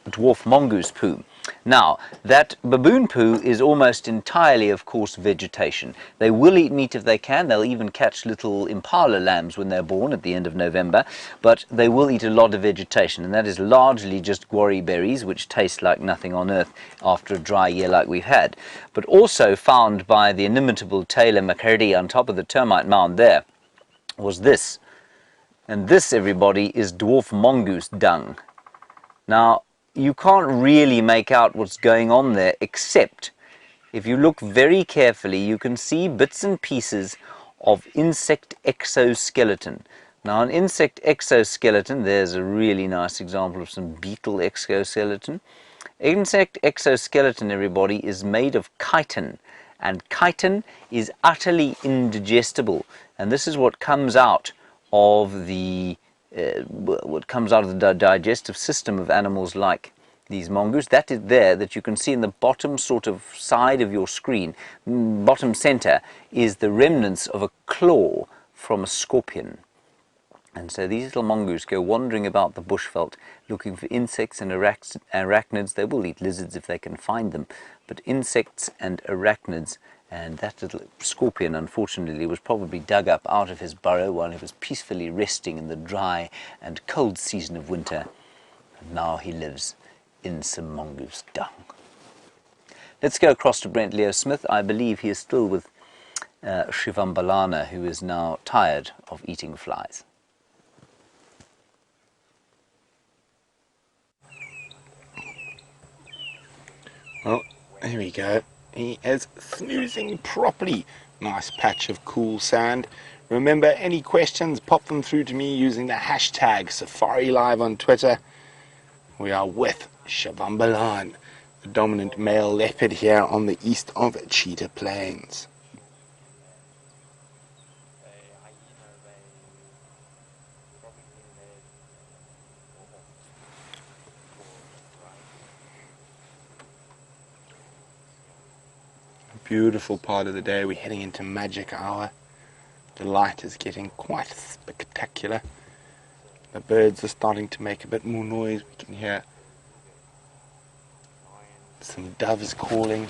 dwarf mongoose poo. Now, that baboon poo is almost entirely, of course, vegetation. They will eat meat if they can. They'll even catch little impala lambs when they're born at the end of November. But they will eat a lot of vegetation, and that is largely just guarri berries, which taste like nothing on earth after a dry year like we've had. But also found by the inimitable Taylor McCurdy on top of the termite mound there was this. And this, everybody, is dwarf mongoose dung. Now, you can't really make out what's going on there, except if you look very carefully, you can see bits and pieces of insect exoskeleton. Now, an insect exoskeleton, there's a really nice example of some beetle exoskeleton. Insect exoskeleton, everybody, is made of chitin, and chitin is utterly indigestible, and this is what comes out of the digestive system of animals like these mongoose. That is there, that you can see in the bottom sort of side of your screen, bottom center, is the remnants of a claw from a scorpion. And so these little mongoose go wandering about the bushveld looking for insects and arachnids. They will eat lizards if they can find them, but insects and arachnids. And that little scorpion, unfortunately, was probably dug up out of his burrow while he was peacefully resting in the dry and cold season of winter. And now he lives in some mongoose dung. Let's go across to Brent Leo Smith. I believe he is still with Xivambalana, who is now tired of eating flies. Well, there we go. He is snoozing properly. Nice patch of cool sand. Remember, any questions, pop them through to me using the hashtag SafariLive on Twitter. We are with Xivambalana, the dominant male leopard here on the east of Cheetah Plains. Beautiful part of the day. We're heading into magic hour. The light is getting quite spectacular. The birds are starting to make a bit more noise. We can hear some doves calling.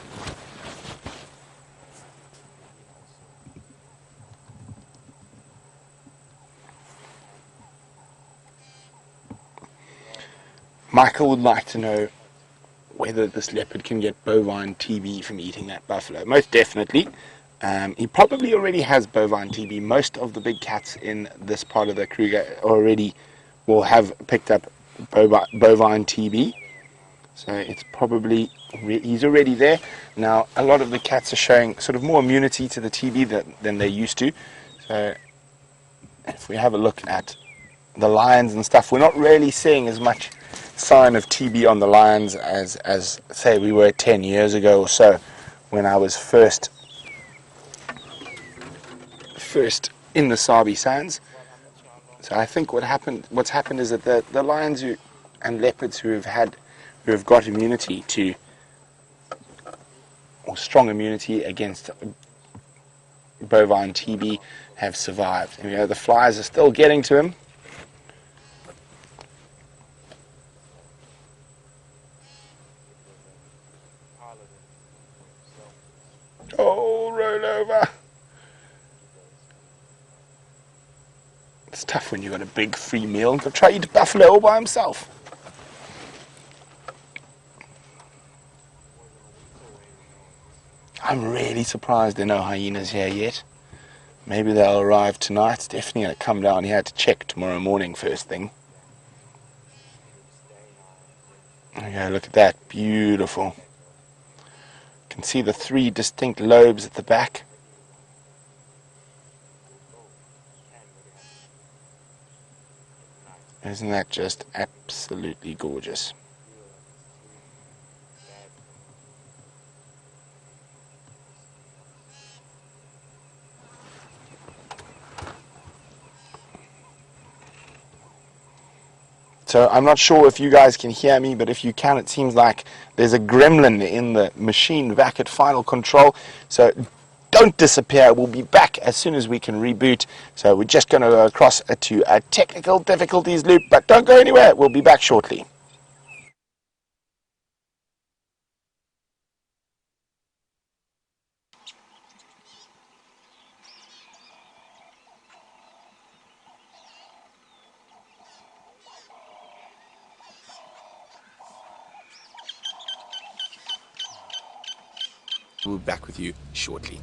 Michael would like to know whether this leopard can get bovine TB from eating that buffalo. Most definitely. He probably already has bovine TB. Most of the big cats in this part of the Kruger already will have picked up bovine TB. So it's probably, he's already there. Now, a lot of the cats are showing sort of more immunity to the TB than they used to. So if we have a look at the lions and stuff, we're not really seeing as much sign of TB on the lions as say we were 10 years ago or so, when I was first in the Sabi Sands. So I think what's happened is that the lions and leopards who have got immunity to, or strong immunity against bovine TB, have survived. And, the flies are still getting to him. Oh, roll over. It's tough when you've got a big free meal to try to eat buffalo all by himself. I'm really surprised there are no hyenas here yet. Maybe they'll arrive tonight. It's definitely going to come down here to check tomorrow morning first thing. Okay, look at that. Beautiful. You can see the 3 distinct lobes at the back. Isn't that just absolutely gorgeous? So I'm not sure if you guys can hear me, but if you can, it seems like there's a gremlin in the machine back at final control. So don't disappear. We'll be back as soon as we can reboot. So we're just going to go across to a technical difficulties loop, but don't go anywhere. We'll be back shortly. We'll be back with you shortly.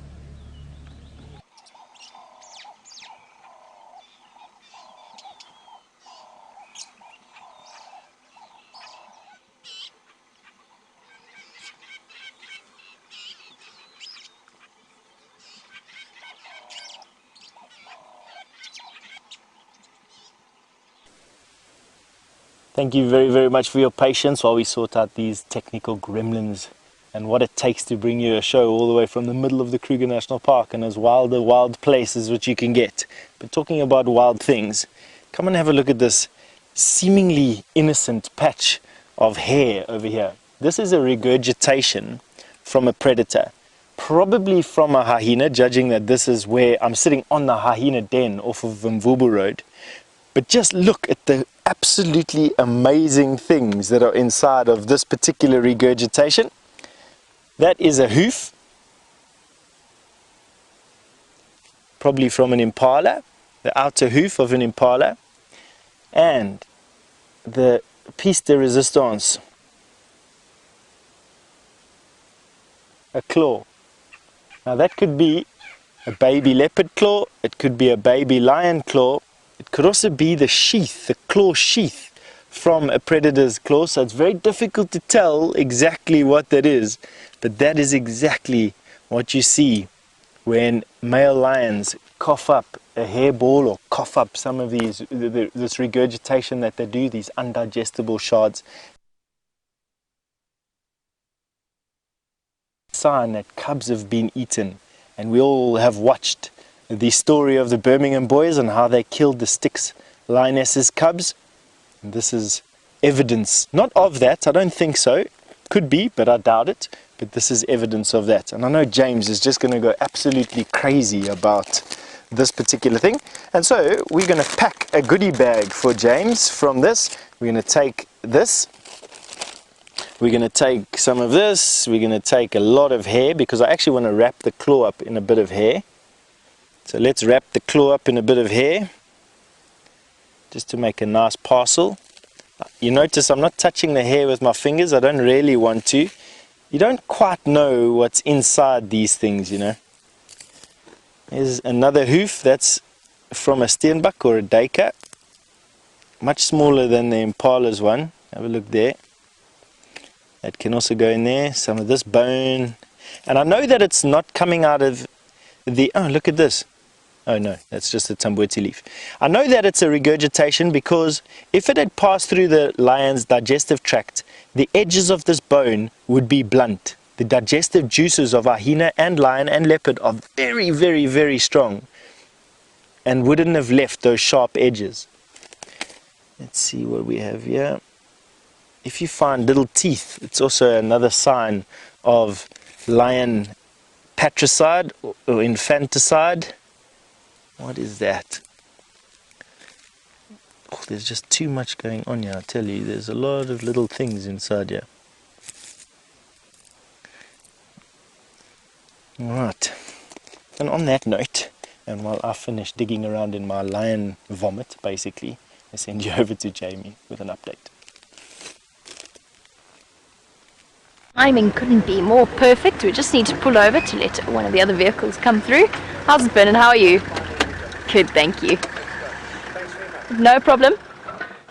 Thank you very, very much for your patience while we sort out these technical gremlins and what it takes to bring you a show all the way from the middle of the Kruger National Park and as wild places which you can get. But talking about wild things, come and have a look at this seemingly innocent patch of hair over here. This is a regurgitation from a predator, probably from a hyena, judging that this is where I'm sitting on the hyena den off of Mvubu Road. But just look at the absolutely amazing things that are inside of this particular regurgitation. That is a hoof, probably from an impala, the outer hoof of an impala, and the piece de resistance, a claw. Now that could be a baby leopard claw, it could be a baby lion claw, it could also be the sheath, the claw sheath from a predator's claw, so it's very difficult to tell exactly what that is, but that is exactly what you see when male lions cough up a hairball or cough up some of this regurgitation that they do, these undigestible shards. Sign that cubs have been eaten, and we all have watched the story of the Birmingham boys and how they killed the Styx lionesses' cubs. And this is evidence, not of that, I don't think so, could be, but I doubt it, but this is evidence of that. And I know James is just going to go absolutely crazy about this particular thing, and so we're going to pack a goodie bag for James from this. We're going to take this, we're going to take some of this, we're going to take a lot of hair, because I actually want to wrap the claw up in a bit of hair. So let's wrap the claw up in a bit of hair, just to make a nice parcel. You notice I'm not touching the hair with my fingers, I don't really want to. You don't quite know what's inside these things, you know. Here's another hoof, that's from a steenbok or a duiker, much smaller than the impala's one. Have a look there. That can also go in there, some of this bone. And I know that it's not coming out of the, oh look at this. Oh no, that's just a tamboti leaf. I know that it's a regurgitation because if it had passed through the lion's digestive tract, the edges of this bone would be blunt. The digestive juices of a hyena and lion and leopard are very, very, very strong and wouldn't have left those sharp edges. Let's see what we have here. If you find little teeth, it's also another sign of lion patricide or infanticide. What is that? Oh, there's just too much going on here, I tell you. There's a lot of little things inside here. Alright, and on that note, and while I finish digging around in my lion vomit, basically, I send you over to Jamie with an update. Timing couldn't be more perfect. We just need to pull over to let one of the other vehicles come through. How's it been and how are you? Good, thank you. No problem.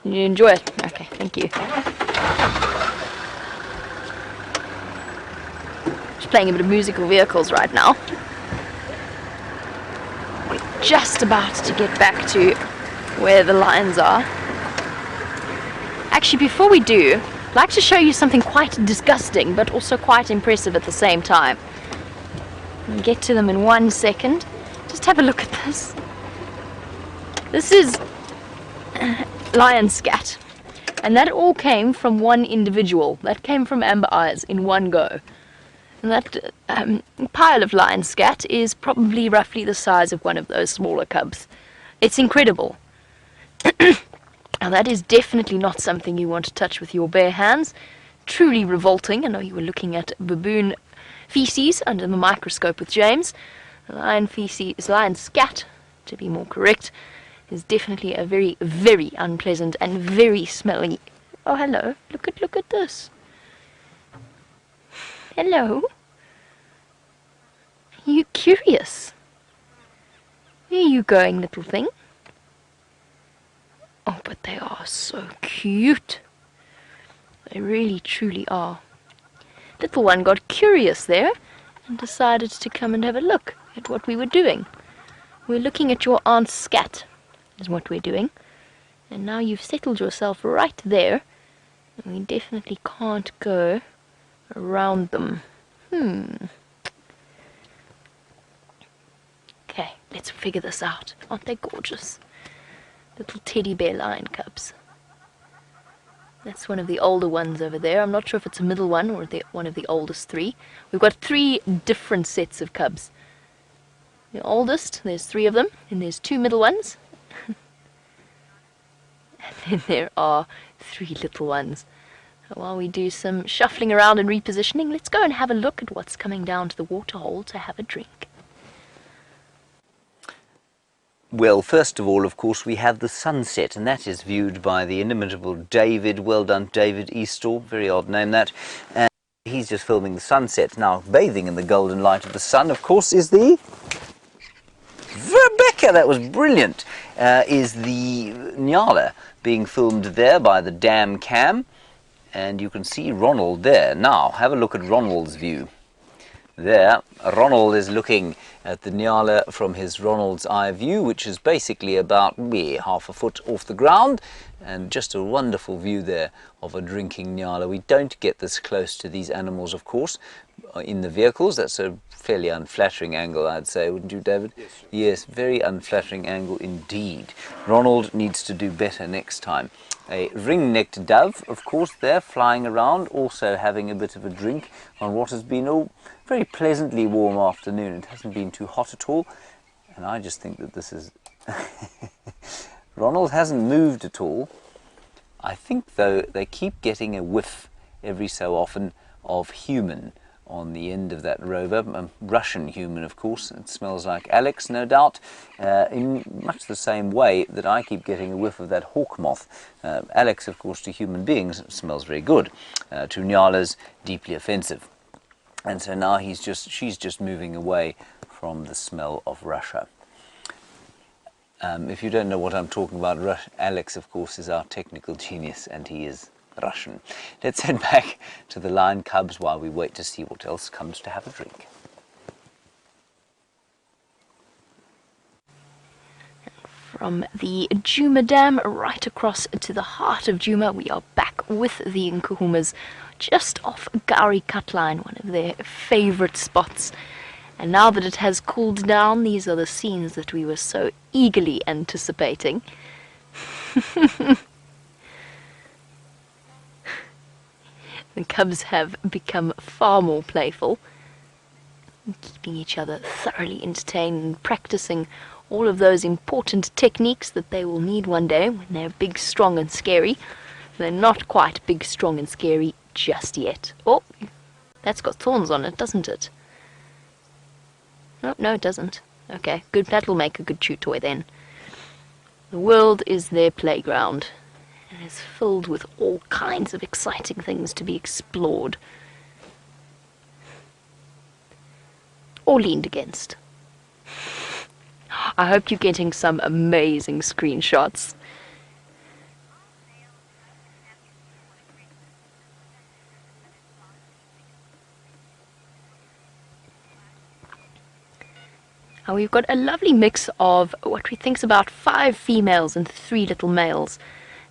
You enjoy it? Okay, thank you. Just playing a bit of musical vehicles right now. We're just about to get back to where the lions are. Actually, before we do, I'd like to show you something quite disgusting, but also quite impressive at the same time. We'll get to them in 1 second. Just have a look at this. This is lion scat, and that all came from one individual. That came from Amber Eyes in one go. And that pile of lion scat is probably roughly the size of one of those smaller cubs. It's incredible. Now that is definitely not something you want to touch with your bare hands. Truly revolting. I know you were looking at baboon feces under the microscope with James. Lion feces, lion scat, to be more correct, is definitely a very, very unpleasant and very smelly. Oh, hello. Look at this. Hello. Are you curious? Where are you going, little thing? Oh, but they are so cute. They really, truly are. Little one got curious there and decided to come and have a look at what we were doing. We're looking at your aunt's scat, is what we're doing. And now you've settled yourself right there. And we definitely can't go around them. Okay, let's figure this out. Aren't they gorgeous? Little teddy bear lion cubs. That's one of the older ones over there. I'm not sure if it's a middle one or one of the oldest three. We've got 3 different sets of cubs. The oldest, there's 3 of them, and there's 2 middle ones. And then there are 3 little ones. So while we do some shuffling around and repositioning, let's go and have a look at what's coming down to the waterhole to have a drink. Well, first of all, of course, we have the sunset, and that is viewed by the inimitable David. Well done, David Eastaugh. Very odd name, that. And he's just filming the sunset. Now, bathing in the golden light of the sun, of course, is the... Rebecca, that was brilliant. Is the Nyala being filmed there by the dam cam. And you can see Ronald there. Now, have a look at Ronald's view. There, Ronald is looking at the Nyala from his Ronald's eye view, which is basically about half a foot off the ground, and just a wonderful view there of a drinking Nyala. We don't get this close to these animals, of course, in the vehicles. That's a fairly unflattering angle, I'd say, wouldn't you, David? Yes, sure. Yes, very unflattering angle indeed. Ronald needs to do better next time. A ring-necked dove, of course, there flying around, also having a bit of a drink on what has been a very pleasantly warm afternoon. It hasn't been too hot at all, and I just think that this is... Ronald hasn't moved at all. I think, though, they keep getting a whiff every so often of human on the end of that rover, a Russian human, of course. It smells like Alex, no doubt, in much the same way that I keep getting a whiff of that hawk moth. Alex, of course, to human beings smells very good. To Nyalas, deeply offensive. And so now she's just moving away from the smell of Russia. If you don't know what I'm talking about, Alex, of course, is our technical genius, and he is Russian. Let's head back to the lion cubs while we wait to see what else comes to have a drink. From the Djuma Dam right across to the heart of Djuma, we are back with the Nkuhumas just off Gowrie Cut Line, one of their favourite spots. And now that it has cooled down, these are the scenes that we were so eagerly anticipating. The cubs have become far more playful, keeping each other thoroughly entertained and practicing all of those important techniques that they will need one day when they're big, strong and scary. They're not quite big, strong and scary just yet. Oh, that's got thorns on it, doesn't it? Oh, no, it doesn't. Okay, good. That'll make a good chew toy then. The world is their playground, and is filled with all kinds of exciting things to be explored. Or leaned against. I hope you're getting some amazing screenshots. We've got a lovely mix of what we think's about 5 females and 3 little males.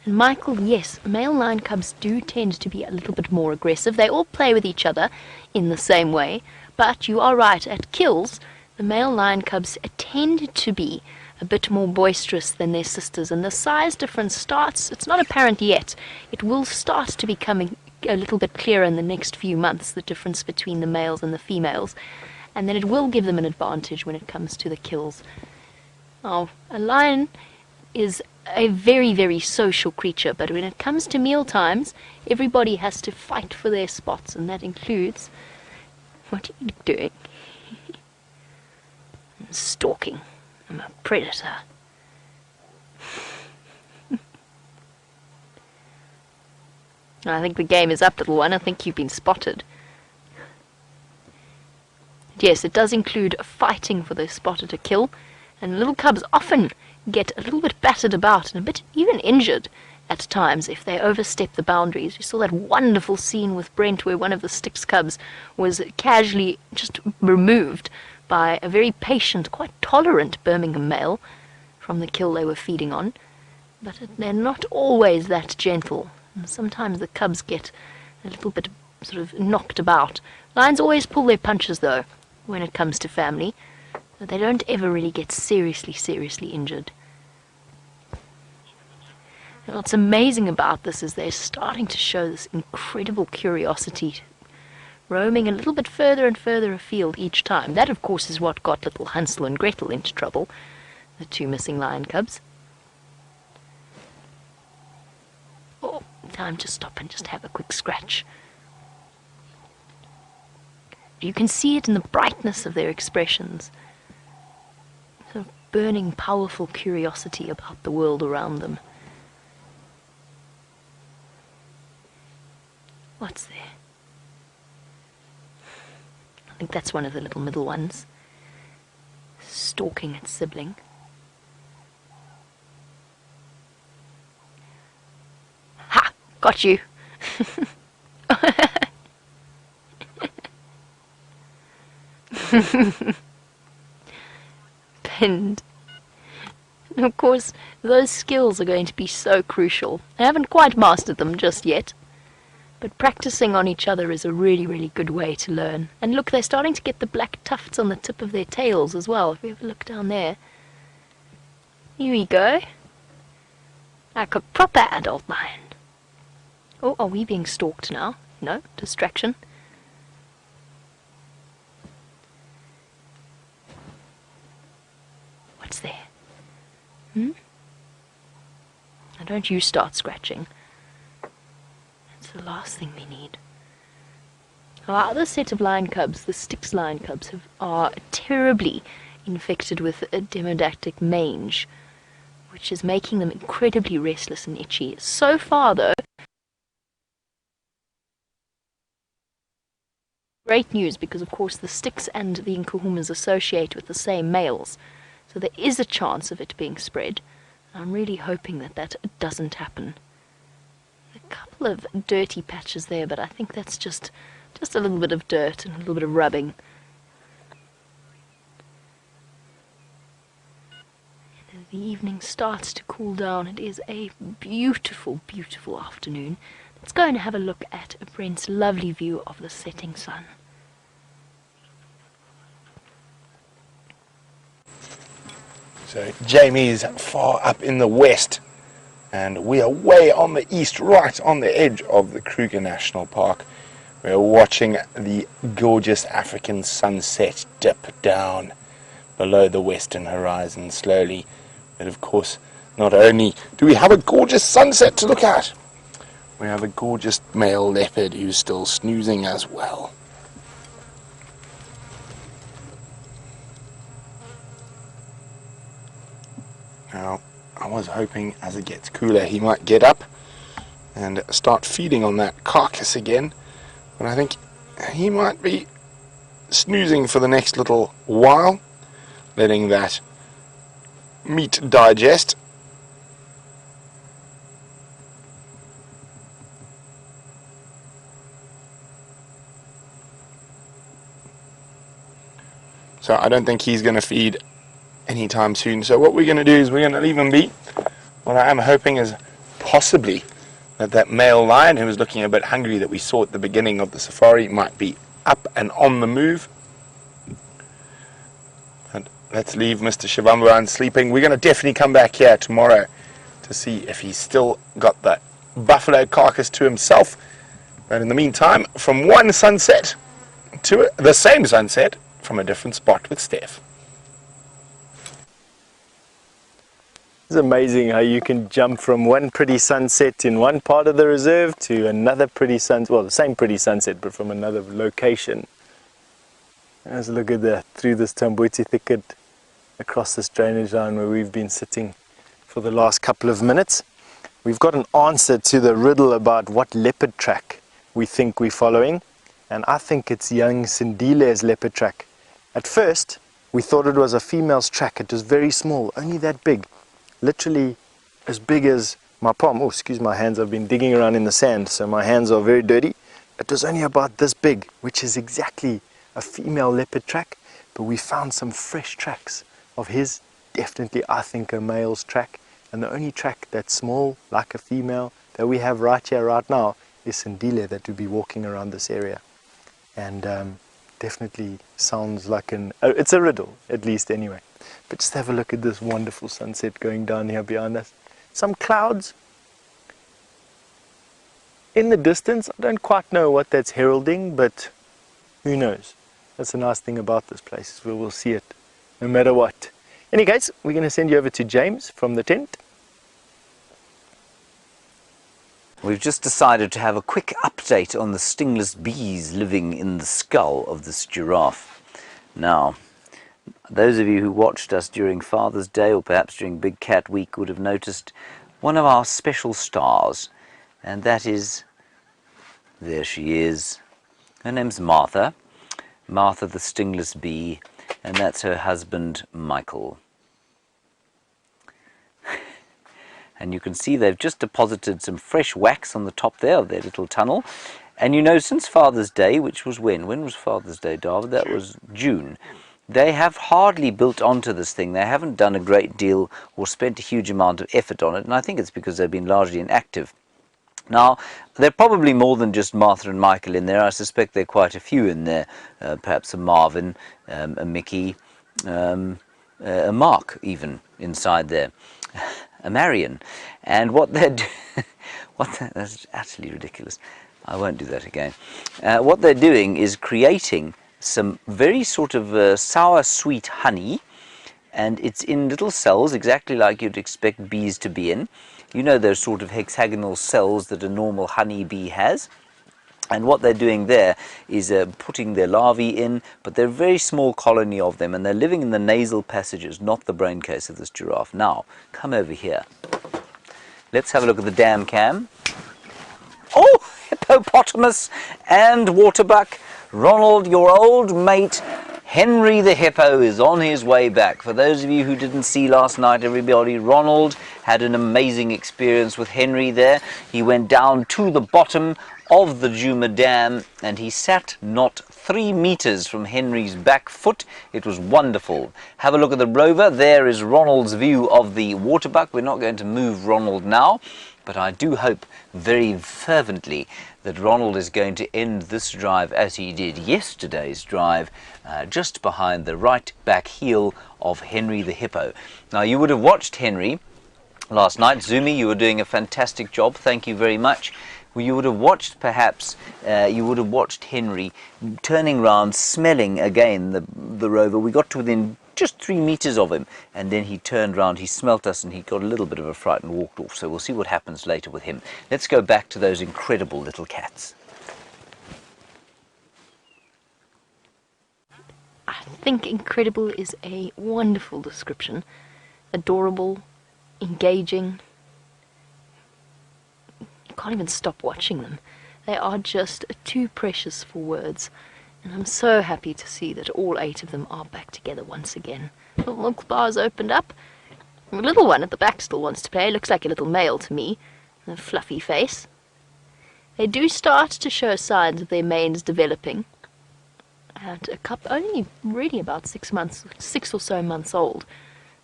And Michael, yes, male lion cubs do tend to be a little bit more aggressive. They all play with each other in the same way, but you are right, at kills, the male lion cubs tend to be a bit more boisterous than their sisters, and the size difference starts, it's not apparent yet, it will start to become a little bit clearer in the next few months, the difference between the males and the females, and then it will give them an advantage when it comes to the kills. Now, a lion is a very, very social creature, but when it comes to meal times, everybody has to fight for their spots, and that includes... What are you doing? I'm stalking. I'm a predator. I think the game is up, little one. I think you've been spotted. Yes, it does include fighting for the spotter to kill, and little cubs often get a little bit battered about and a bit even injured at times if they overstep the boundaries. We saw that wonderful scene with Brent where one of the Styx cubs was casually just removed by a very patient, quite tolerant Birmingham male from the kill they were feeding on. But they're not always that gentle, and sometimes the cubs get a little bit sort of knocked about. Lions always pull their punches, though, when it comes to family. So they don't ever really get seriously injured. And what's amazing about this is they're starting to show this incredible curiosity, roaming a little bit further and further afield each time. That, of course, is what got little Hansel and Gretel into trouble, the two missing lion cubs. Oh, time to stop and just have a quick scratch. You can see it in the brightness of their expressions. Sort of burning, powerful curiosity about the world around them. What's there? I think that's one of the little middle ones, stalking its sibling. Ha! Got you! Pinned. And of course, those skills are going to be so crucial. I haven't quite mastered them just yet. But practicing on each other is a really good way to learn. And look, they're starting to get the black tufts on the tip of their tails as well. If we have a look down there. Here we go. Like a proper adult lion. Oh, are we being stalked now? No, distraction. What's there? Now don't you start scratching. The last thing we need. Our other set of lion cubs, the Styx lion cubs, are terribly infected with a demodactic mange, which is making them incredibly restless and itchy. So far, though, great news, because of course the Styx and the Nkuhumas associate with the same males, so there is a chance of it being spread. I'm really hoping that that doesn't happen. Couple of dirty patches there, but I think that's just a little bit of dirt and a little bit of rubbing. And as the evening starts to cool down, it is a beautiful afternoon. Let's go and have a look at Brent's lovely view of the setting sun. So Jamie's far up in the west, and we are way on the east, right on the edge of the Kruger National Park. We're watching the gorgeous African sunset dip down below the western horizon slowly. But of course, not only do we have a gorgeous sunset to look at, we have a gorgeous male leopard who's still snoozing as well. Now, I was hoping as it gets cooler he might get up and start feeding on that carcass again, but I think he might be snoozing for the next little while, letting that meat digest. So I don't think he's going to feed anytime soon. So what we're going to do is we're going to leave him be. What I am hoping is possibly that male lion who was looking a bit hungry that we saw at the beginning of the safari might be up and on the move. And let's leave Mr. Xivambalana sleeping. We're going to definitely come back here tomorrow to see if he's still got that buffalo carcass to himself. But in the meantime, from one sunset to the same sunset from a different spot with Steph. It's amazing how you can jump from one pretty sunset in one part of the reserve to another pretty sunset, well, the same pretty sunset, but from another location. Let's look at that, through this Tamboti thicket, across this drainage line where we've been sitting for the last couple of minutes. We've got an answer to the riddle about what leopard track we think we're following, and I think it's young Sindile's leopard track. At first, we thought it was a female's track. It was very small, only that big. Literally as big as my palm. Oh, excuse my hands, I've been digging around in the sand, so my hands are very dirty. It was only about this big, which is exactly a female leopard track, but we found some fresh tracks of his, definitely I think a male's track, and the only track that's small, like a female, that we have right here, right now, Isindile that would be walking around this area. And definitely sounds like it's a riddle, at least anyway. But just have a look at this wonderful sunset going down here behind us. Some clouds in the distance. I don't quite know what that's heralding, but who knows? That's a nice thing about this place, is we will see it no matter what. In any case, we're going to send you over to James from the tent. We've just decided to have a quick update on the stingless bees living in the skull of this giraffe. Now, those of you who watched us during Father's Day or perhaps during Big Cat Week would have noticed one of our special stars, and that is, there she is. Her name's Martha, Martha the stingless bee, and that's her husband Michael. And you can see they've just deposited some fresh wax on the top there of their little tunnel. And you know, since Father's Day, which was when? When was Father's Day, David? That was June. They have hardly built onto this thing. They haven't done a great deal or spent a huge amount of effort on it. And I think it's because they've been largely inactive. Now, there are probably more than just Martha and Michael in there. I suspect there are quite a few in there. Perhaps a Marvin, a Mickey, a Mark even inside there. A Marion. And what they're that's absolutely ridiculous. I won't do that again. What they're doing is creating some very sort of sour sweet honey, and it's in little cells exactly like you'd expect bees to be in. You know those sort of hexagonal cells that a normal honey bee has. And what they're doing there is putting their larvae in, but they're a very small colony of them, and they're living in the nasal passages, not the brain case of this giraffe. Now, come over here. Let's have a look at the dam cam. Oh, hippopotamus and waterbuck. Ronald, your old mate, Henry the hippo, is on his way back. For those of you who didn't see last night, everybody, Ronald had an amazing experience with Henry there. He went down to the bottom of the Djuma Dam, and he sat not 3 meters from Henry's back foot. It was wonderful. Have a look at the rover. There is Ronald's view of the waterbuck. We're not going to move Ronald now, but I do hope very fervently that Ronald is going to end this drive as he did yesterday's drive, just behind the right back heel of Henry the hippo. Now, you would have watched Henry last night. Zumi, you were doing a fantastic job. Thank you very much. Well, you would have watched, perhaps, you would have watched Henry turning round, smelling again the rover. We got to within just 3 meters of him, and then he turned round, he smelt us, and he got a little bit of a fright and walked off. So we'll see what happens later with him. Let's go back to those incredible little cats. I think incredible is a wonderful description. Adorable, engaging. You can't even stop watching them. They are just too precious for words. And I'm so happy to see that all 8 of them are back together once again. The milk bar's opened up. The little one at the back still wants to play. Looks like a little male to me. A fluffy face. They do start to show signs of their manes developing. At a couple, only really about 6 or so months old.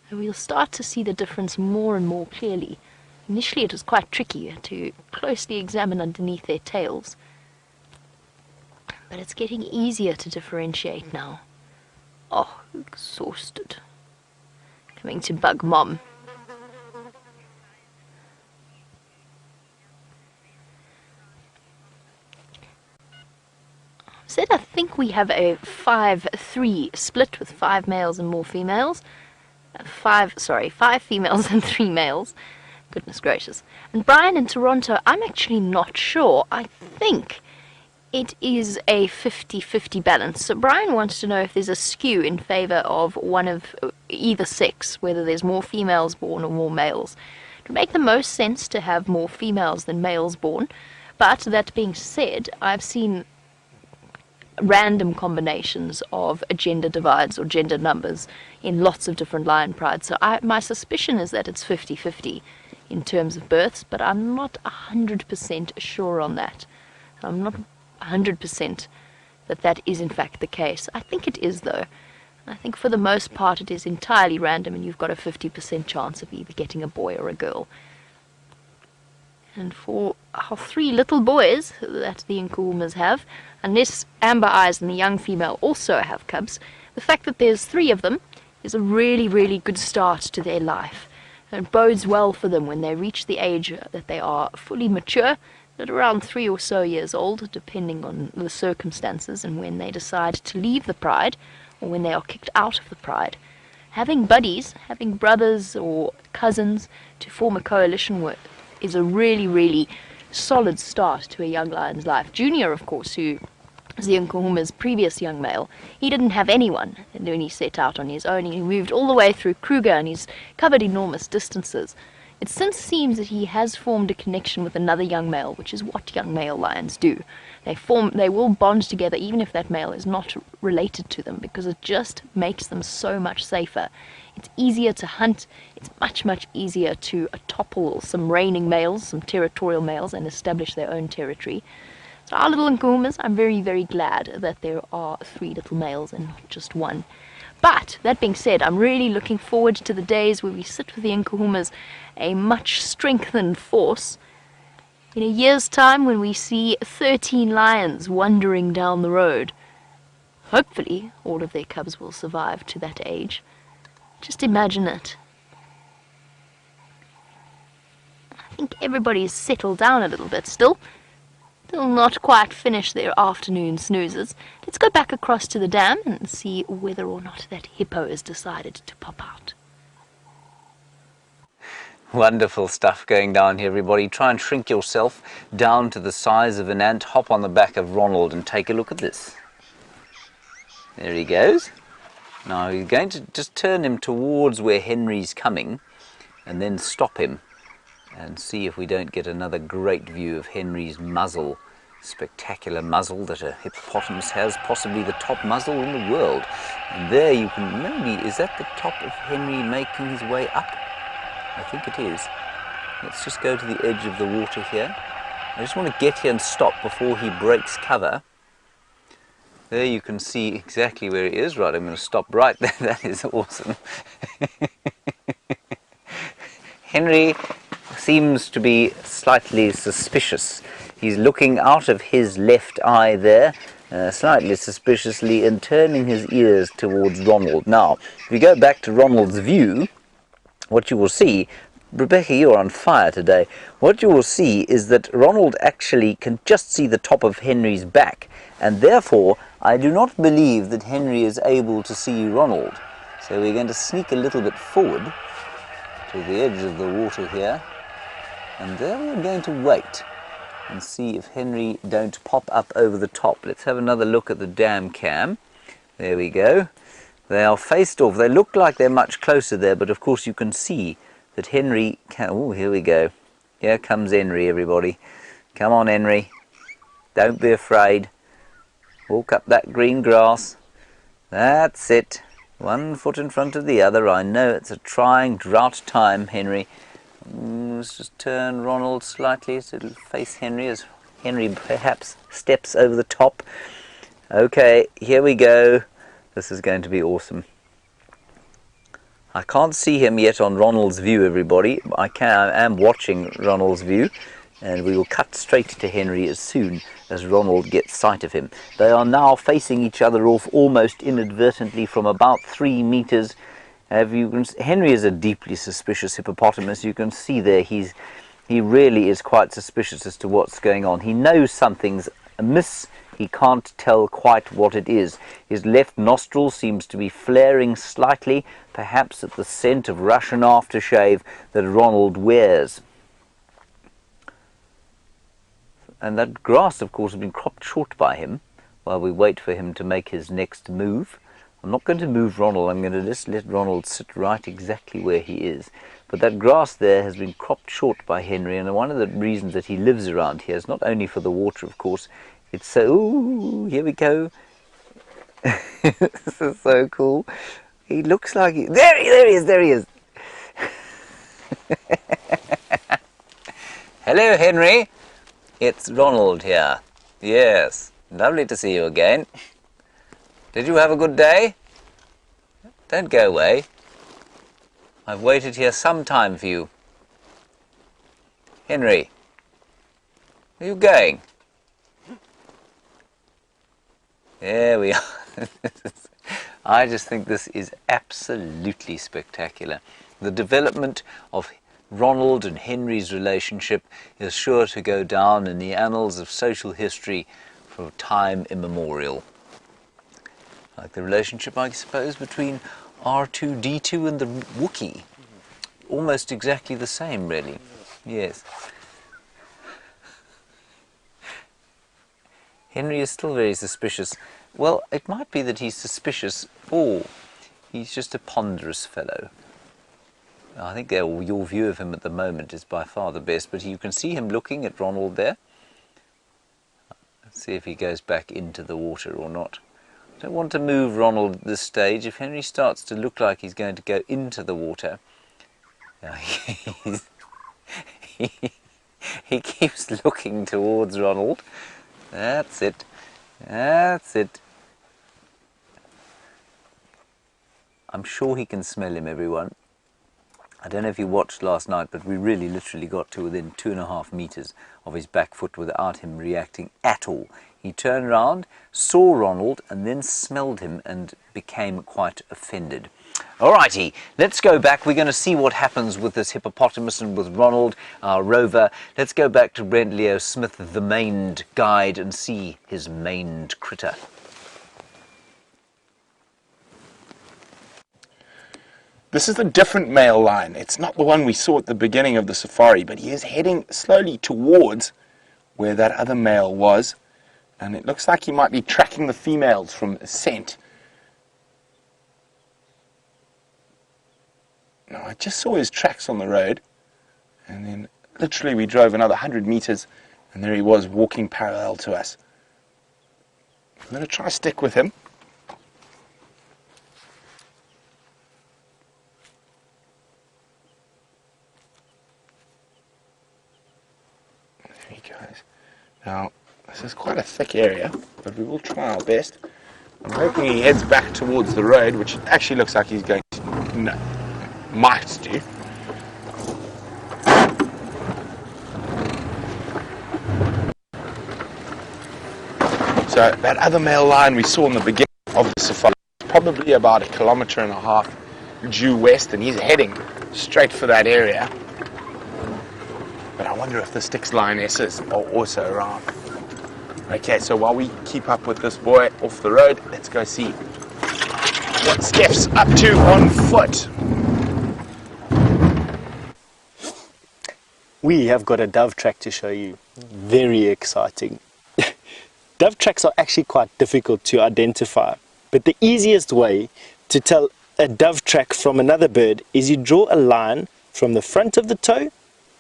And we'll start to see the difference more and more clearly. Initially it was quite tricky to closely examine underneath their tails. But it's getting easier to differentiate now. Oh, exhausted. Coming to bug Mom. Said I think we have a 5-3 split with 5 males and more females. 5 females and 3 males. Goodness gracious. And Brian in Toronto, I'm actually not sure. I think it is a 50-50 balance. So Brian wants to know if there's a skew in favour of one of either sex, whether there's more females born or more males. It would make the most sense to have more females than males born. But that being said, I've seen random combinations of gender divides or gender numbers in lots of different lion prides. So my suspicion is that it's 50-50 in terms of births, but I'm not 100% sure on that. I'm not 100% that is in fact the case. I think it is, though. I think for the most part it is entirely random, and you've got a 50% chance of either getting a boy or a girl. And for our 3 little boys that the Nkuhumas have, unless Amber Eyes and the young female also have cubs, the fact that there's 3 of them is a really, really good start to their life. And it bodes well for them when they reach the age that they are fully mature, at around 3 or so years old, depending on the circumstances and when they decide to leave the pride, or when they are kicked out of the pride. Having buddies, having brothers or cousins to form a coalition with is a really, really solid start to a young lion's life. Junior, of course, who is the Nkuhuma's previous young male, he didn't have anyone when he set out on his own. He moved all the way through Kruger and he's covered enormous distances. It since seems that he has formed a connection with another young male, which is what young male lions do. They will bond together even if that male is not related to them, because it just makes them so much safer. It's easier to hunt, it's much, much easier to topple some reigning males, some territorial males, and establish their own territory. So our little Nkuhumas, I'm very, very glad that there are 3 little males and not just 1. But, that being said, I'm really looking forward to the days where we sit with the Nkuhumas, a much strengthened force, in a year's time when we see 13 lions wandering down the road. Hopefully, all of their cubs will survive to that age. Just imagine it. I think everybody's settled down a little bit still. Still not quite finished their afternoon snoozes. Let's go back across to the dam and see whether or not that hippo has decided to pop out. Wonderful stuff going down here, everybody. Try and shrink yourself down to the size of an ant. Hop on the back of Ronald and take a look at this. There he goes. Now you're going to just turn him towards where Henry's coming and then stop him and see if we don't get another great view of Henry's muzzle. Spectacular muzzle that a hippopotamus has, possibly the top muzzle in the world. And there you can maybe, is that the top of Henry making his way up? I think it is. Let's just go to the edge of the water here. I just want to get here and stop before he breaks cover. There you can see exactly where he is. Right, I'm going to stop right there. That is awesome. Henry seems to be slightly suspicious. He's looking out of his left eye there, slightly suspiciously, and turning his ears towards Ronald. Now, if you go back to Ronald's view, what you will see, Rebecca, you're on fire today. What you will see is that Ronald actually can just see the top of Henry's back, and therefore I do not believe that Henry is able to see Ronald. So we're going to sneak a little bit forward to the edge of the water here, and there we're going to wait and see if Henry don't pop up over the top. Let's have another look at the dam cam. There we go. They are faced off. They look like they're much closer there, but of course you can see that Henry can... Oh, here we go. Here comes Henry, everybody. Come on, Henry. Don't be afraid. Walk up that green grass. That's it. 1 foot in front of the other. I know it's a trying drought time, Henry. Let's just turn Ronald slightly so it'll face Henry as Henry perhaps steps over the top. Okay, here we go. This is going to be awesome. I can't see him yet on Ronald's view, everybody. I am watching Ronald's view, and we will cut straight to Henry as soon as Ronald gets sight of him. They are now facing each other off almost inadvertently from about 3 meters. Henry is a deeply suspicious hippopotamus. You can see there he really is quite suspicious as to what's going on. He knows something's amiss. He can't tell quite what it is. His left nostril seems to be flaring slightly, perhaps at the scent of Russian aftershave that Ronald wears. And that grass, of course, has been cropped short by him while we wait for him to make his next move. I'm not going to move Ronald. I'm going to just let Ronald sit right exactly where he is. But that grass there has been cropped short by Henry, and one of the reasons that he lives around here is not only for the water, of course. It's so... Ooh, here we go. This is so cool. He looks like... There he is. Hello, Henry. It's Ronald here. Yes, lovely to see you again. Did you have a good day? Don't go away. I've waited here some time for you. Henry, Where are you going? There we are. I just think this is absolutely spectacular. The development of Ronald and Henry's relationship is sure to go down in the annals of social history for time immemorial. Like the relationship, I suppose, between R2-D2 and the Wookiee. Almost exactly the same, really. Yes. Henry is still very suspicious. Well, it might be that he's suspicious, or he's just a ponderous fellow. I think your view of him at the moment is by far the best, but you can see him looking at Ronald there. Let's see if he goes back into the water or not. I don't want to move Ronald at this stage. If Henry starts to look like he's going to go into the water, he keeps looking towards Ronald. That's it. That's it. I'm sure he can smell him, everyone. I don't know if you watched last night, but we really literally got to within 2.5 meters of his back foot without him reacting at all. He turned around, saw Ronald, and then smelled him and became quite offended. Alrighty, let's go back. We're going to see what happens with this hippopotamus and with Ronald, our rover. Let's go back to Brent Leo Smith, the maned guide, and see his maned critter. This is a different male lion. It's not the one we saw at the beginning of the safari, but he is heading slowly towards where that other male was. And it looks like he might be tracking the females from a scent. Now, I just saw his tracks on the road, and then literally we drove another 100 meters, and there he was walking parallel to us. I'm going to try to stick with him. There he goes. Now, this is quite a thick area, but we will try our best. I'm hoping he heads back towards the road, which actually looks like he's going to... No. Might do. So that other male lion we saw in the beginning of the safari is probably about 1.5 kilometers due west, and he's heading straight for that area. But I wonder if the Styx lionesses are also around. Okay, so while we keep up with this boy off the road, let's go see what Steph's up to on foot. We have got a dove track to show you. Very exciting. Dove tracks are actually quite difficult to identify, but the easiest way to tell a dove track from another bird is you draw a line from the front of the toe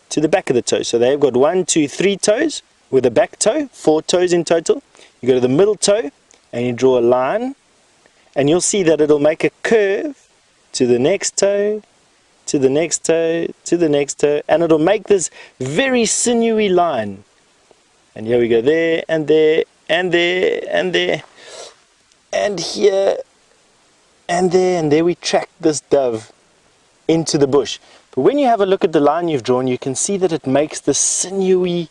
to the back of the toe. So they've got 1, 2, 3 toes with a back toe, 4 toes in total. You go to the middle toe and you draw a line, and you'll see that it'll make a curve to the next toe, to the next toe, to the next toe, and it'll make this very sinewy line. And here we go, there, and there, and there, and there, and here, and there we track this dove into the bush. But when you have a look at the line you've drawn, you can see that it makes the sinewy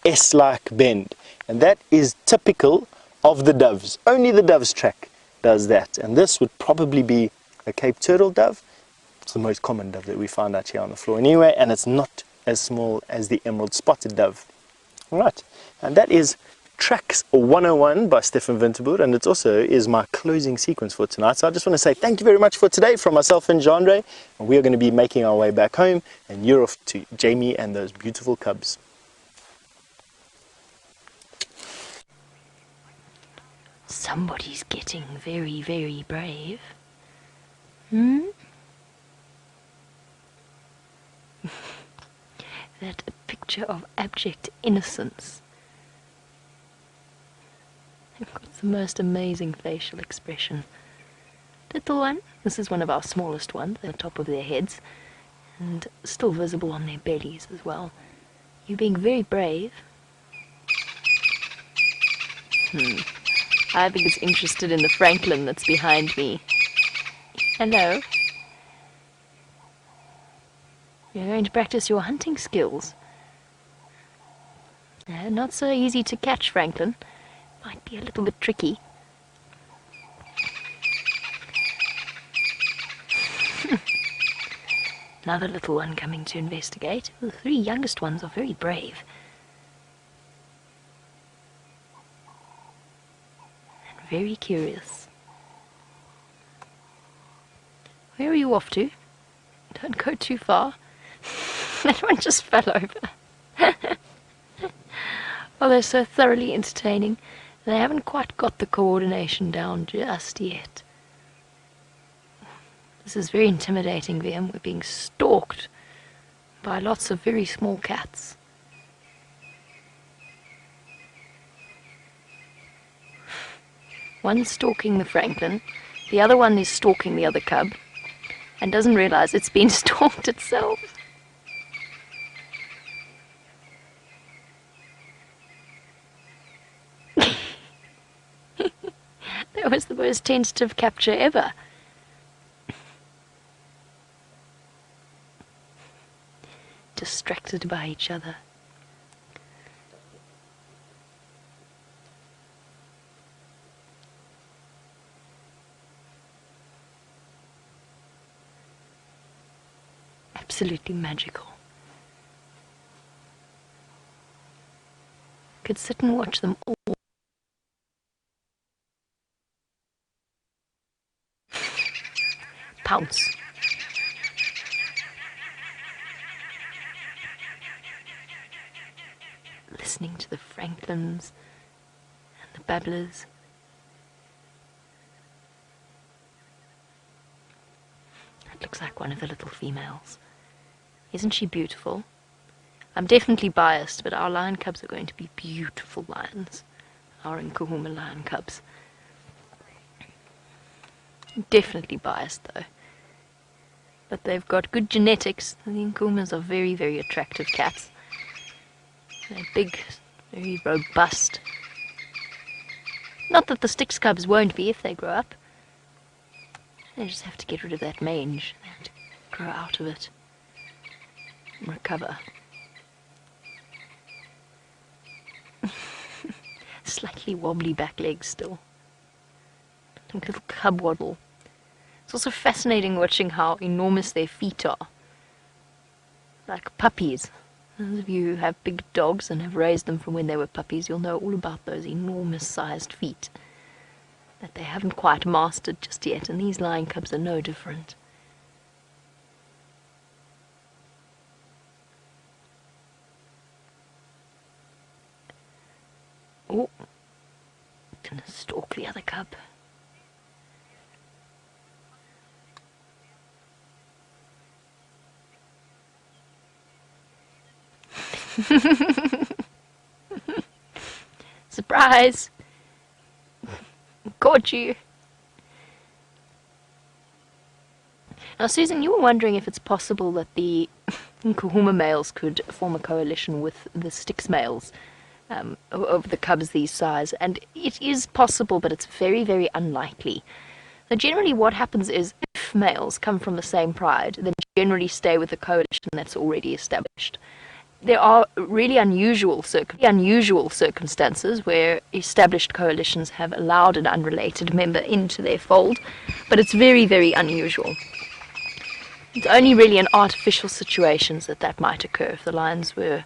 S-like bend. And that is typical of the doves. Only the dove's track does that. And this would probably be a Cape turtle dove. It's the most common dove that we find out here on the floor anyway, and it's not as small as the emerald spotted dove. Alright, and that is Tracks 101 by Stefan, and it also is my closing sequence for tonight. So I just want to say thank you very much for today from myself and Jandre, and we are going to be making our way back home, and you're off to Jamie and those beautiful cubs. Somebody's getting very, very brave. That picture of abject innocence. They've got the most amazing facial expression. Little one, this is one of our smallest ones, at the top of their heads, and still visible on their bellies as well. You being very brave. I think it's interested in the Franklin that's behind me. Hello. You're going to practice your hunting skills. Not so easy to catch, Franklin. Might be a little bit tricky. Another little one coming to investigate. The 3 youngest ones are very brave. And very curious. Where are you off to? Don't go too far. That one just fell over. Oh, they're so thoroughly entertaining. They haven't quite got the coordination down just yet. This is very intimidating them. We're being stalked by lots of very small cats. One's stalking the Franklin, the other one is stalking the other cub, and doesn't realize it's been stalked itself. That was the most tentative capture ever. Distracted by each other. Absolutely magical. Could sit and watch them all. Pounce. Listening to the Franklins and the babblers. That looks like one of the little females. Isn't she beautiful? I'm definitely biased, but our lion cubs are going to be beautiful lions. Our Nkuhuma lion cubs. Definitely biased though. But they've got good genetics. The Nkuhumas are very, very attractive cats. They're big, very robust. Not that the Styx cubs won't be if they grow up. They just have to get rid of that mange. They have to grow out of it and recover. Slightly wobbly back legs still. Like a little cub waddle. It's also fascinating watching how enormous their feet are. Like puppies. Those of you who have big dogs and have raised them from when they were puppies, you'll know all about those enormous sized feet that they haven't quite mastered just yet, and these lion cubs are no different. Oh, gonna stalk the other cub. Surprise! Caught you! Now, Susan, you were wondering if it's possible that the Nkuhuma males could form a coalition with the Styx males of the cubs these size, and it is possible, but it's very, very unlikely. So generally what happens is, if males come from the same pride, then generally stay with the coalition that's already established. There are really unusual circumstances where established coalitions have allowed an unrelated member into their fold, but it's very, very unusual. It's only really in artificial situations that might occur if the lions were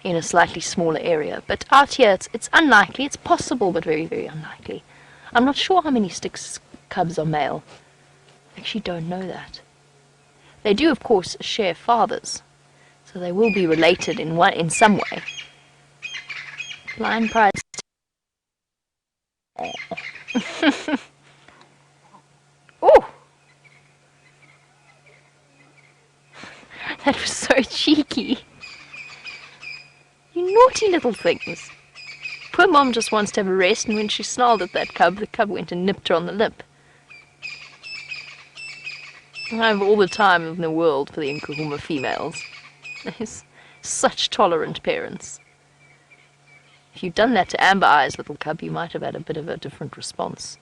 in a slightly smaller area. But out here, it's unlikely. It's possible, but very, very unlikely. I'm not sure how many Styx cubs are male. I actually don't know that. They do, of course, share fathers. So they will be related in some way. Lion pride. Oh, that was so cheeky. You naughty little things. Poor mom just wants to have a rest, and when she snarled at that cub, the cub went and nipped her on the lip. I have all the time in the world for the Nkuhuma females. They're such tolerant parents. If you'd done that to Amber Eyes, little cub, you might have had a bit of a different response.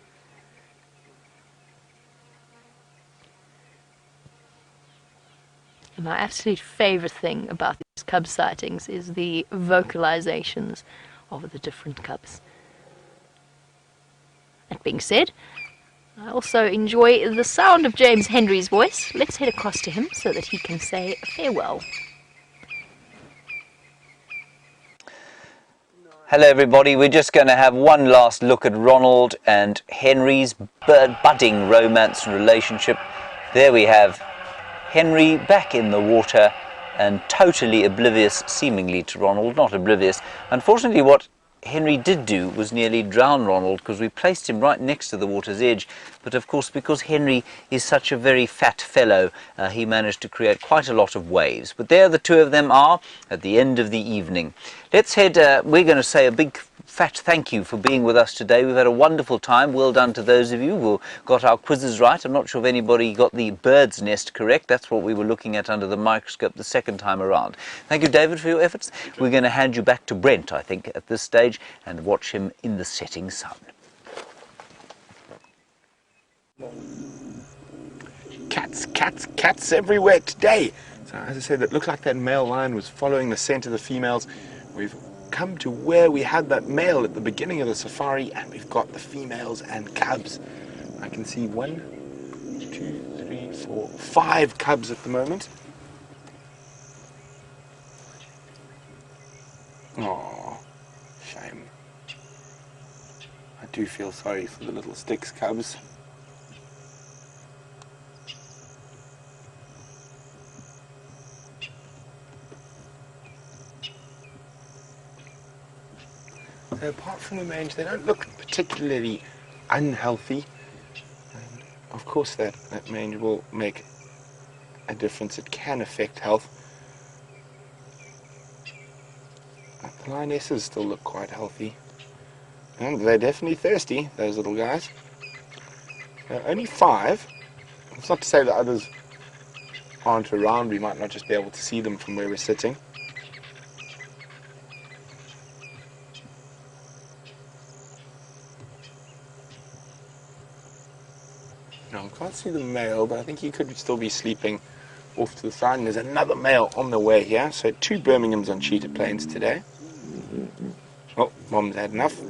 And my absolute favourite thing about these cub sightings is the vocalizations of the different cubs. That being said, I also enjoy the sound of James Henry's voice. Let's head across to him so that he can say farewell. Hello everybody, we're just going to have one last look at Ronald and Henry's budding romance and relationship. There we have Henry back in the water and totally oblivious, seemingly, to Ronald, not oblivious. Unfortunately, what Henry did do was nearly drown Ronald, because we placed him right next to the water's edge. But of course, because Henry is such a very fat fellow, he managed to create quite a lot of waves. But there the two of them are at the end of the evening. Let's head, we're going to say a big fat thank you for being with us today. We've had a wonderful time. Well done to those of you who got our quizzes right. I'm not sure if anybody got the bird's nest correct. That's what we were looking at under the microscope the second time around. Thank you, David, for your efforts. We're going to hand you back to Brent, I think, at this stage, and watch him in the setting sun. Cats everywhere today. So as I said, it looked like that male lion was following the scent of the females. We've come to where we had that male at the beginning of the safari, and we've got the females and cubs. I can see 1, 2, 3, 4, 5 cubs at the moment. Oh, shame. I do feel sorry for the little Styx cubs. So apart from the mange, they don't look particularly unhealthy. And of course that mange will make a difference. It can affect health. But the lionesses still look quite healthy. And they're definitely thirsty, those little guys. Only 5. It's not to say that others aren't around. We might not just be able to see them from where we're sitting. No, I can't see the male, but I think he could still be sleeping off to the side. And there's another male on the way here. So 2 Birminghams on cheetah plains today. Oh, Mom's had enough.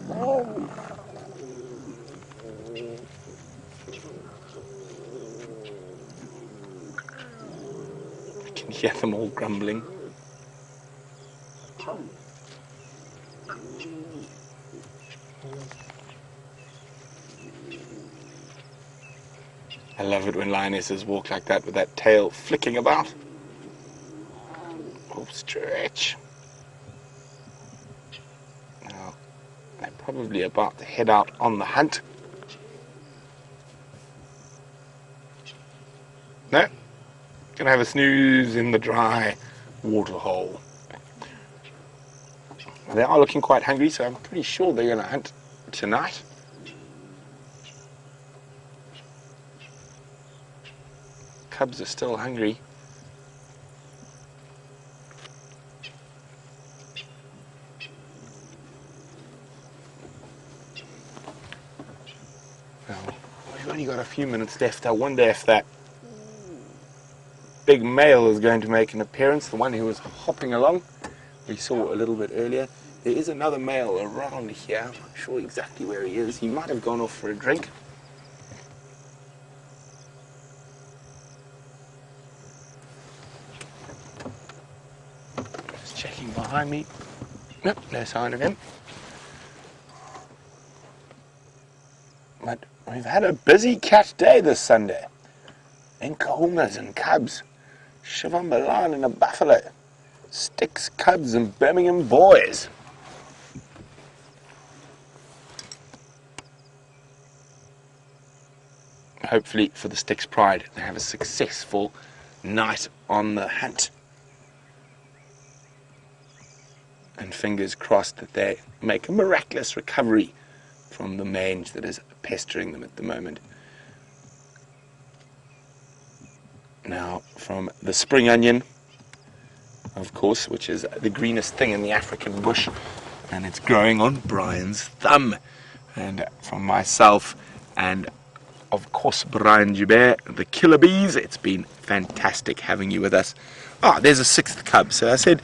I can hear them all grumbling. I love it when lionesses walk like that with that tail flicking about. Oh, stretch. Now, they're probably about to head out on the hunt. No, gonna have a snooze in the dry water hole. They are looking quite hungry, so I'm pretty sure they're gonna hunt tonight. Cubs are still hungry. Well, we've only got a few minutes left. I wonder if that big male is going to make an appearance, the one who was hopping along. We saw a little bit earlier. There is another male around here. I'm not sure exactly where he is. He might have gone off for a drink. Checking behind me. Nope, no sign of him. But we've had a busy cat day this Sunday. Nkuhumas and cubs. Xivambalana and a buffalo. Styx cubs and Birmingham boys. Hopefully for the Styx pride, they have a successful night on the hunt. And fingers crossed that they make a miraculous recovery from the mange that is pestering them at the moment. Now, from the spring onion, of course, which is the greenest thing in the African bush, and it's growing on Brian's thumb. And from myself and of course, Brian Joubert, the Killer Bees. It's been fantastic having you with us. Ah, there's a 6th cub. So I said,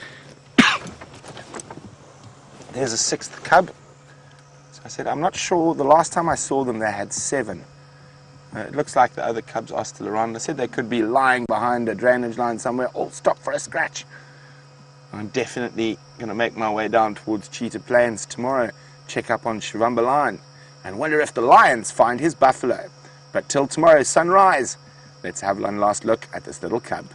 there's a 6th cub. So I said, I'm not sure. The last time I saw them, they had 7. It looks like the other cubs are still around. I said they could be lying behind a drainage line somewhere, all stopped for a scratch. I'm definitely going to make my way down towards Cheetah Plains tomorrow, check up on Xivambalana, and wonder if the lions find his buffalo. But till tomorrow sunrise, let's have one last look at this little cub.